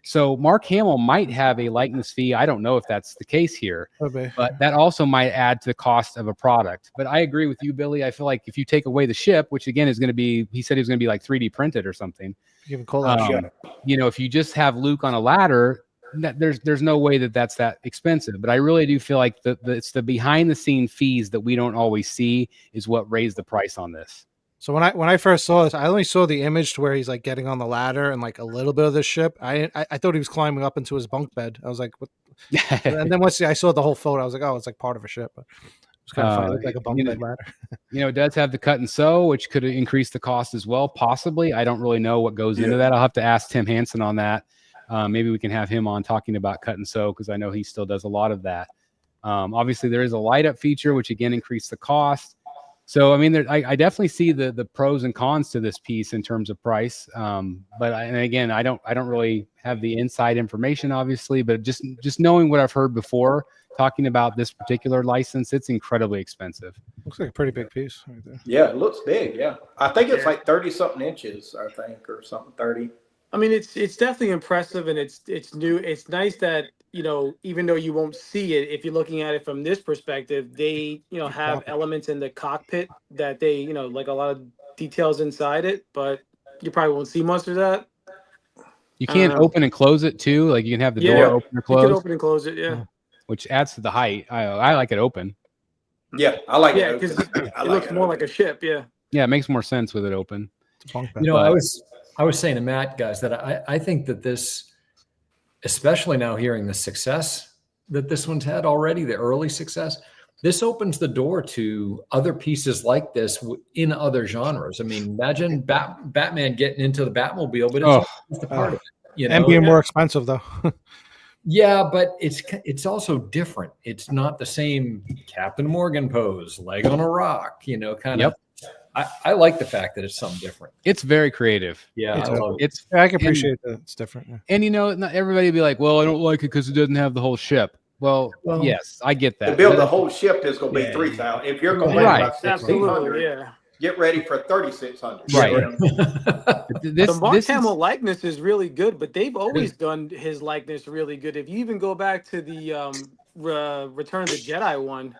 So Mark Hamill might have a likeness fee. I don't know if that's the case here, but that also might add to the cost of a product. But I agree with you, Billy. I feel like if you take away the ship, which again is going to be, he said it was going to be like 3D printed or something. If you just have Luke on a ladder, there's no way that's that expensive. But I really do feel like it's the behind the scene fees that we don't always see is what raised the price on this. So when I first saw this, I only saw the image to where he's like getting on the ladder and like a little bit of the ship. I thought he was climbing up into his bunk bed. I was like, what? And then once I saw the whole photo, I was like, oh, it's like part of a ship. But it was kind of funny. It looked like a bunk bed ladder. It does have the cut and sew, which could increase the cost as well. Possibly. I don't really know what goes into that. I'll have to ask Tim Hansen on that. Maybe we can have him on talking about cut and sew, because I know he still does a lot of that. Obviously, there is a light up feature, which again increased the cost. So, I mean, I definitely see the pros and cons to this piece in terms of price. But again, I don't really have the inside information, obviously, but just knowing what I've heard before, talking about this particular license, it's incredibly expensive. Looks like a pretty big piece right there. Yeah, it looks big. Yeah, I think it's like 30 something inches. I think, or something 30. I mean, it's definitely impressive, and it's new. It's nice that, even though you won't see it, if you're looking at it from this perspective, they, have elements in the cockpit that they, like a lot of details inside it, but you probably won't see much of that. You can't open and close it too. Like you can have the door open or close. You can open and close it, yeah. Which adds to the height. I like it open. Yeah, I like it. Yeah, because it looks more like a ship. Yeah. Yeah, it makes more sense with it open. I was saying to Matt, guys, that I think that this, especially now hearing the success that this one's had already, the early success, this opens the door to other pieces like this in other genres. I mean, imagine Batman getting into the Batmobile, but it's just a part of it. And being more expensive, though. Yeah, but it's also different. It's not the same Captain Morgan pose, leg on a rock, kind of. I like the fact that it's something different. It's very creative. Yeah, I can appreciate that it's different. Yeah. And not everybody be like, well, I don't like it because it doesn't have the whole ship. Well, yes, I get that. To build the whole ship is going to be $3,000. If you're going to about $1,600, get ready for $3,600. Right. The Mark Hamill likeness is really good, but they've always done his likeness really good. If you even go back to the Return of the Jedi one,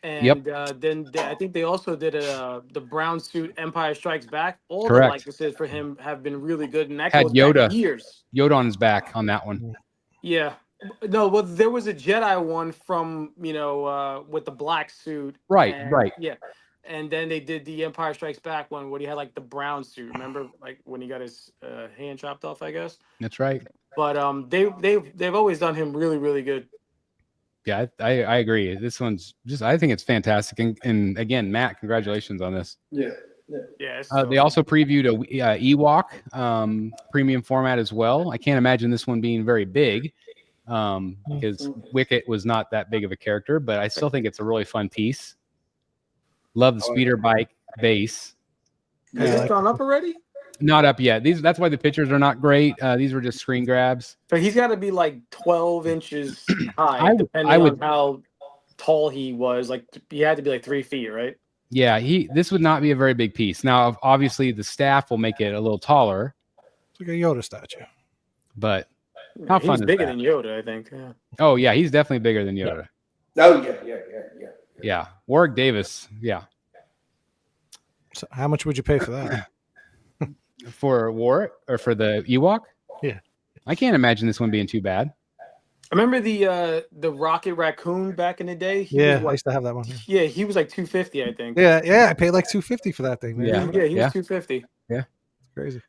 And then I think they also did the brown suit Empire Strikes Back. All Correct. the likenesses for him have been really good, and that Had goes Yoda. back years. Yoda on his back on that one. Yeah. No, well, there was a Jedi one from, with the black suit. Right. Yeah. And then they did the Empire Strikes Back one where he had like the brown suit. Remember, like when he got his hand chopped off, I guess. That's right. But they've always done him really, really good. Yeah, I agree. This one's I think it's fantastic. And again, Matt, congratulations on this. Yeah. They also previewed a Ewok premium format as well. I can't imagine this one being very big because Wicket was not that big of a character, but I still think it's a really fun piece. Love the speeder bike base. Has this gone up already? Not up yet. That's why the pictures are not great. These were just screen grabs. So he's got to be like 12 inches high, depending on how tall he was. Like he had to be like 3 feet, right? Yeah, this would not be a very big piece. Now, obviously, the staff will make it a little taller. It's like a Yoda statue. But how fun is He's bigger that? than Yoda, I think. Yeah. Oh, yeah, he's definitely bigger than Yoda. Oh, yeah. Yeah, Warwick Davis, yeah. So how much would you pay for that? For Warwick or for the Ewok? Yeah. I can't imagine this one being too bad. I remember the Rocket Raccoon back in the day. I used to have that one. Yeah, he was like $250, I think. Yeah, I paid like $250 for that thing, man. Yeah, he was $250. Yeah. It's crazy.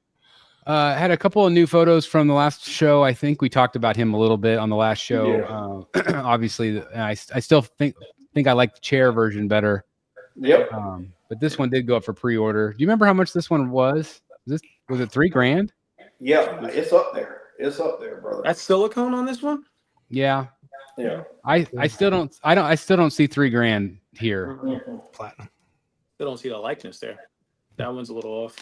Had a couple of new photos from the last show. I think we talked about him a little bit on the last show. Yeah. Obviously, I still think I like the chair version better. Yep. But this one did go up for pre-order. Do you remember how much this one was? Was it $3,000? Yeah, it's up there. It's up there, brother. That's silicone on this one? Yeah. Yeah. I still don't see $3,000 here. Platinum. Still don't see the likeness there. That one's a little off.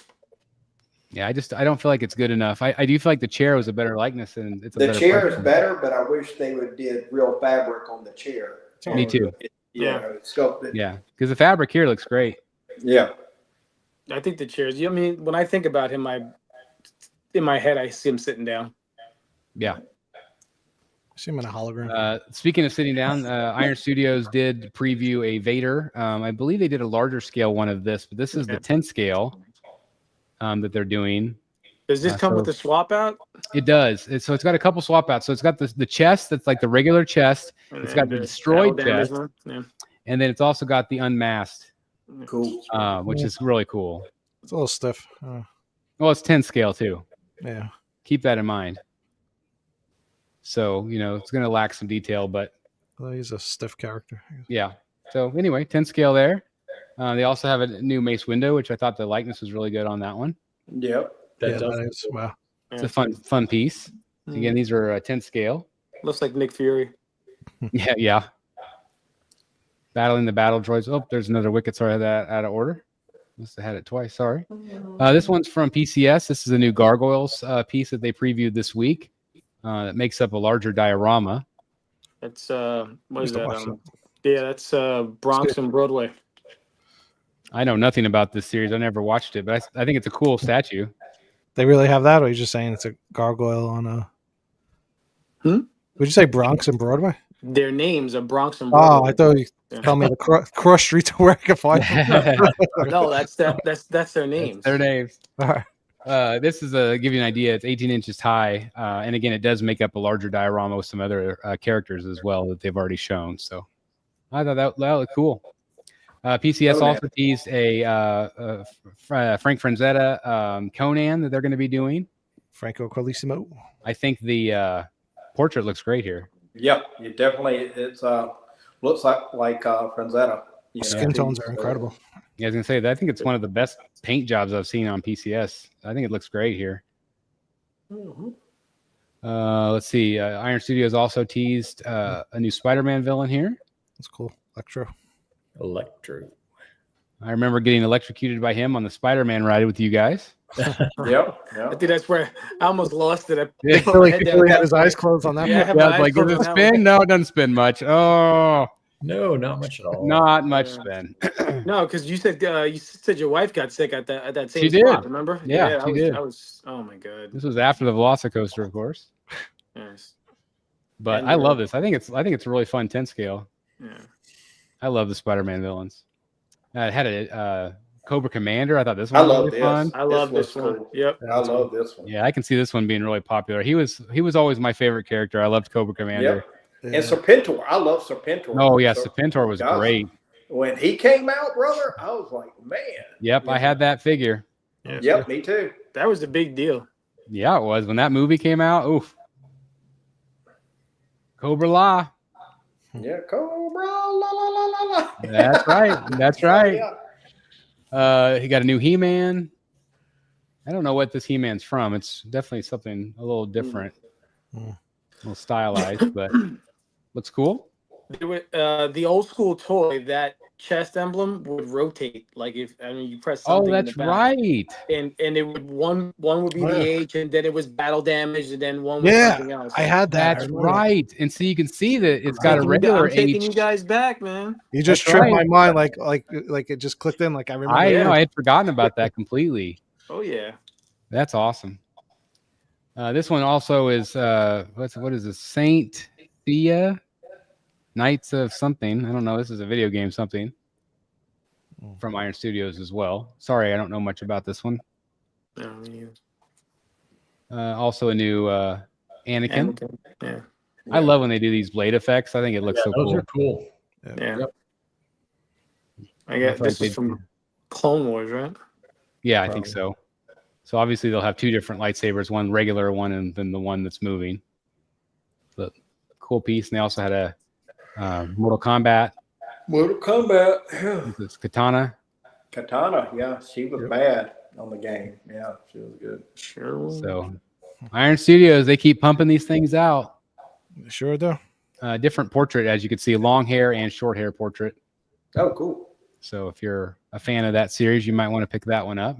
Yeah, I don't feel like it's good enough. I do feel like the chair was a better likeness, and it's a the better chair price. is better, but I wish they did real fabric on the chair. Me too. It's sculpted. Yeah, because the fabric here looks great. Yeah. I think the chairs. I mean, when I think about him, in my head, I see him sitting down. Yeah. I see him in a hologram. Speaking of sitting down, Iron Studios did preview a Vader. I believe they did a larger scale one of this, but this is the 10 scale that they're doing. Does this come with the swap out? It does. So it's got a couple swap outs. So it's got the chest that's like the regular chest. It's got the destroyed chest. Yeah. And then it's also got the unmasked. Cool. Which is really cool. It's a little stiff. Well, it's 10 scale too. Yeah. Keep that in mind. So, it's going to lack some detail, but. Well, he's a stiff character. Yeah. So anyway, 10 scale there. They also have a new Mace Window, which I thought the likeness was really good on that one. Yep. That is. Wow. It's a fun piece. Again, these are 10 scale. Looks like Nick Fury. Yeah. Battling the battle droids. Oh, there's another Wicket. Sorry, that out of order. Must have had it twice. Sorry. This one's from PCS. This is a new Gargoyles piece that they previewed this week. That makes up a larger diorama. That's what is that? That's Bronx and Broadway. I I know nothing about this series. I never watched it, but I think it's a cool statue. They really have that, or are you just saying it's a gargoyle on a? Would you say Bronx and Broadway? Their names are Bronx and Broadway. Oh, I thought you told me the cross street to where I can find them. No, that's their names. Their names. All right. This is give you an idea. It's 18 inches high, and again, it does make up a larger diorama with some other characters as well that they've already shown. So I thought that looked cool. PCS also teased a Frank Franzetta Conan that they're going to be doing. Franco Carlissimo. I think the portrait looks great here. Yep, it's looks like Franzetta. Skin tones are incredible. Yeah, I was going to say that I think it's one of the best paint jobs I've seen on PCS. I think it looks great here. Mm-hmm. Let's see. Iron Studios also teased a new Spider-Man villain here. That's cool. Electro. I remember getting electrocuted by him on the Spider-Man ride with you guys. Yep. I think that's where I almost lost it. He had his eyes closed on that. Yeah, like, does it spin? No, it doesn't spin much. Oh, no, not much at all. Not much spin. No, because you said your wife got sick at that same she spot. did. Remember? Yeah, she did. I was. Oh my god. This was after the Velocicoaster, of course. Yes. But I love this. I think it's a really fun 10 scale. Yeah. I love the Spider-Man villains. It had a Cobra Commander. I thought this one I was love really this. fun. I love this one. Cool. Yep. I love this one. Yeah, I can see this one being really popular. He was always my favorite character. I loved Cobra Commander. Yep. And Serpentor. I love Serpentor. Oh yeah, Serpentor was great. When he came out, brother, I was like, man. Yep, I had that figure. Yep, me too. That was a big deal. Yeah, it was. When that movie came out, oof. Cobra La. Yeah, Cobra la la la la la. That's right. That's right. Yeah. He got a new He-Man. I don't know what this He-Man's from. It's definitely something a little different. A little stylized, but looks cool. The old school toy, that chest emblem would rotate. Like you press something. Oh, that's in the back, right. And it would one would be the H, and then it was battle damage, and then one was something else. I had that. That's right. And so you can see that it's got a regular I'm taking H. you guys back, man. You just tripped my mind, like it just clicked in. Like I remember. I know. I had forgotten about that completely. Oh yeah. That's awesome. This one also is what is this? Saint Thea, Knights of something. I don't know. This is a video game something from Iron Studios as well. Sorry, I don't know much about this one. Also a new Anakin. Yeah. I love when they do these blade effects. I think it looks so those cool. are cool. Yeah. Yep. I guess this is from Clone Wars, right? Yeah, I think so. So obviously they'll have two different lightsabers, one regular one and then the one that's moving. But cool piece. And they also had a Mortal Kombat. Mortal Kombat. It's Katana. Katana, yeah, she was bad on the game. Yeah, she was good. Sure. So Iron Studios, they keep pumping these things out. Sure do. Different portrait, as you can see, long hair and short hair portrait. Oh, cool. So if you're a fan of that series, you might want to pick that one up.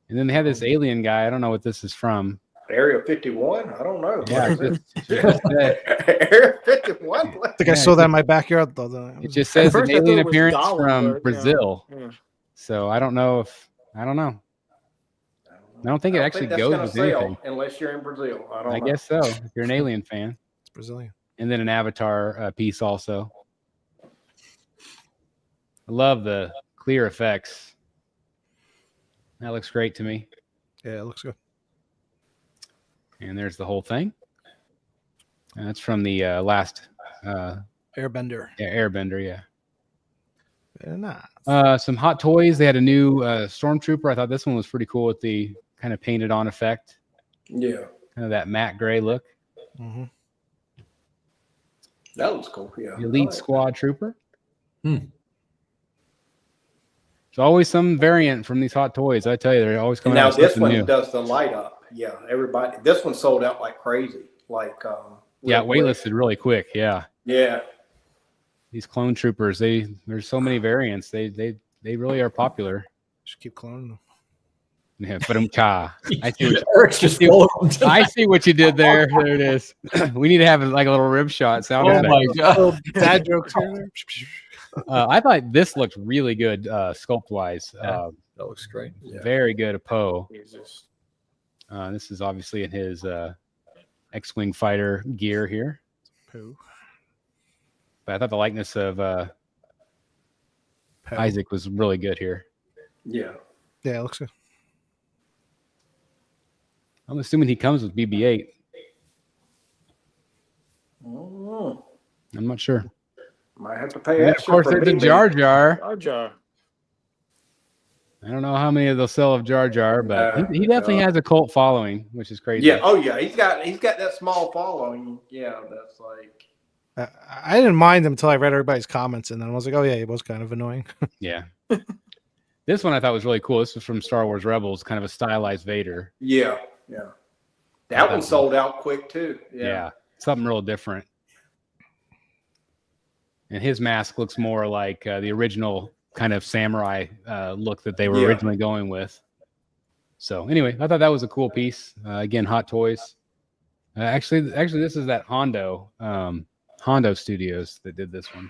And then they have this alien guy. I don't know what this is from. Area 51? I don't know. Yeah, Area 51? I think I saw that in my backyard. It just says an first I alien thought it was appearance Diehl, from but, Brazil. Yeah. So I don't know. I don't think it actually goes with anything. Unless you're in Brazil. I guess so. If you're an alien fan. It's Brazilian. And then an Avatar piece also. I love the clear effects. That looks great to me. Yeah, it looks good. And there's the whole thing. And that's from the last Airbender. Yeah, Airbender, yeah. Very nice. Some Hot Toys. They had a new Stormtrooper. I thought this one was pretty cool with the kind of painted on effect. Yeah. Kind of that matte gray look. Mm-hmm. That was cool, yeah. Elite Squad Trooper. There's always some variant from these Hot Toys. I tell you, they're always coming out with something new. Now this one does the light up. Yeah, everybody. This one sold out like crazy. Like waitlisted really quick. Yeah. Yeah. These clone troopers, there's so many variants. They really are popular. Just keep cloning them. Yeah, but I see what you did there. There it is. We need to have like a little rib shot. Sound effect. My god! Dad jokes here. I thought this looked really good sculpt wise. That looks great. Yeah. Very good of Poe. This is obviously in his X-Wing fighter gear here. Poe. But I thought the likeness of Isaac was really good here. Yeah. Yeah, it looks good. I'm assuming he comes with BB-8. Oh. I'm not sure. Might have to pay extra. Of course, there's a Jar Jar. Jar Jar. I don't know how many of those sell of Jar Jar, but he definitely has a cult following, which is crazy. Yeah. Oh yeah. He's got that small following. Yeah. That's like. I didn't mind him until I read everybody's comments, and then I was like, oh yeah, he was kind of annoying. Yeah. This one I thought was really cool. This was from Star Wars Rebels, kind of a stylized Vader. Yeah. Yeah. That one sold out quick too. Yeah. Something real different. And his mask looks more like the original kind of samurai look that they were originally going with. So anyway, I thought that was a cool piece. Again, Hot Toys. Actually, this is that Hondo Studios that did this one.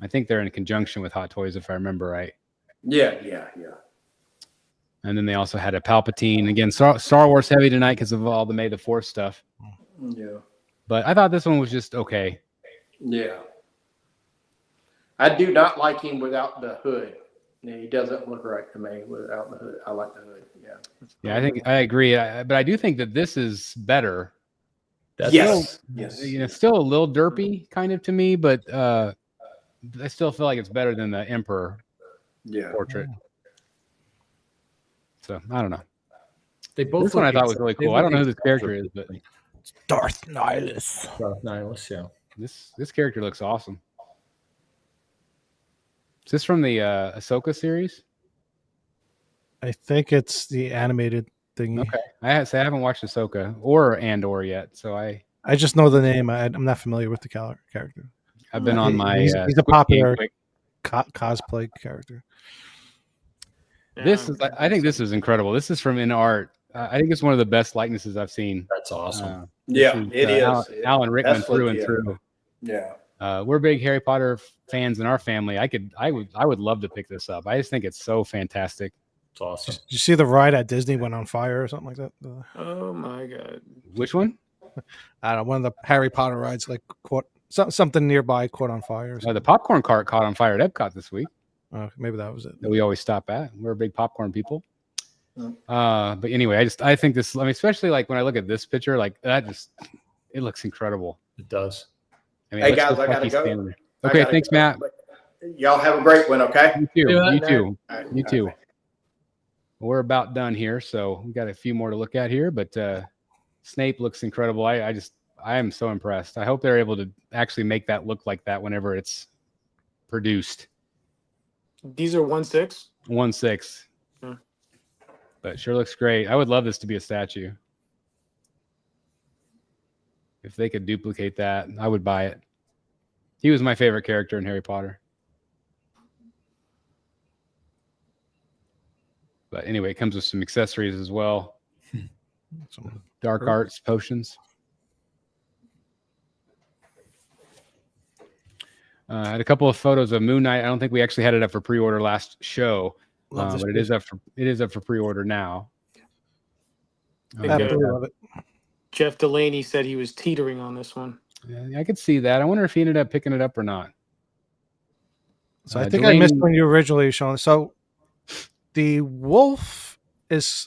I think they're in conjunction with Hot Toys, if I remember right. Yeah. And then they also had a Palpatine. Again, Star Wars heavy tonight because of all the May the 4th stuff. Yeah. But I thought this one was just okay. Yeah. I do not like him without the hood. He doesn't look right to me without the hood. I like the hood. Yeah. Yeah, I think I agree. But I do think that this is better. Yes. Still a little derpy kind of to me, but I still feel like it's better than the Emperor portrait. So I don't know. They both. This one I thought was really cool. I don't know who this character is, but Darth Nihilus. Yeah. This character looks awesome. Is this from the Ahsoka series? I think it's the animated thing. Okay, I haven't watched Ahsoka or Andor yet, so I just know the name. I'm not familiar with the character. I've been on my. He's a popular cosplay character. This is. I think this is incredible. This is from In Art. I think it's one of the best likenesses I've seen. That's awesome. It is. Alan Rickman through and through. Yeah. We're big Harry Potter fans in our family. I would love to pick this up. I just think it's so fantastic. It's awesome. Did you see the ride at Disney went on fire or something like that? Oh my god! Which one? I don't know. One of the Harry Potter rides, like something nearby, caught on fire. The popcorn cart caught on fire at Epcot this week. Maybe that was it. That we always stop at. We're big popcorn people. But anyway, I think this. I mean, especially like when I look at this picture, like that it looks incredible. It does. I mean, hey guys, I gotta go. Okay, thanks, Matt. Y'all have a great one. Okay. You too. You too. Right. You too. We're about done here, so we got a few more to look at here. But Snape looks incredible. I am so impressed. I hope they're able to actually make that look like that whenever it's produced. These are 1/6. 1/6. But sure looks great. I would love this to be a statue. If they could duplicate that, I would buy it. He was my favorite character in Harry Potter. But anyway, it comes with some accessories as well. Some dark arts potions. I had a couple of photos of Moon Knight. I don't think we actually had it up for pre-order last show, but it is up for pre-order now. Love it. Jeff Delaney said he was teetering on this one. Yeah, I could see that. I wonder if he ended up picking it up or not. So I think Delaney, I missed when you originally showed. So the wolf is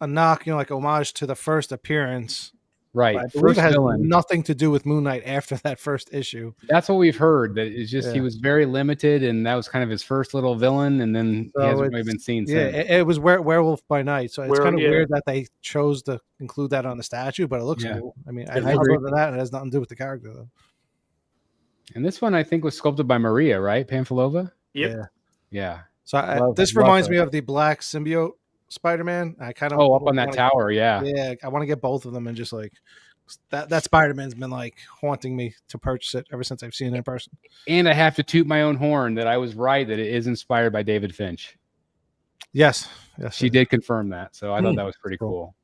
a knock, like homage to the first appearance. Right. I believe it has nothing to do with Moon Knight after that first issue. That's what we've heard. That it's just he was very limited, and that was kind of his first little villain, and then he hasn't really been seen since. Yeah, it was Werewolf by Night, so it's kind of weird that they chose to include that on the statue, but it looks cool. I mean, other than that, it has nothing to do with the character, though. And this one, I think, was sculpted by Maria, right? Pamfilova? Yep. Yeah. So this reminds me of the Black Symbiote Spider-Man. I kind of up on that tower, yeah. I want to get both of them and just like that Spider-Man's been like haunting me to purchase it ever since I've seen it in person. And I have to toot my own horn that I was right that it is inspired by David Finch. Yes, she did confirm that, so I thought that was pretty cool.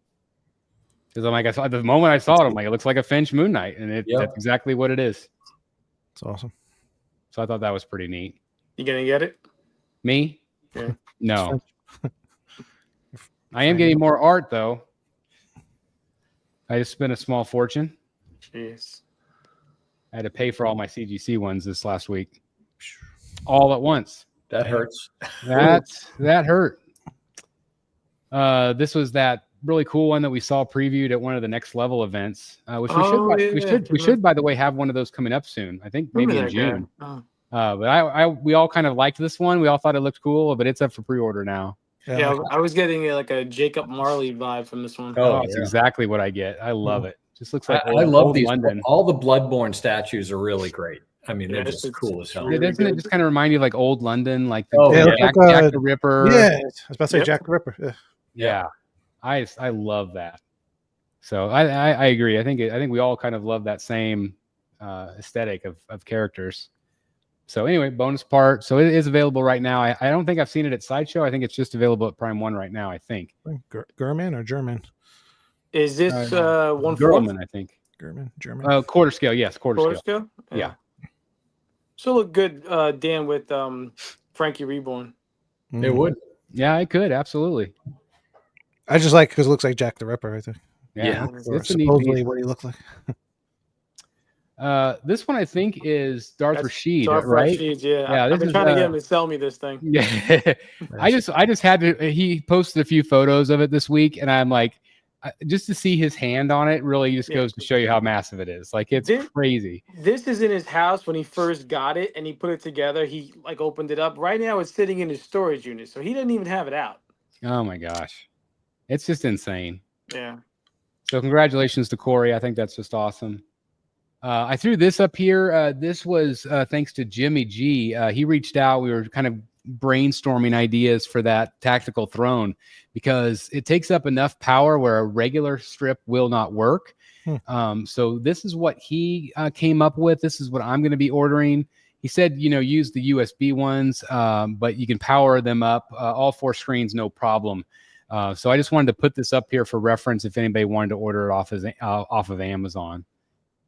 Because I'm like, the moment I saw it, I'm like, it looks like a Finch Moon Knight, and that's exactly what it is. It's awesome. So I thought that was pretty neat. You gonna get it? Me? Yeah. No. I am getting more art, though. I just spent a small fortune. Jeez. I had to pay for all my CGC ones this last week. All at once. That hurts. That hurt. This was that really cool one that we saw previewed at one of the Next Level events, which we should, by the way, have one of those coming up soon. I think maybe in June. But we all kind of liked this one. We all thought it looked cool, but it's up for pre-order now. Yeah, I was getting like a Jacob Marley vibe from this one. Oh, that's exactly what I get. I love it. Just looks like I love these. London. All the Bloodborne statues are really great. I mean, they're just cool as hell. Doesn't it just kind of remind you of like old London, like Jack the Ripper? Yeah, I was about to say Jack the Ripper. Yeah. I love that. So I agree. I think we all kind of love that same aesthetic of characters. So anyway, bonus part. So it is available right now. I don't think I've seen it at Sideshow. I think it's just available at Prime 1 right now, I think. German or German? Is this 1/4? German, I think. German. Quarter scale, yes. Quarter scale? Yeah. So look good, Dan, with Frankie Reborn. It would. Yeah, it could. Absolutely. I just like because it looks like Jack the Ripper, I think. Yeah. It's supposedly what he looked like. This one I think is Darth Rashid, Darth right? Rashid, yeah. Yeah, I've been trying to get him to sell me this thing. Yeah, I just had to. He posted a few photos of it this week, and I'm like, just to see his hand on it really just goes to show you how massive it is. Like it's crazy. This is in his house when he first got it, and he put it together. He like opened it up. Right now, it's sitting in his storage unit, so he didn't even have it out. Oh my gosh, it's just insane. Yeah. So congratulations to Corey. I think that's just awesome. I threw this up here. This was thanks to Jimmy G. He reached out. We were kind of brainstorming ideas for that tactical throne because it takes up enough power where a regular strip will not work. So this is what he came up with. This is what I'm going to be ordering. He said, use the USB ones, but you can power them up. All 4 screens, no problem. So I just wanted to put this up here for reference if anybody wanted to order it off of Amazon.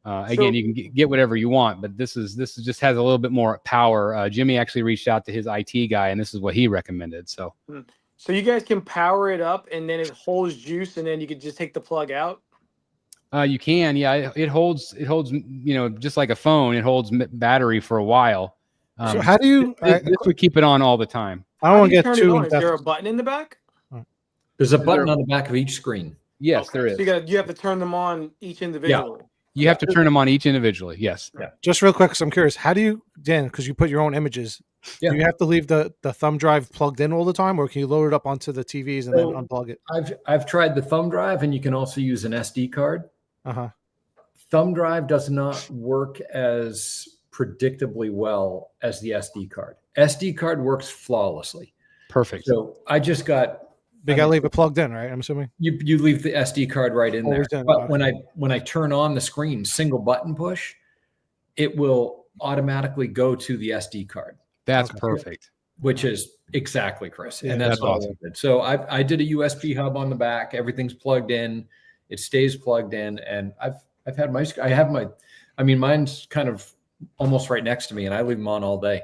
Again, you can get whatever you want, but this just has a little bit more power. Jimmy actually reached out to his IT guy, and this is what he recommended. So you guys can power it up, and then it holds juice, and then you could just take the plug out. You can, yeah. It holds. Just like a phone, it holds battery for a while. So how do you? This would keep it on all the time. I don't want to get too. Is there a button in the back? There's a button on the back of each screen. Yes, there is. So you have to turn them on each individually. Yeah. You have to turn them on each individually. Yes. Yeah. Just real quick, because I'm curious, how do you, Dan? Because you put your own images. Yeah. Do you have to leave the thumb drive plugged in all the time, or can you load it up onto the TVs and then unplug it? I've tried the thumb drive, and you can also use an SD card. Thumb drive does not work as predictably well as the SD card. SD card works flawlessly. Perfect. So I just got. You got to leave it plugged in, right? I'm assuming you leave the SD card right in there. But when I turn on the screen, single button push, it will automatically go to the SD card. That's perfect. Which is exactly, Chris. Yeah, and that's awesome. So I did a USB hub on the back. Everything's plugged in. It stays plugged in, and mine's kind of almost right next to me, and I leave them on all day.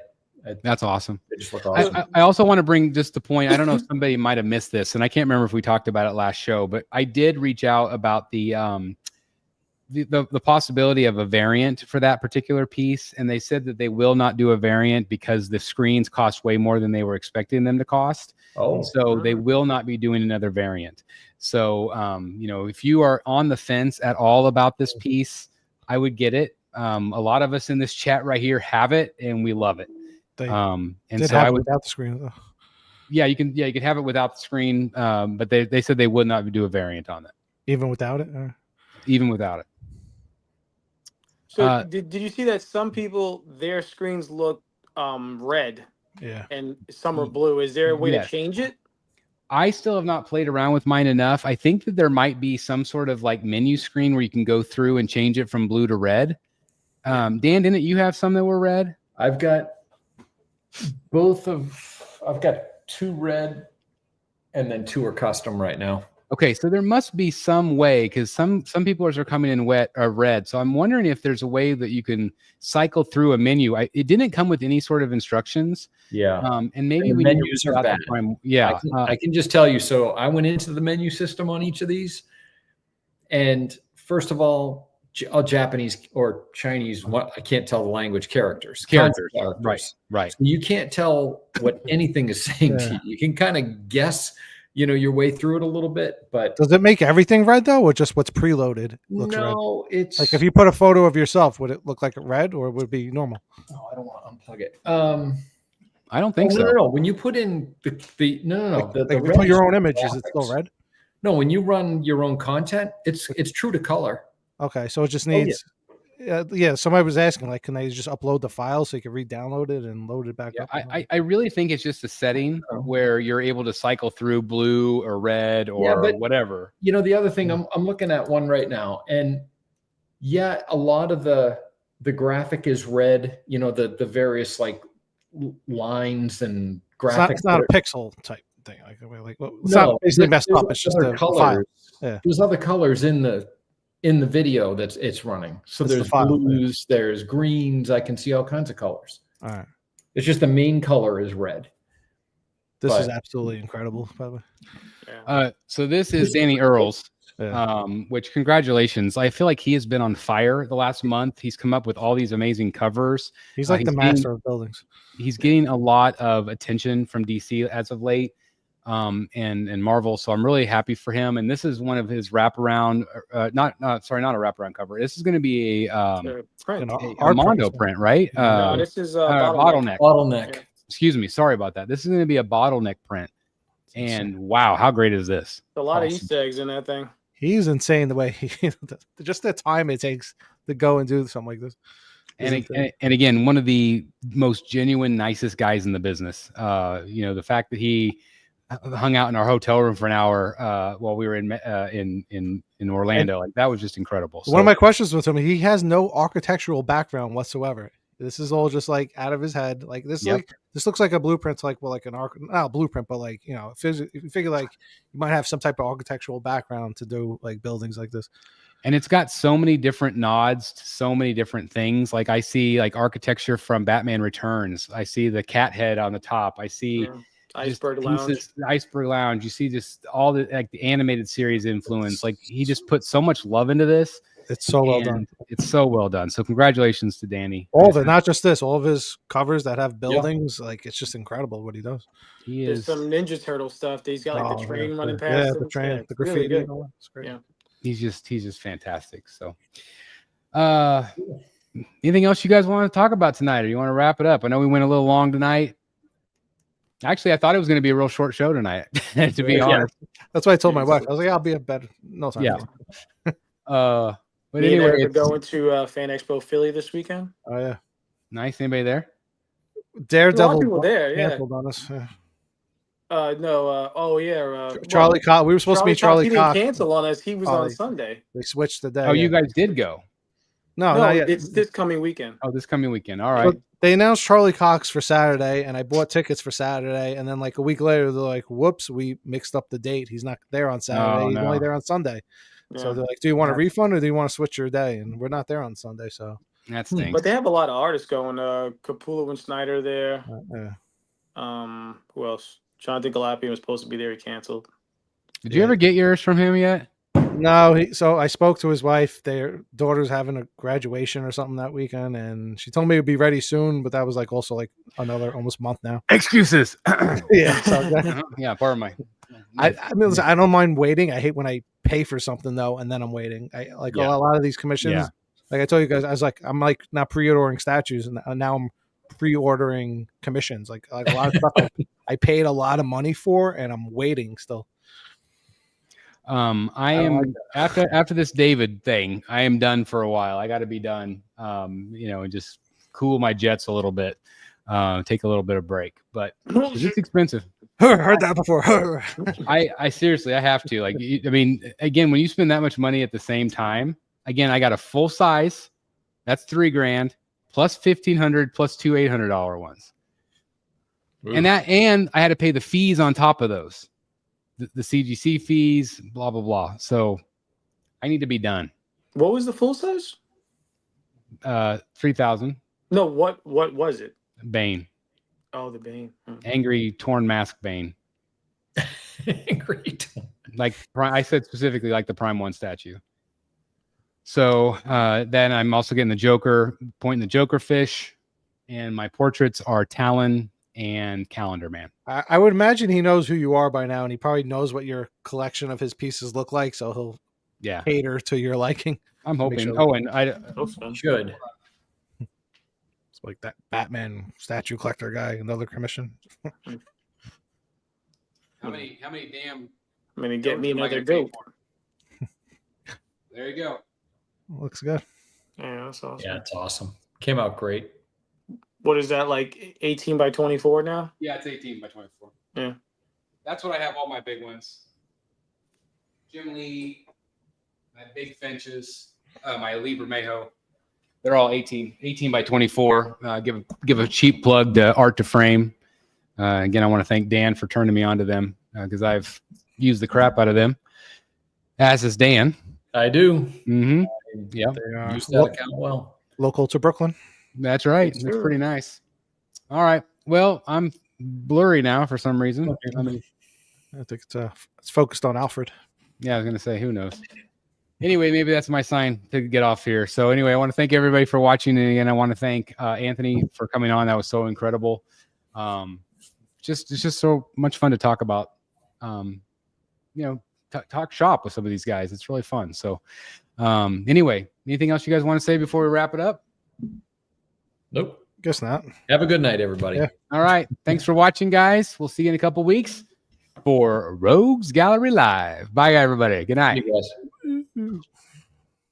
That's awesome. They just look awesome. I also want to bring just the point. I don't know if somebody might have missed this, and I can't remember if we talked about it last show, but I did reach out about the possibility of a variant for that particular piece, and they said that they will not do a variant because the screens cost way more than they were expecting them to cost. So they will not be doing another variant. So if you are on the fence at all about this piece, I would get it. A lot of us in this chat right here have it, and we love it. And so I would without the screen. Though. Yeah, you can have it without the screen, but they said they would not do a variant on that. Even without it? Even without it. So did you see that some people, their screens look red? Yeah. And some are blue. Is there a way to change it? I still have not played around with mine enough. I think that there might be some sort of like menu screen where you can go through and change it from blue to red. Dan, didn't you have some that were red? I've got 2 red and then 2 are custom right now. Okay, so there must be some way because some people are coming in red. So I'm wondering if there's a way that you can cycle through a menu. It didn't come with any sort of instructions. Yeah. And maybe the menus are bad. Yeah. I can just tell you. So I went into the menu system on each of these, and first of all Japanese or Chinese, I can't tell the language, characters. Right. So you can't tell what anything is saying to you. You can kind of guess, your way through it a little bit, but does it make everything red though, or just what's preloaded looks red? No, it's like if you put a photo of yourself, would it look like red or would it be normal? No, I don't want to unplug it. I don't think so. No. When you put in the put your own image, is it still red? No, when you run your own content, it's true to color. Okay, so it just needs. Somebody was asking, like, can they just upload the file so you can re-download it and load it back up? I really think it's just a setting where you're able to cycle through blue or red or whatever. The other thing, I'm looking at one right now, and a lot of the graphic is red. The various like lines and graphics. It's not a pixel type thing. It's not basically messed up. It's just a file. Yeah. There's other colors in the video it's running. So there's blues, there's greens. I can see all kinds of colors. All right. It's just the main color is red. This is absolutely incredible, by the way. So this is Danny Earls. Which congratulations. I feel like he has been on fire the last month. He's come up with all these amazing covers. He's like the master of buildings. He's getting a lot of attention from DC as of late, and Marvel. So I'm really happy for him. And this is one of his wraparound, not a wraparound cover. This is going to be a Mondo print, right? No, this is bottleneck. Bottleneck. Excuse me. Sorry about that. This is going to be a bottleneck print. And wow, how great is this? A lot of Easter eggs in that thing. He's insane the way he just the time it takes to go and do something like this. And again, one of the most genuine, nicest guys in the business. The fact that he hung out in our hotel room for an hour while we were in Orlando, like that was just incredible. One of my questions with him, he has no architectural background whatsoever. This is all just like out of his head. Like this, this looks like a blueprint, not a blueprint, but like if you figure like you might have some type of architectural background to do like buildings like this. And it's got so many different nods to so many different things. Like I see like architecture from Batman Returns. I see the cat head on the top. I see Iceberg Lounge. Iceberg Lounge. You see just all the like the animated series influence. Like he just put so much love into this. It's so well done. It's so well done. So congratulations to Danny. All of it, not just this. All of his covers that have buildings, like it's just incredible what he does. There's some Ninja Turtle stuff. He's got like the train running past. Yeah, the train, the graffiti. Really good. It's great. Yeah. He's just fantastic. So, anything else you guys want to talk about tonight, or you want to wrap it up? I know we went a little long tonight. Actually, I thought it was going to be a real short show tonight. To be honest, that's why I told my wife. I was like, "I'll be a better no time." Yeah. But Me anyway, we're going to Fan Expo Philly this weekend. Oh yeah, nice. Anybody there? Daredevil people there. Yeah. Canceled on us. Yeah. No. Charlie Cox. We were supposed to meet Charlie Cox. He didn't cancel on us. He was on Sunday. They switched the day. Oh, you guys did go? No, it's this coming weekend. Oh, this coming weekend. All right. But they announced Charlie Cox for Saturday, and I bought tickets for Saturday. And then like a week later, they're like, "Whoops, we mixed up the date. He's not there on Saturday. He's only there on Sunday." Yeah. So they're like, "Do you want a refund or do you want to switch your day?" And we're not there on Sunday, so that stinks. But they have a lot of artists going. Capullo and Snyder there. Who else? Jonathan Galapian was supposed to be there. He canceled. Did you ever get yours from him yet? No. So I spoke to his wife. Their daughter's having a graduation or something that weekend, and she told me it would be ready soon. But that was like also like another almost month now. Excuses. Yeah. So yeah. Pardon me. I mean, listen, I don't mind waiting. I hate when I pay for something though, and then I'm waiting. I like a lot of these commissions. Yeah. Like I told you guys, I'm like now pre-ordering statues, and now I'm pre-ordering commissions. Like a lot of stuff I paid a lot of money for, and I'm waiting still. I am after this David thing. I am done for a while. I got to be done. And just cool my jets a little bit. Take a little bit of break, but it's expensive. Heard that before. I seriously, I have to. Like, I mean, again, when you spend that much money at the same time, again, I got a full size. That's $3,000 plus $1,500 plus two $800 ones. Ooh. And I had to pay the fees on top of those, the CGC fees, blah blah blah. So I need to be done. What was the full size? 3,000. No, what was it? Bane. Oh, the Bane. Angry torn mask Bane. Angry. Like I said specifically, like the Prime 1 statue. So then I'm also getting the Joker, pointing the Joker fish, and my portraits are Talon and Calendar Man. I would imagine he knows who you are by now, and he probably knows what your collection of his pieces look like, so he'll cater to your liking. I'm hoping. And I hope so. Should. It's like that Batman statue collector guy, another commission. How many damn? I'm gonna get me another goat. There you go. Looks good. Yeah, that's awesome. Yeah, it's awesome. Came out great. What is that, like 18 by 24 now? Yeah, it's 18 by 24. Yeah. That's what I have all my big ones. Jim Lee, my big Finches, my Lee Bermejo. They're all 18 by 24. Give a cheap plug to Art to Frame. Again, I want to thank Dan for turning me on to them because I've used the crap out of them. As is Dan. I do. Mm-hmm. Yeah. Used that account well. Local to Brooklyn. That's right. That's pretty nice. All right. Well, I'm blurry now for some reason. I think it's focused on Alfred. Yeah, I was gonna say, who knows? Anyway, maybe that's my sign to get off here. So anyway, I want to thank everybody for watching, and again, I want to thank Anthony for coming on. That was so incredible. It's just so much fun to talk about. Talk shop with some of these guys. It's really fun. So anyway, anything else you guys want to say before we wrap it up? Nope. Guess not. Have a good night, everybody. Yeah. All right. Thanks for watching, guys. We'll see you in a couple weeks for Rogues Gallery Live. Bye, everybody. Good night. See you guys.